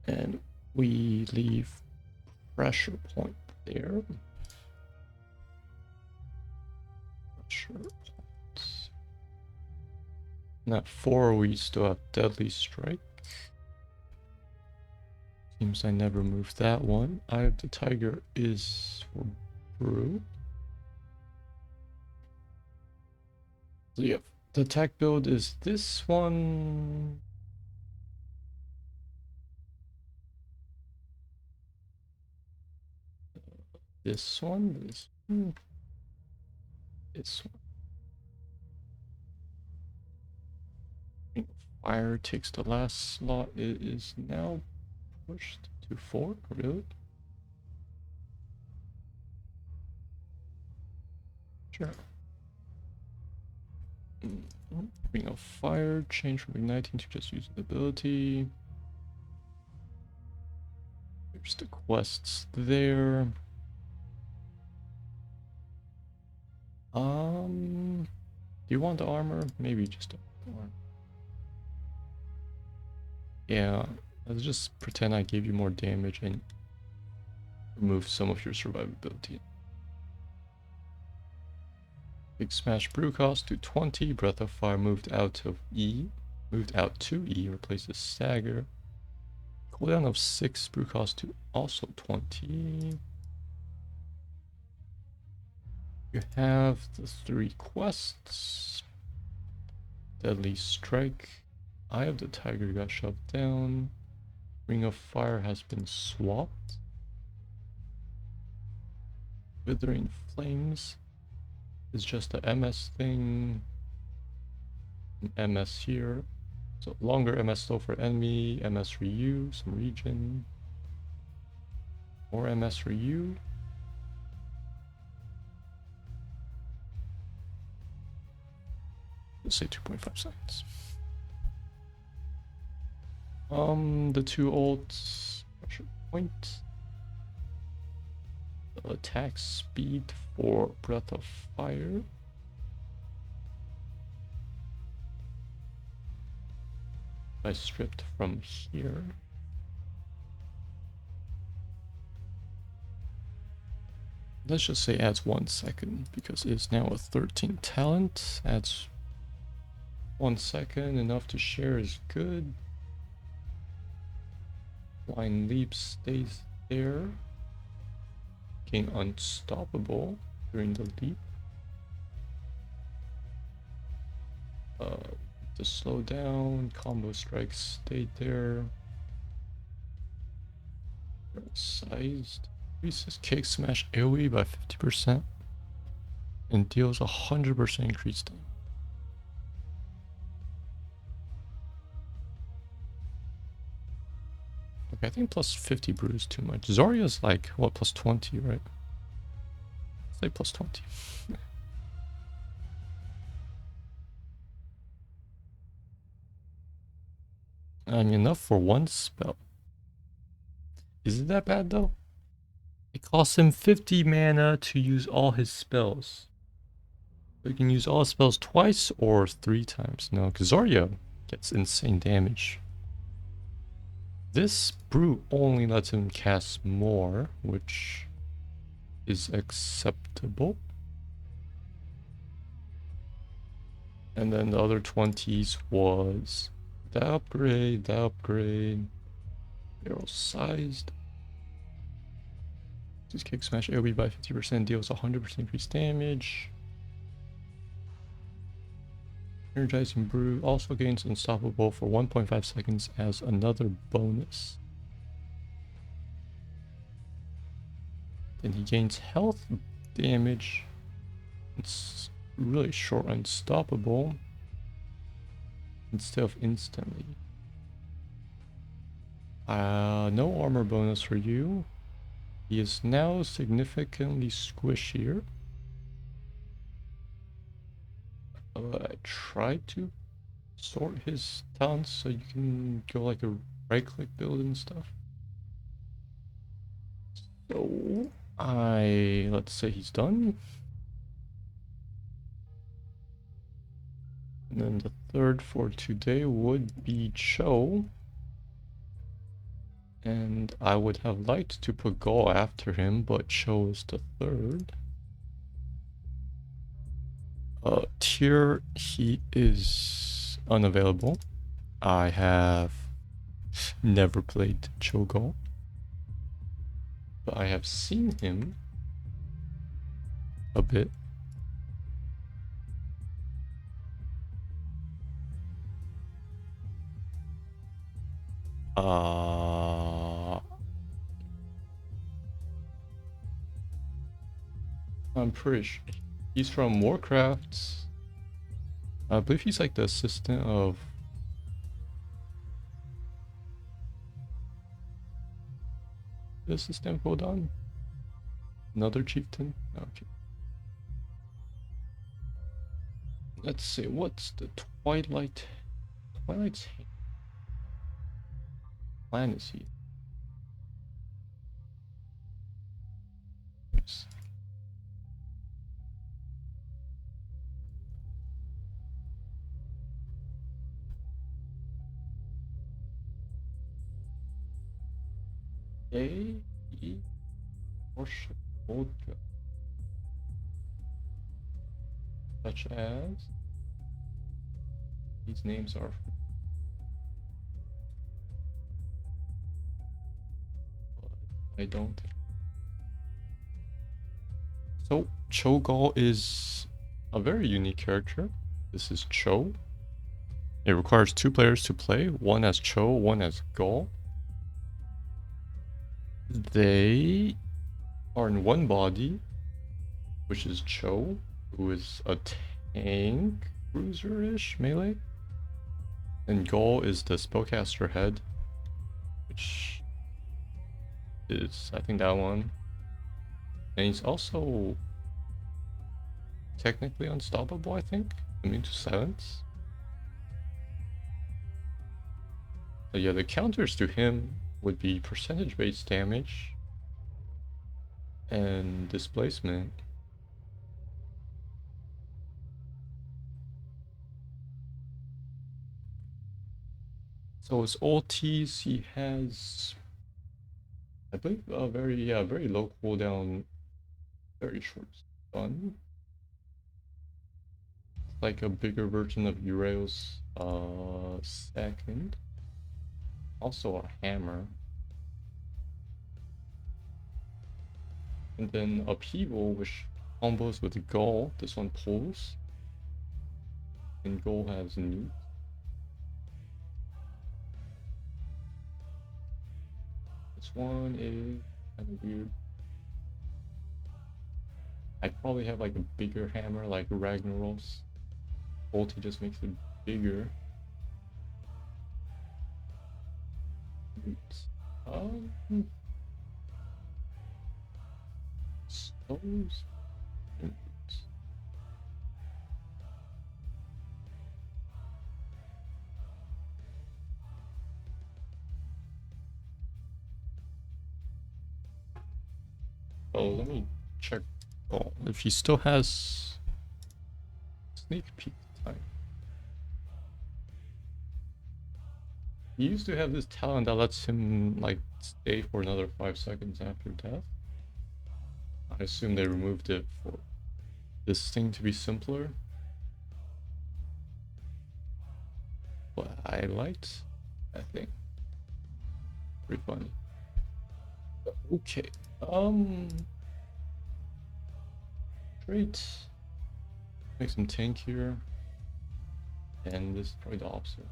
And we leave pressure point there. Pressure points. And at 4 we still have Deadly Strike. Seems I never moved that one. Eye of the Tiger is for Brew. So yeah, the attack build is this one. This one, this one. Fire takes the last slot. It is now pushed to 4, really? Sure. Ring of Fire, change from igniting to just using the ability. There's the quests there. Do you want the armor? Maybe just the armor. Yeah, let's just pretend I gave you more damage and remove some of your survivability. Big Smash Brew cost to 20. Breath of Fire moved out to E. Replaces Stagger. Cooldown of 6. Brew cost to also 20. You have the 3 quests. Deadly Strike. Eye of the Tiger got shoved down. Ring of Fire has been swapped. Withering Flames is just a MS thing. MS here. So longer MS slow for enemy. MS Ryu, some region. More MS Ryu. Let's say 2.5 seconds. The 2 ults, pressure point. Attack speed for Breath of Fire. I stripped from here. Let's just say adds 1 second because it's now a 13 talent. Adds 1 second, enough to share is good. Flying leap stays there. Gain unstoppable during the leap. To slow down, combo strikes stayed there. Sized. Increases kick smash AoE by 50% and deals 100% increased damage. Okay, I think plus 50 brew is too much. Zarya's like, what, plus 20, right? Say plus 20. I mean, enough for one spell. Is it that bad though? It costs him 50 mana to use all his spells. So you can use all his spells twice or 3 times. No, because Zarya gets insane damage. This brew only lets him cast more, which is acceptable. And then the other 20s was the upgrade, barrel sized. Just kick smash AoE by 50%, deals 100% increased damage. Energizing brew also gains unstoppable for 1.5 seconds as another bonus. Then he gains health damage. It's really short unstoppable instead of instantly. No armor bonus for you. He is now significantly squishier. I tried to sort his talents so you can go like a right click build and stuff. So let's say he's done. And then the third for today would be Cho. And I would have liked to put Gaul after him, but Cho is the third. Tier, he is unavailable. I have never played Cho Gaul, but I have seen him a bit. I'm pretty sure he's from Warcraft. I believe he's like the assistant of... the assistant Godan? Another chieftain? Okay. Let's see, what's the Twilight's clan is he? Oops. Worship old god. Such as these names are I don't think. So Cho'Gall is a very unique character. This is Cho. It requires 2 players to play, one as Cho, one as Gall. They are in one body, which is Cho, who is a tank bruiser-ish melee. And Gall is the spellcaster head, which is, I think, that one. And he's also technically unstoppable, I think. Immune to silence. So yeah, the counters to him would be percentage-based damage and displacement. So his ultis, he has, I believe, a very low cooldown, very short stun. Like a bigger version of Urael's second. Also a hammer. And then Upheaval, which combos with Gull. This one pulls. And Gull has Newt. This one is kind of weird. I'd probably have like a bigger hammer like Ragnarok's. Ulti just makes it bigger. Stoves. Oh, let me check. Oh, if he still has sneak peek time. He used to have this talent that lets him like stay for another 5 seconds after death. I assume they removed it for this thing to be simpler. But I liked that thing. Pretty funny. Okay. Great. Make some tank here. And this is probably the opposite.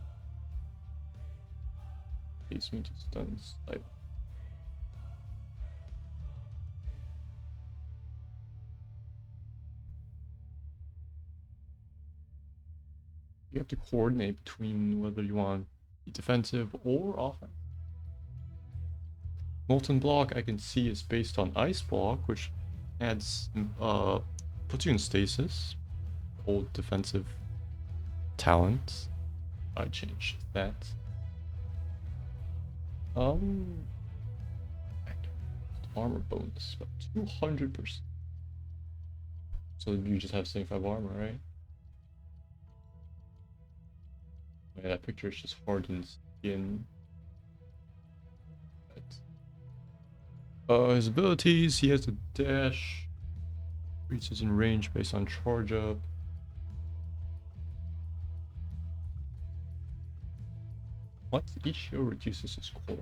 Leads me to stuns. Like, you have to coordinate between whether you want to be defensive or offensive. Molten Block I can see is based on Ice Block, which adds puts you in stasis. Old defensive talent. I changed that. Armor bonus about 200%. So you just have 75 armor, right? Yeah, that picture is just hardened skin. His abilities, he has a dash. Reaches in range based on charge up. What? Each shield reduces his core.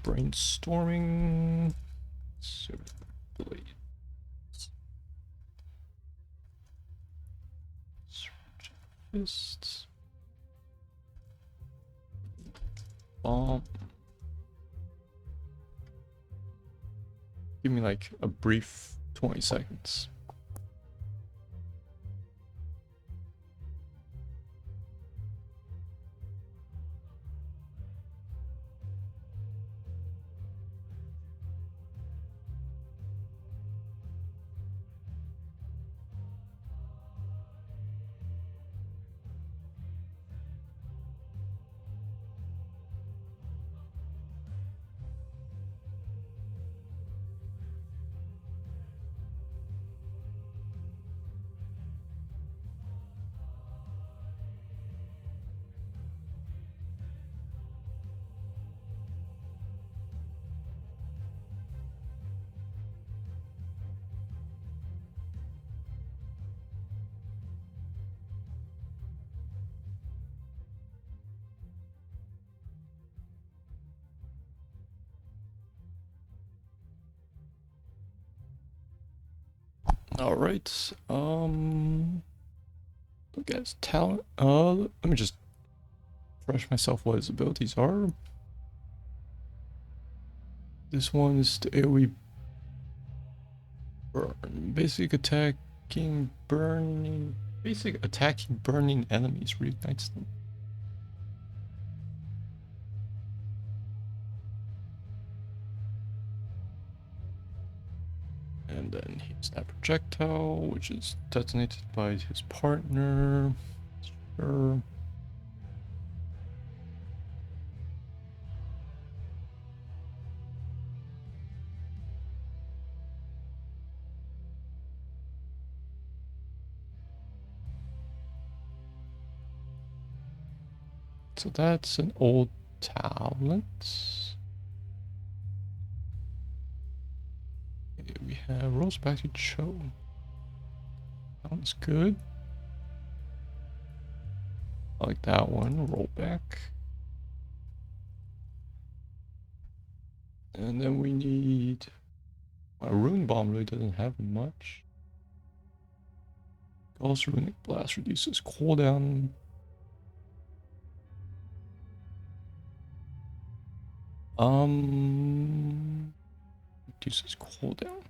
Brainstorming. Blade. Fists. Bomb. Give me like a brief 20 seconds. All right. Look at his talent. Let me just refresh myself what his abilities are. This one is the AoE burn. Basic attacking burning enemies reignites them. And then he's that projectile, which is detonated by his partner. Sure. So that's an old talent. Okay, we have rolls back to Cho. Sounds good. I like that one. Roll back. And then we need... My Rune Bomb really doesn't have much. Gauss Runic Blast reduces cooldown. Reduces cooldown.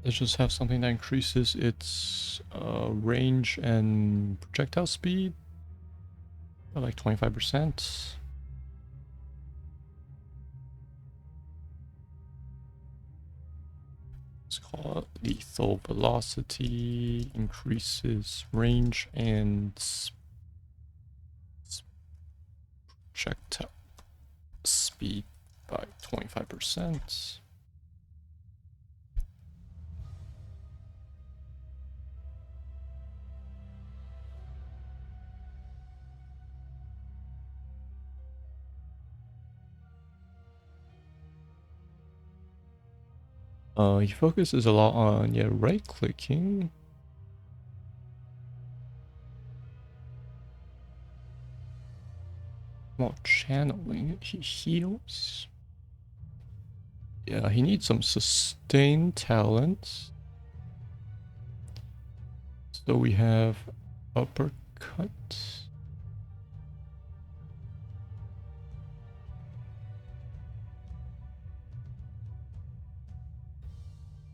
Let's just have something that increases its range and projectile speed by like 25%. Let's call it lethal velocity, increases range and projectile speed by 25%. He focuses a lot on right clicking. More channeling. He heals. Yeah, he needs some sustained talent. So we have uppercut.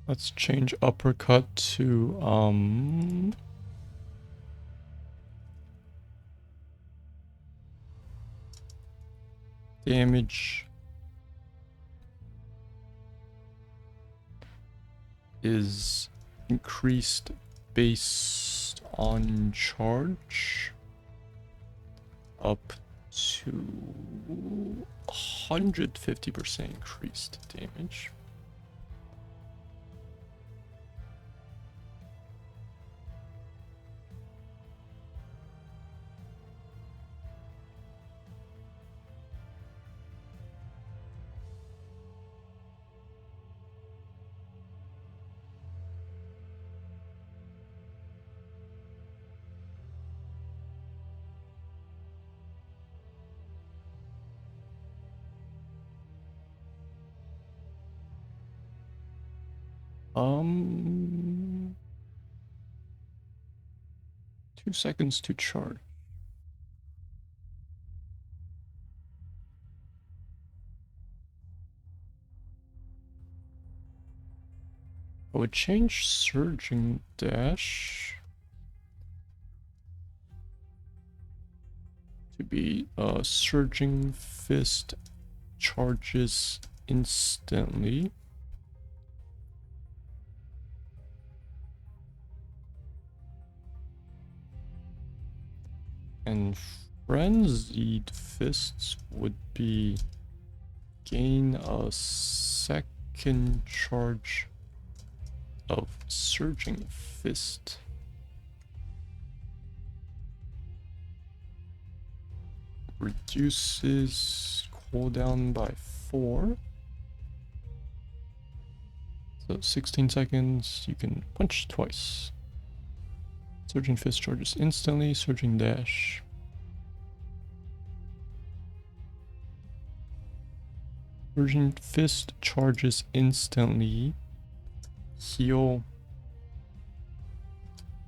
Let's change uppercut to damage is increased based on charge up to 150% increased damage. Um, 2 seconds to charge. I would change surging dash to be surging fist charges instantly. And frenzied fists would be gain a second charge of surging fist. Reduces cooldown by 4. So 16 seconds, you can punch twice. Surging fist charges instantly, surging dash. Surging fist charges instantly. Heal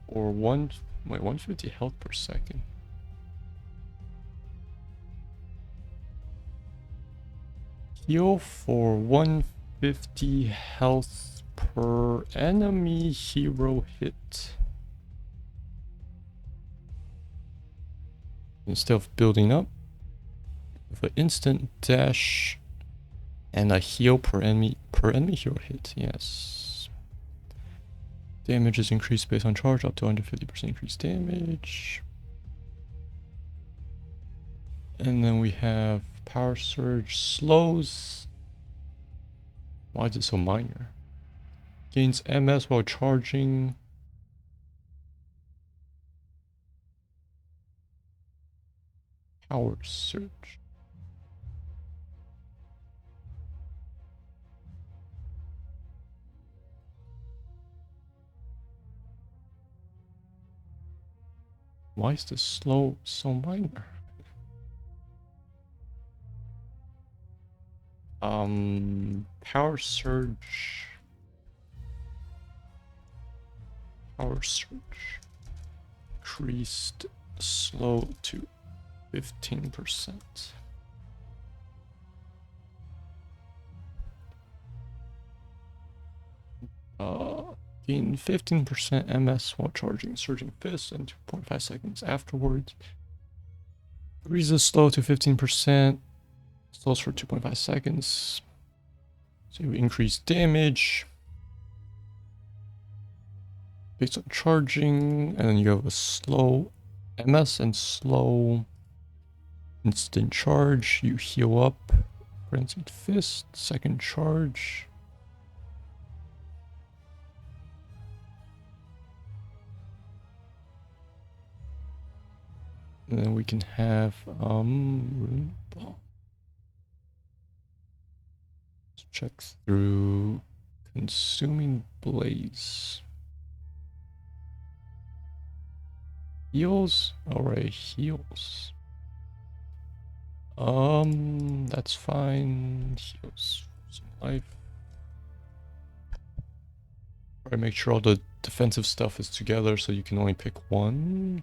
or 150 health per second. Heal for 150 health per enemy hero hit. Instead of building up, with an instant dash And a heal per enemy hero hit, yes. Damage is increased based on charge, up to 150% increased damage. And then we have Power Surge slows. Why is it so minor? Gains MS while charging. Power Surge. Why is this slow so minor? Power Surge. Power Surge. Increased slow to 15%. Gain 15% MS while charging Surging Fist and 2.5 seconds afterwards. Raises slow to 15%. Slows for 2.5 seconds. So you increase damage based on charging, and then you have a slow MS and slow instant charge. You heal up. Frenzied Fist, second charge. And then we can have Rune Ball. Let's check through Consuming Blaze. Heals? Alright, heals. That's fine. Heals some life. Alright, make sure all the defensive stuff is together so you can only pick one.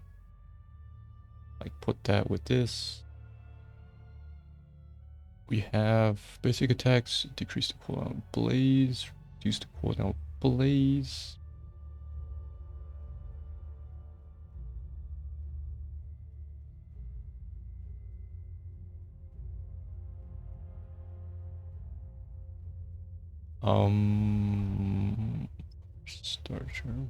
Like put that with this. We have basic attacks, decrease the cooldown Blaze, reduce the cooldown Blaze. Starter.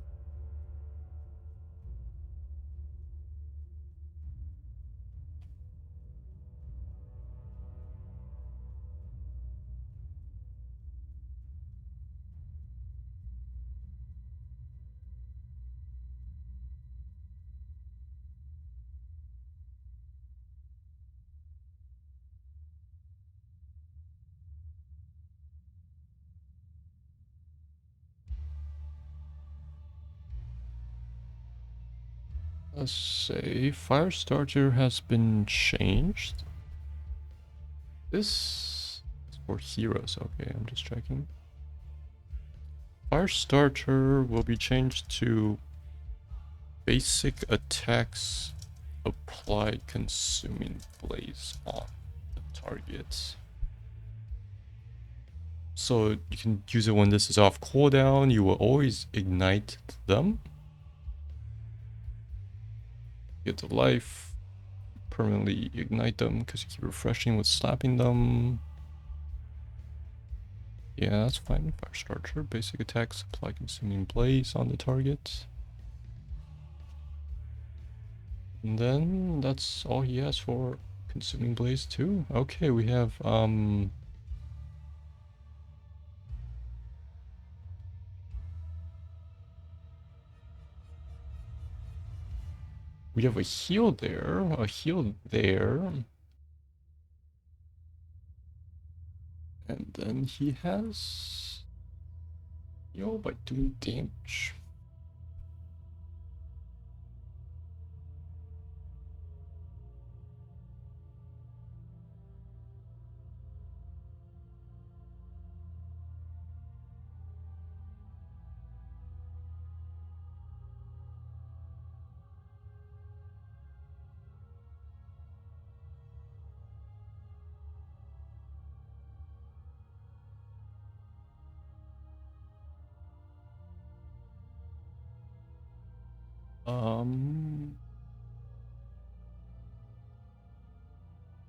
Let's say Firestarter has been changed. This is for heroes. Okay, I'm just checking. Firestarter will be changed to basic attacks apply Consuming Blaze on the target. So you can use it when this is off cooldown. You will always ignite them. Get the life. Permanently ignite them because you keep refreshing with slapping them. Yeah, that's fine. Firestarter. Basic attacks apply Consuming Blaze on the target. And then that's all he has for Consuming Blaze too. Okay, we have a heal there, and then he has heal by doing damage.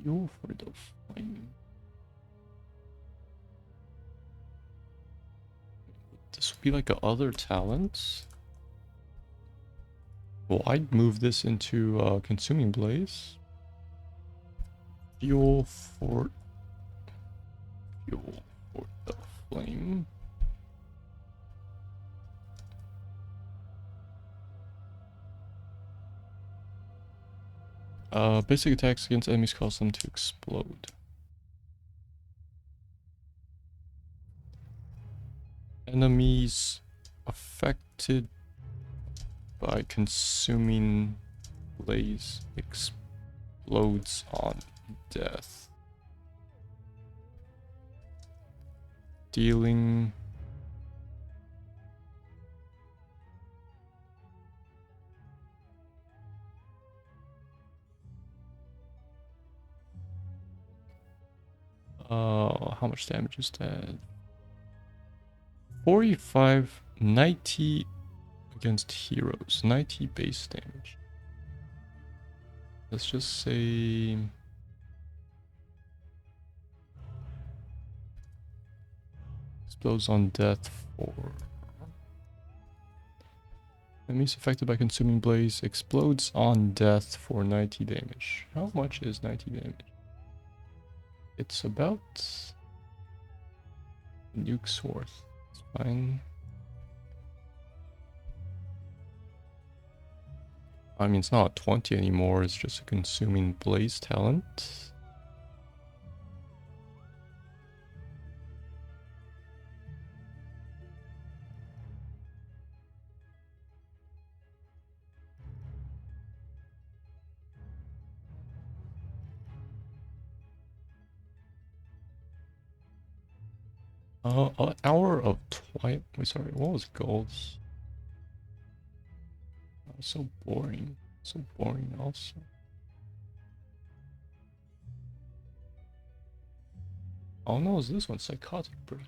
Heal for the flame. be like a other talent. Well, I'd move this into Consuming Blaze. Fuel for the flame. Basic attacks against enemies cause them to explode. Enemies affected by consuming blaze explodes on death. Dealing how much damage is that? 45, 90 against heroes, 90 base damage. Let's just say explodes on death for enemies affected by consuming blaze explodes on death for 90 damage. How much is 90 damage? It's about nuke's worth. It's fine. I mean, it's not 20 anymore, it's just a consuming blaze talent. An hour of twilight. Wait, sorry, what was gold's? So boring. So boring also. Oh no, is this one psychotic break?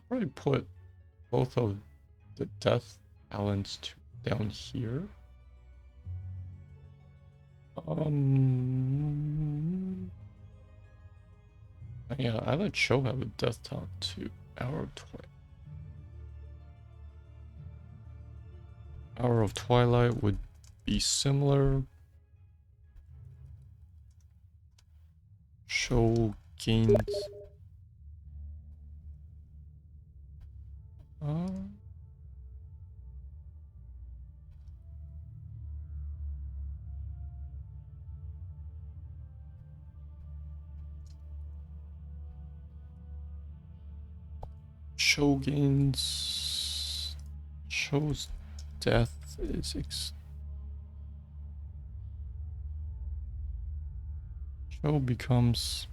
Probably put both of the death talents down here. Yeah, I let Cho have a death talent too. Hour of Twilight. Hour of Twilight would be similar. Cho gains. Cho gains. Cho's death is Cho becomes.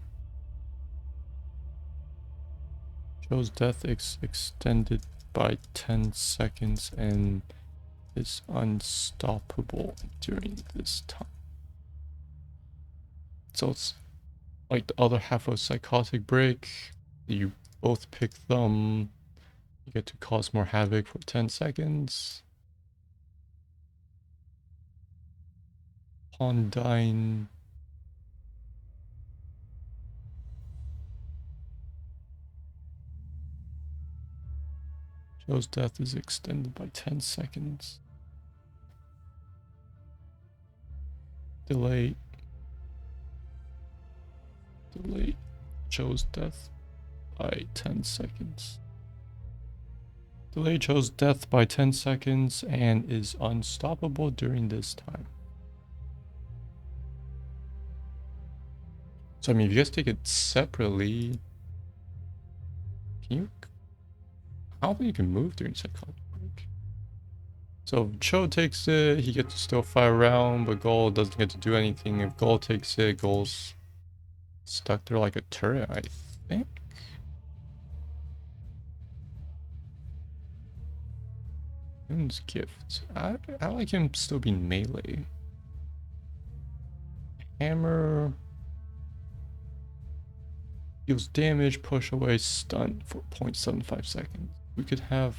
Cho's death extended by 10 seconds and is unstoppable during this time. So it's like the other half of Psychotic Break. You both pick them. You get to cause more havoc for 10 seconds. Upon dying, Joe's death is extended by 10 seconds. Delay Joe's death by 10 seconds. Delay Joe's death by 10 seconds and is unstoppable during this time. So I mean, if you guys take it separately, can you? I don't think you can move during Psychotic Break. So if Cho takes it, he gets to still fire around, but Gol doesn't get to do anything. If Gol takes it, Gol's stuck there like a turret, I think. Moon's Gift. I like him still being melee. Hammer. Deals damage, push away, stun for 0.75 seconds. We could have,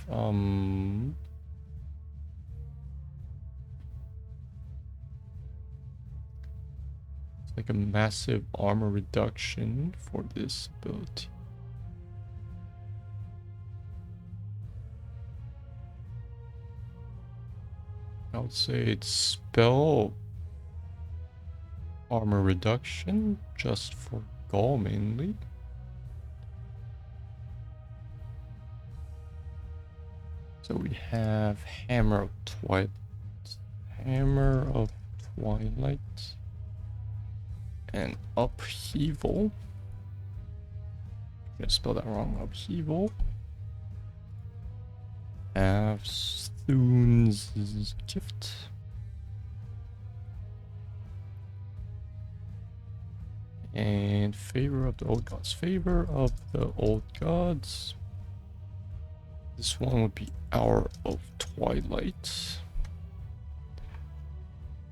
like a massive armor reduction for this ability. I would say it's spell armor reduction just for Gaul mainly. So we have Hammer of Twilight. Hammer of Twilight. And Upheaval. I'm gonna spell that wrong. Upheaval. Have Thune's Gift. And Favor of the Old Gods. Favor of the Old Gods. This one would be Hour of Twilight,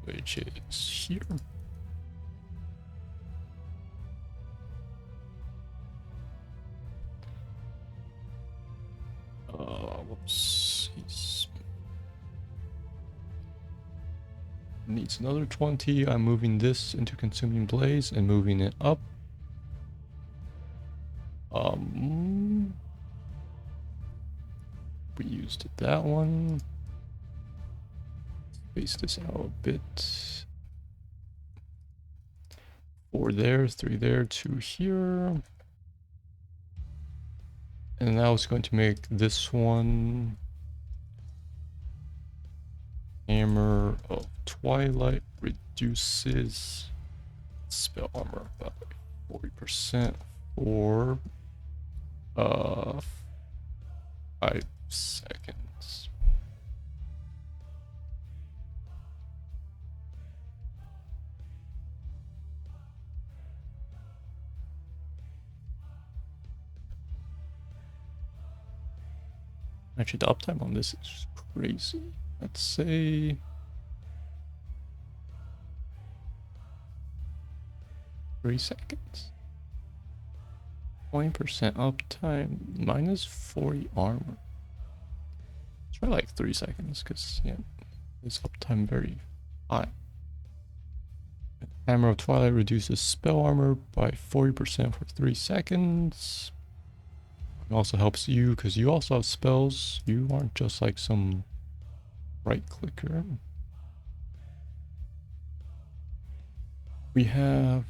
which is here. Whoops. Needs another 20. I'm moving this into Consuming Blaze and moving it up. We used that one. Space this out a bit. 4 there, 3 there, 2 here. And now it's going to make this one Hammer of Twilight reduces spell armor by 40% for 5 seconds. Actually, the uptime on this is crazy. Let's say 3 seconds. 20% uptime, minus 40 armor. Let's try like 3 seconds, because yeah, this uptime very high. Hammer of Twilight reduces spell armor by 40% for 3 seconds. It also helps you, because you also have spells. You aren't just like some right clicker. We have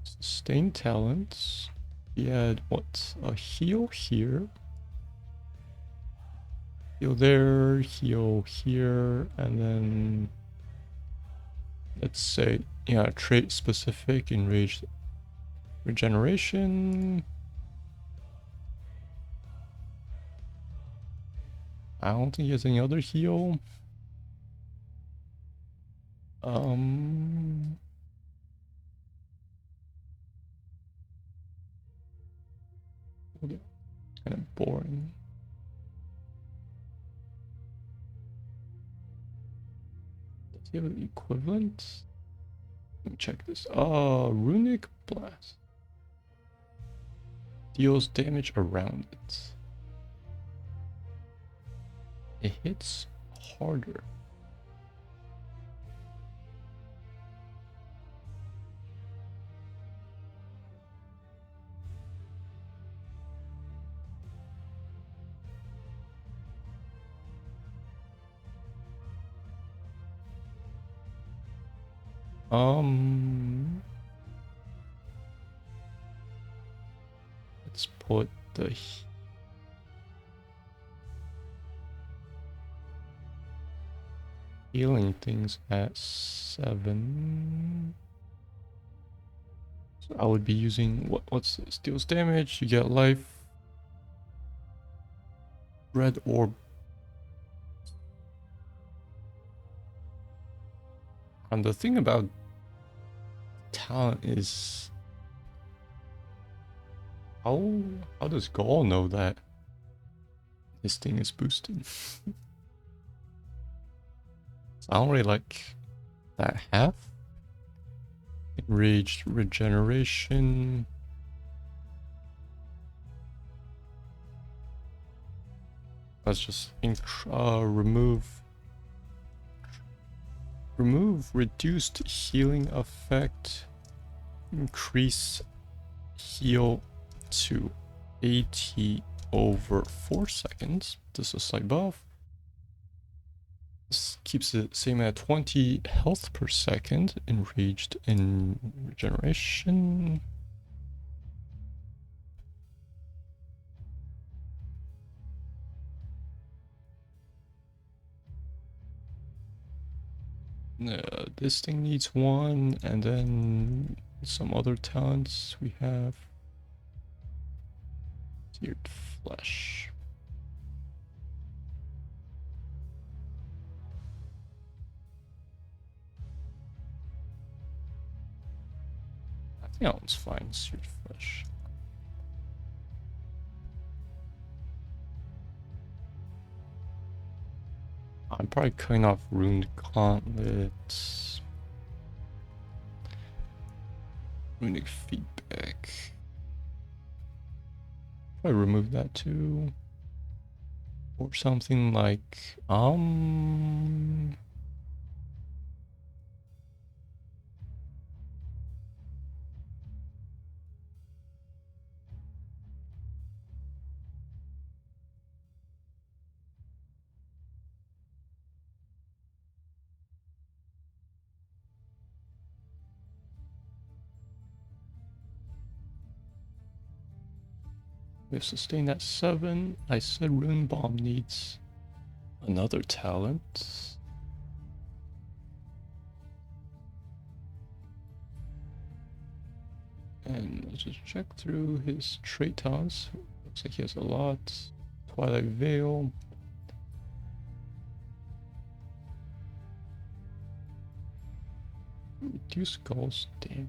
sustained talents. We had what? A heal here. Heal there, heal here, and then let's say, yeah, trait specific enraged regeneration. I don't think he has any other heal. Okay. Kind of boring. Does he have an equivalent? Let me check this. Runic Blast. Deals damage around it. It hits harder. Let's put the healing things at 7. So I would be using what's this? Deals damage, you get life. Red orb. And the thing about talent is How does Gaul know that this thing is boosted? I don't really like that half. Enraged regeneration. Let's just remove reduced healing effect. Increase heal to 80 over 4 seconds. This is a slight buff. This keeps it same at 20 health per second. Enraged in regeneration. This thing needs one, and then some other talents we have. Seared flesh. I think that one's fine. Seared flesh. I'm probably cutting off Runed Gauntlets. Runic feedback. Probably remove that too. Or something like, we have sustained at 7. I said Rune Bomb needs another talent. And let's just check through his trait talents. Looks like he has a lot. Twilight Veil. Reduce Gaull's damage.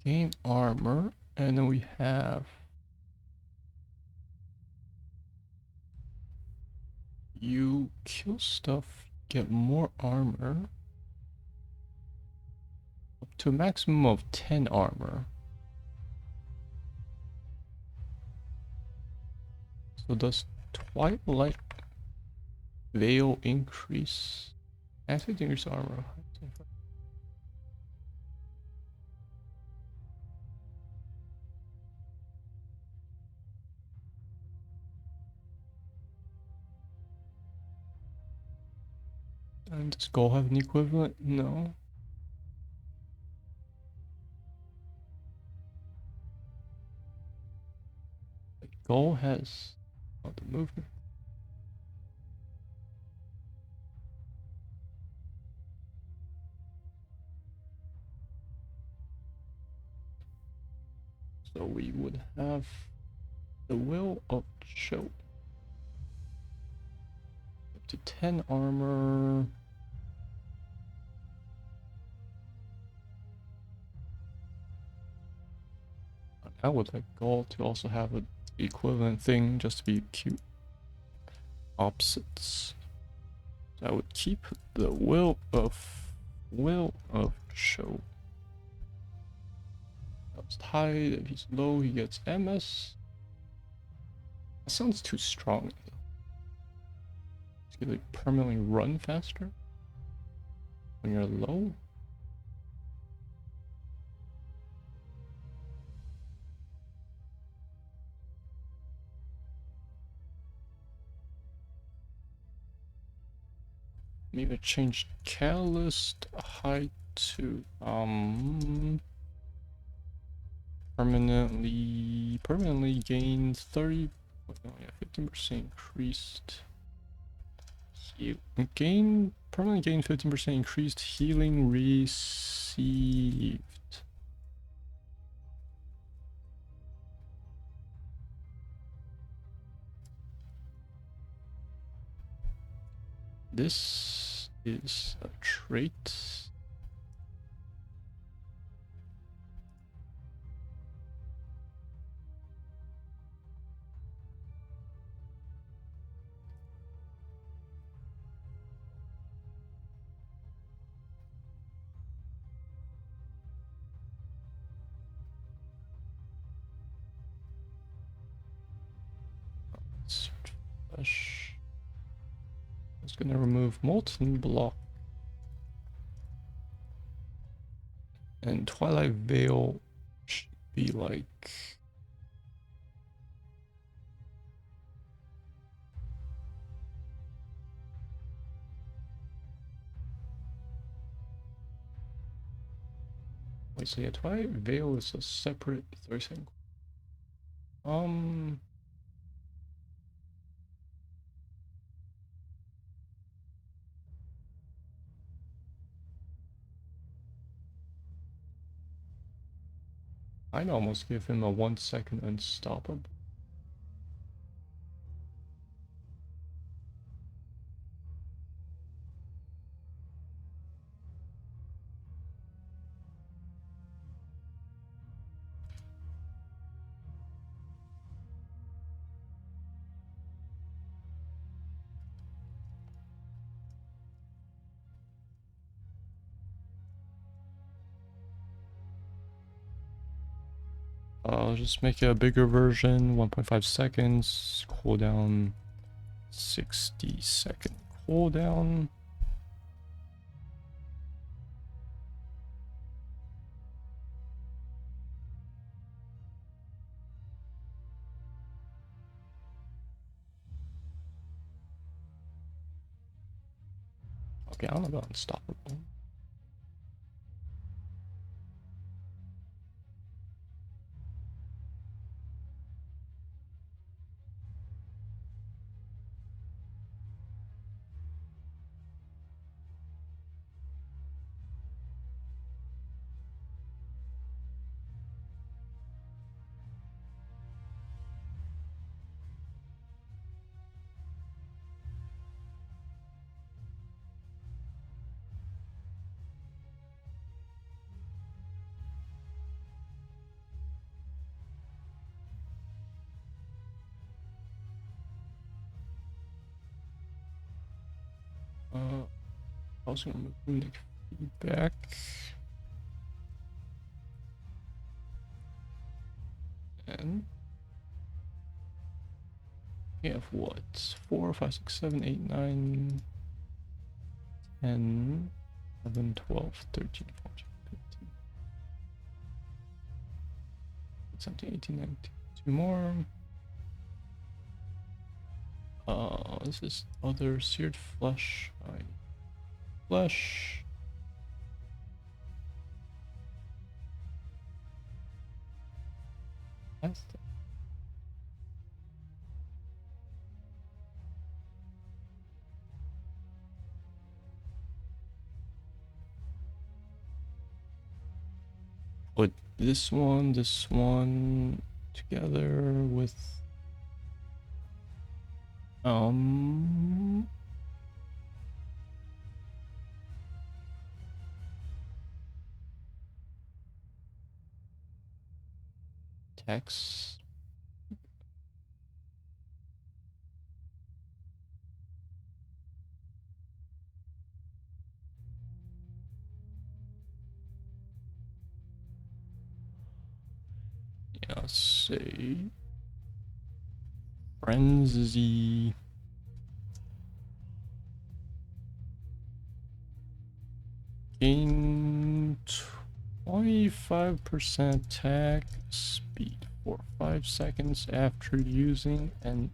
Gain armor, and then we have you kill stuff, get more armor, up to a maximum of 10 armor. So does Twilight Veil increase? Actually, increase armor. And does Gaul have an equivalent? No. Gaul has the movement. So we would have the Will of Show. Up to 10 armor. I would like Gaul to also have an equivalent thing just to be cute. Opposites. So I would keep the Will of Show. That's high, if he's low he gets MS. That sounds too strong. You like permanently run faster when you're low? Maybe change catalyst height to permanently gain 30, oh yeah, 15% increased heal permanently gain 15% increased healing received. This is a trait. Flesh. I was gonna remove molten block. And Twilight Veil should be like... Wait, so yeah, Twilight Veil is a separate 30-second. I'd almost give him a 1-second unstoppable. I'll just make a bigger version, 1.5 seconds, cooldown, 60-second cooldown. Okay, I don't know about unstoppable. I was gonna remove runic feedback. And we have what? 4, 5, 6, 7, 8, 9, 10, 11, 12, 13, 14, 15, 17, 18, 19. 2 more. This is other seared flesh. Flesh. That's the... Put this one together with text. Yeah, say frenzy. Gain 25% attack speed for 5 seconds after using an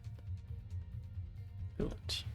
ability.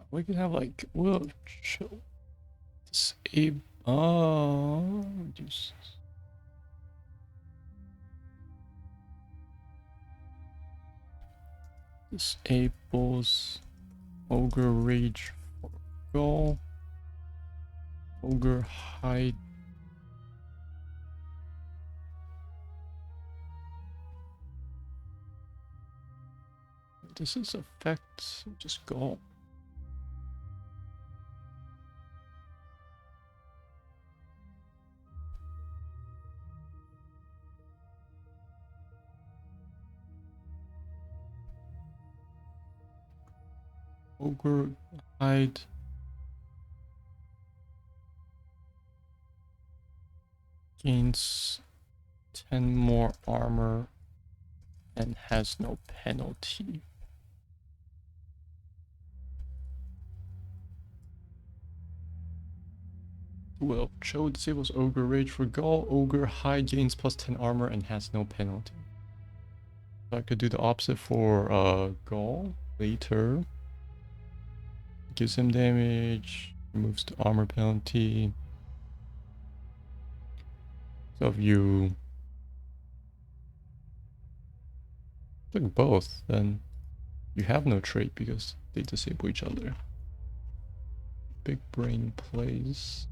We can have like, we'll disable, reduce. Disables Ogre Rage for Goal. Ogre Hide. This is effect, just go. Ogre Hide. Gains 10 more armor and has no penalty. Well, Cho disables Ogre Rage for Gaul. Ogre Hide gains plus 10 armor and has no penalty. So I could do the opposite for Gaul later. Gives him damage, removes the armor penalty. So if you took both, then you have no trait because they disable each other. Big brain plays.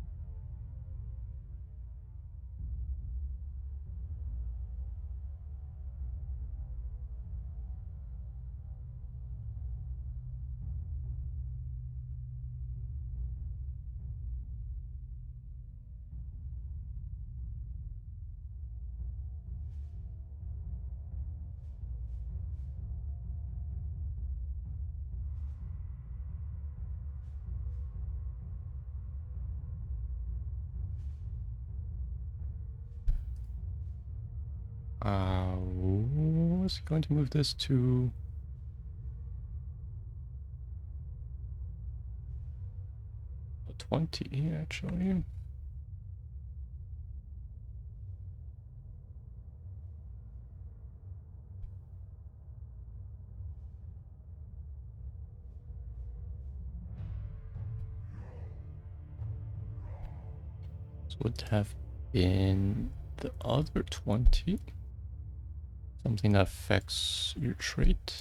Was going to move this to 20 actually. So would have been the other 20. Something that affects your trait.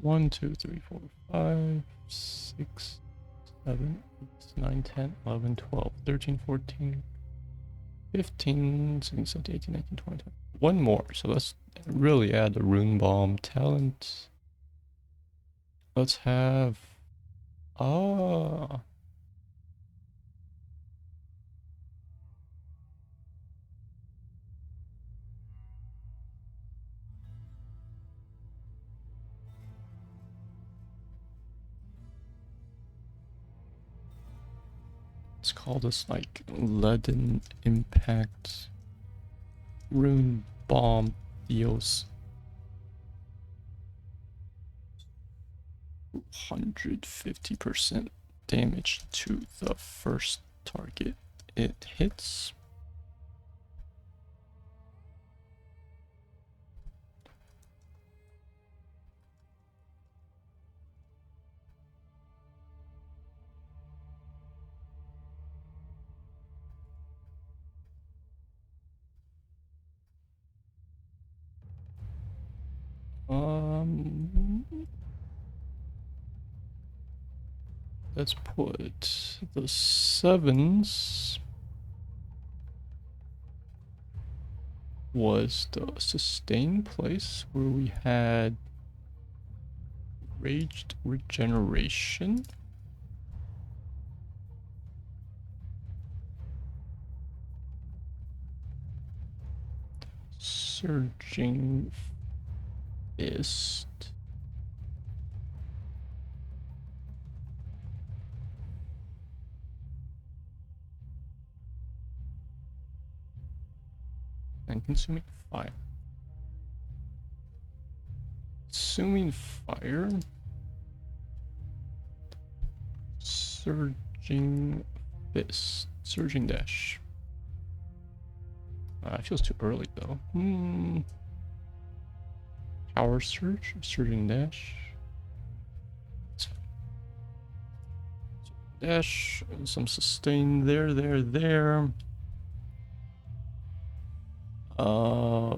One, 2, 3, 4, 5, 6, 7, 8, 9, 10, 11, 12, 13, 14, 15, 16, 17, 18, 19, 20, 20. One more. So let's really add the Rune Bomb talent. Let's have... Ah... Let's call this like Leaden Impact Rune Bomb deals 150% damage to the first target it hits. Let's put the 7s was the sustain place where we had raged regeneration. Surging fist. And consuming fire. Consuming fire. Surging fist. Surging dash. It feels too early though. Power surge. Surging dash. Dash. Some sustain there.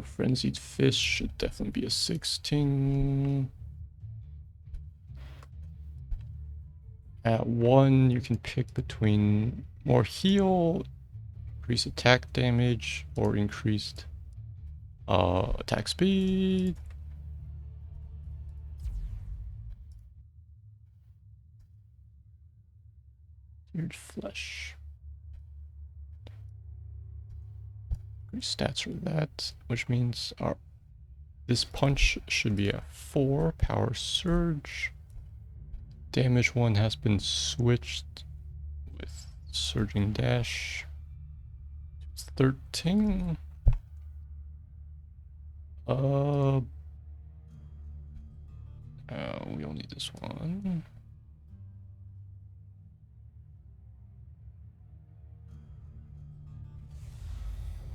Frenzied Fist should definitely be a 16. At 1, you can pick between more heal, increased attack damage, or increased attack speed. Seared flesh. Stats for that, which means this punch should be a 4 power surge. Damage 1 has been switched with surging dash. It's 13. We don't need this one.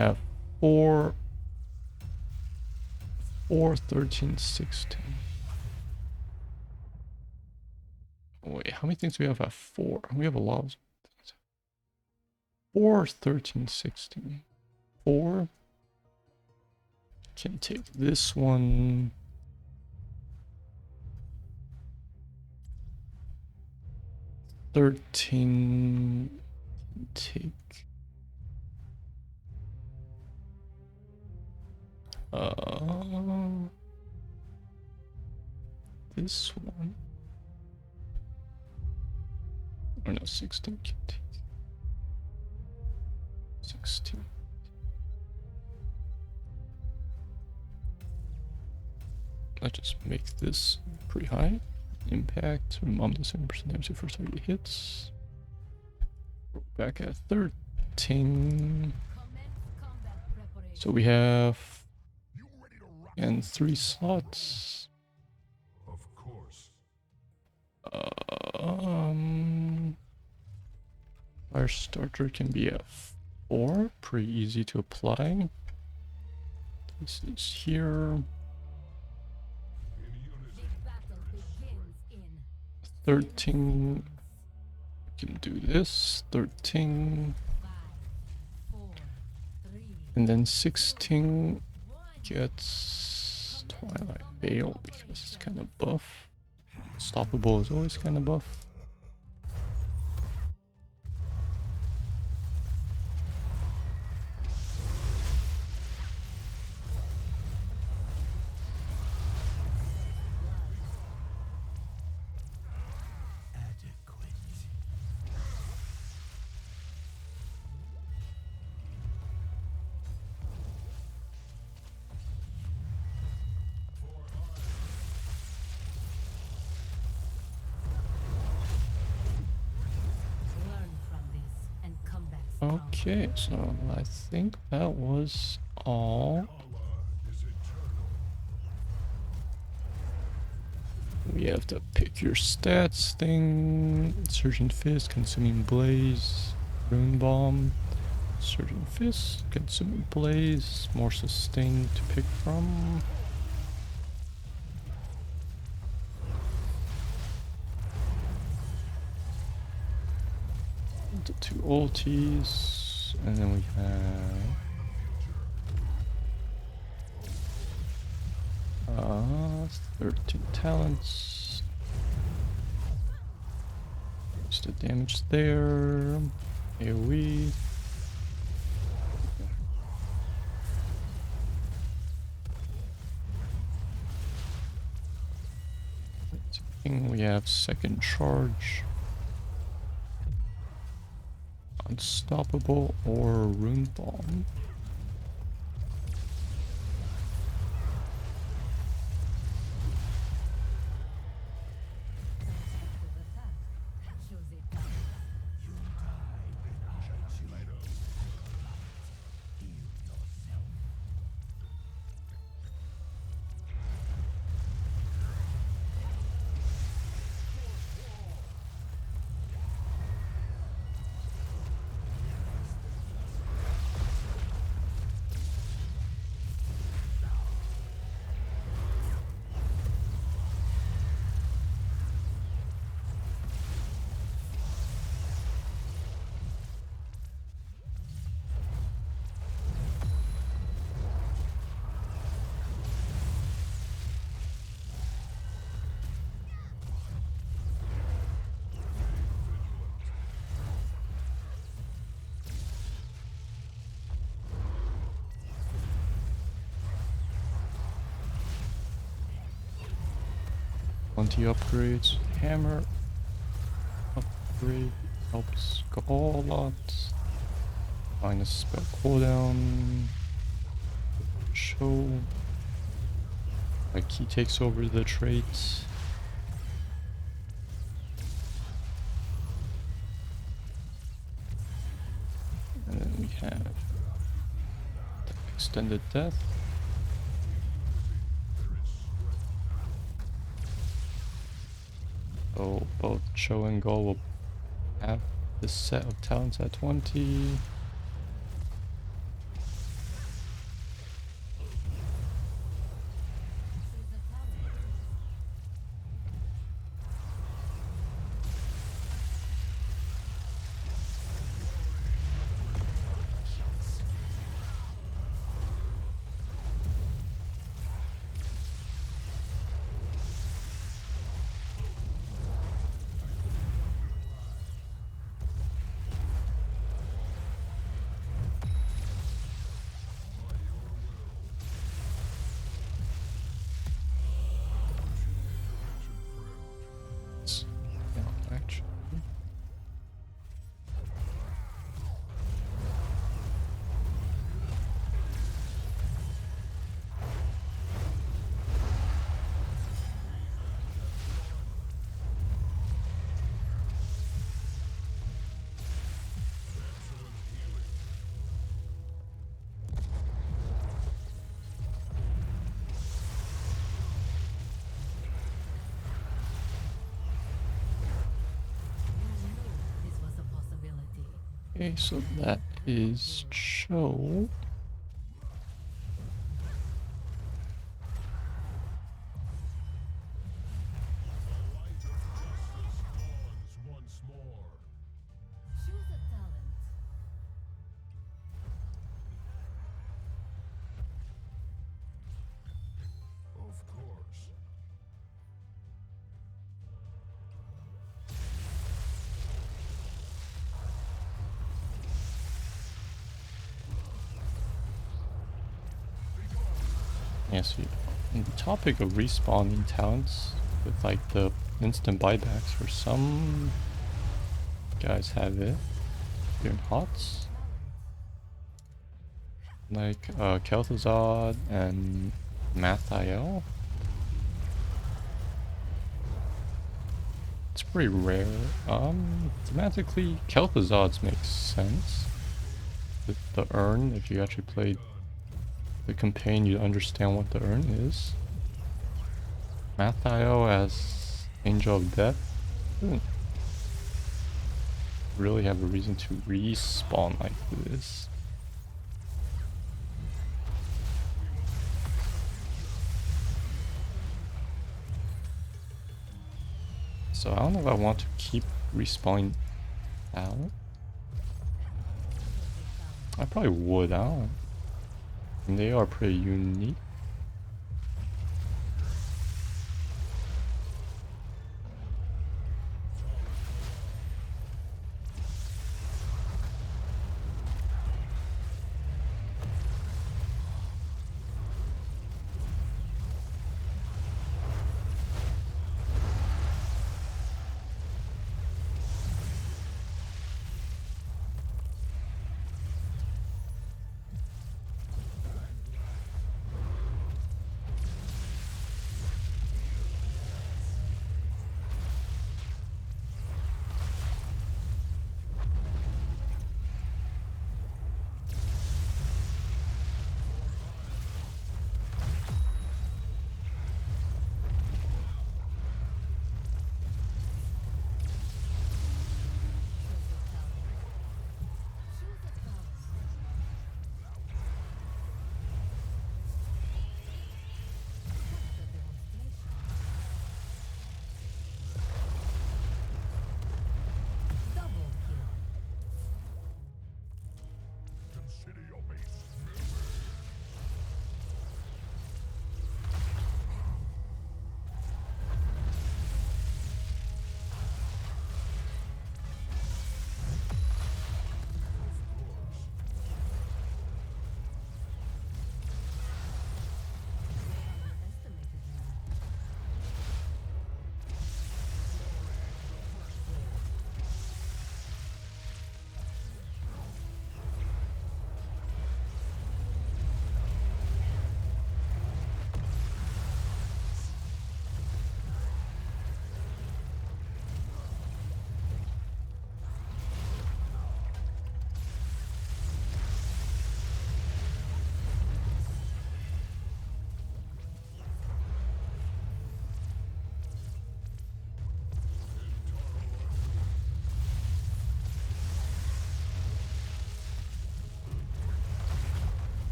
At 4, 13, 16. Wait, how many things do we have at 4? We have a lot of things. 4, 13, 16. 4. Can take this one. 13. Take. This one. Or no, 16 can take. 16. Let's just make this pretty high. Impact, mom does 7% damage to first target hits. Back at 13. So we have and 3 slots. Of course. Our starter can be a 4, pretty easy to apply. This is here. 13 can do this. 13. And then 16 gets Twilight Veil because it's kind of buff. Stoppable is always kind of buff. Okay, so I think that was all. We have to pick your stats thing. Surgeon Fist, Consuming Blaze, Rune Bomb. Surgeon Fist, Consuming Blaze, more sustain to pick from. The 2 ultis, and then we have 13 talents. Just the damage there. AoE. We have second charge. Unstoppable or Rune Bomb. Plenty upgrades. Hammer upgrade helps go a lot. Minus spell cooldown. Show. Like he takes over the traits. And then we have the extended death. So both Cho and Go will have this set of talents at 20. Actually. This was a possibility. Okay, so that is Cho. Choose a talent. Of course. Yeah, so on the topic of respawning talents with like the instant buybacks, for some guys have it here in HOTS. Like Kel'Thuzad and Mathiel. It's pretty rare. Thematically, Kel'Thuzad's makes sense. the urn. If you actually played the campaign, you understand what the urn is. Matthio as Angel of Death doesn't really have a reason to respawn like this. So I don't know if I want to keep respawning out. I probably would, I don't. And they are pretty unique.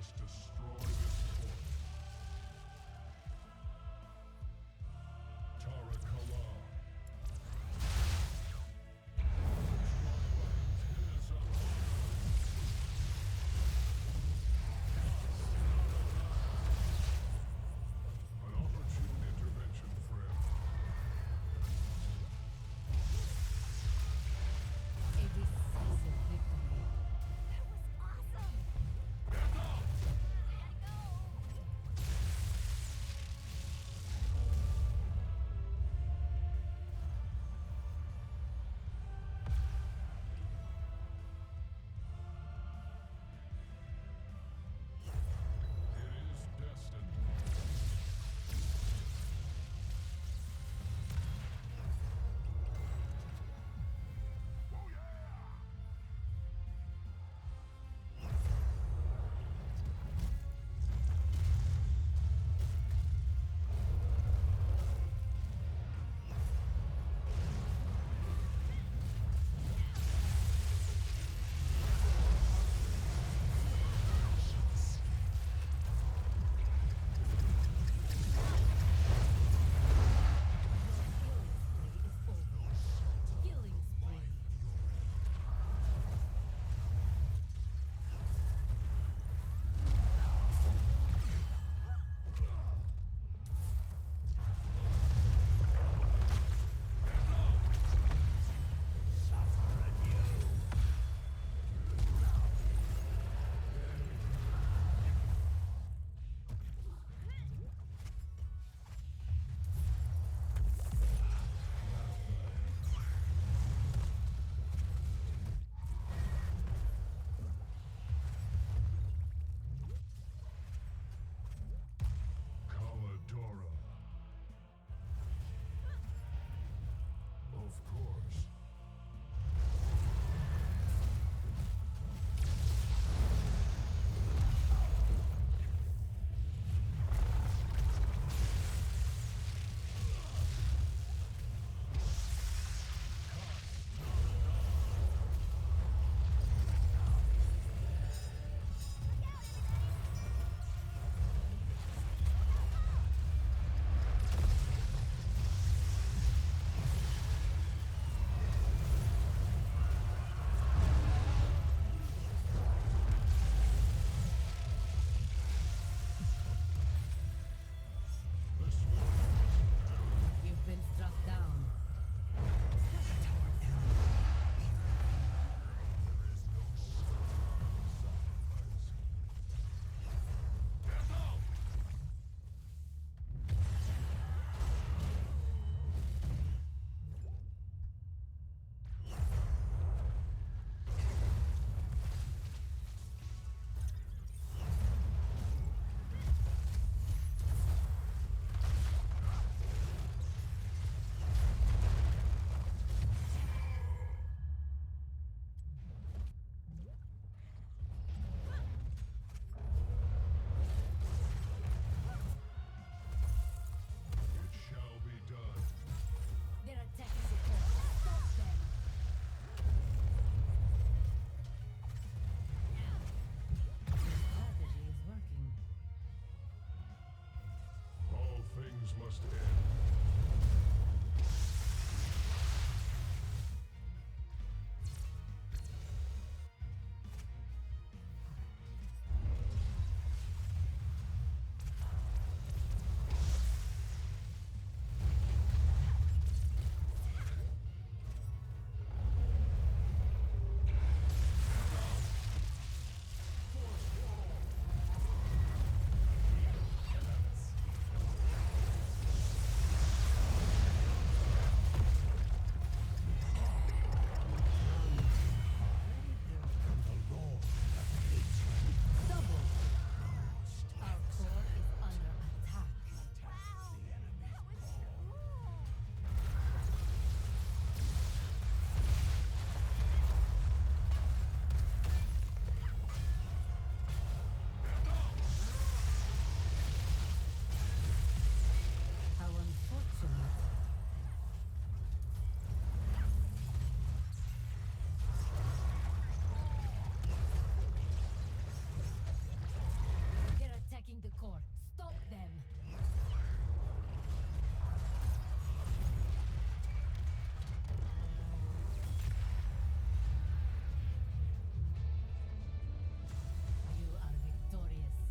must destroy this fort. Tara Kalam. Twilight is up. An opportune intervention, friend. A decisive victory. That was awesome!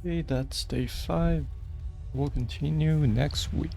Okay, that's day 5. We'll continue next week.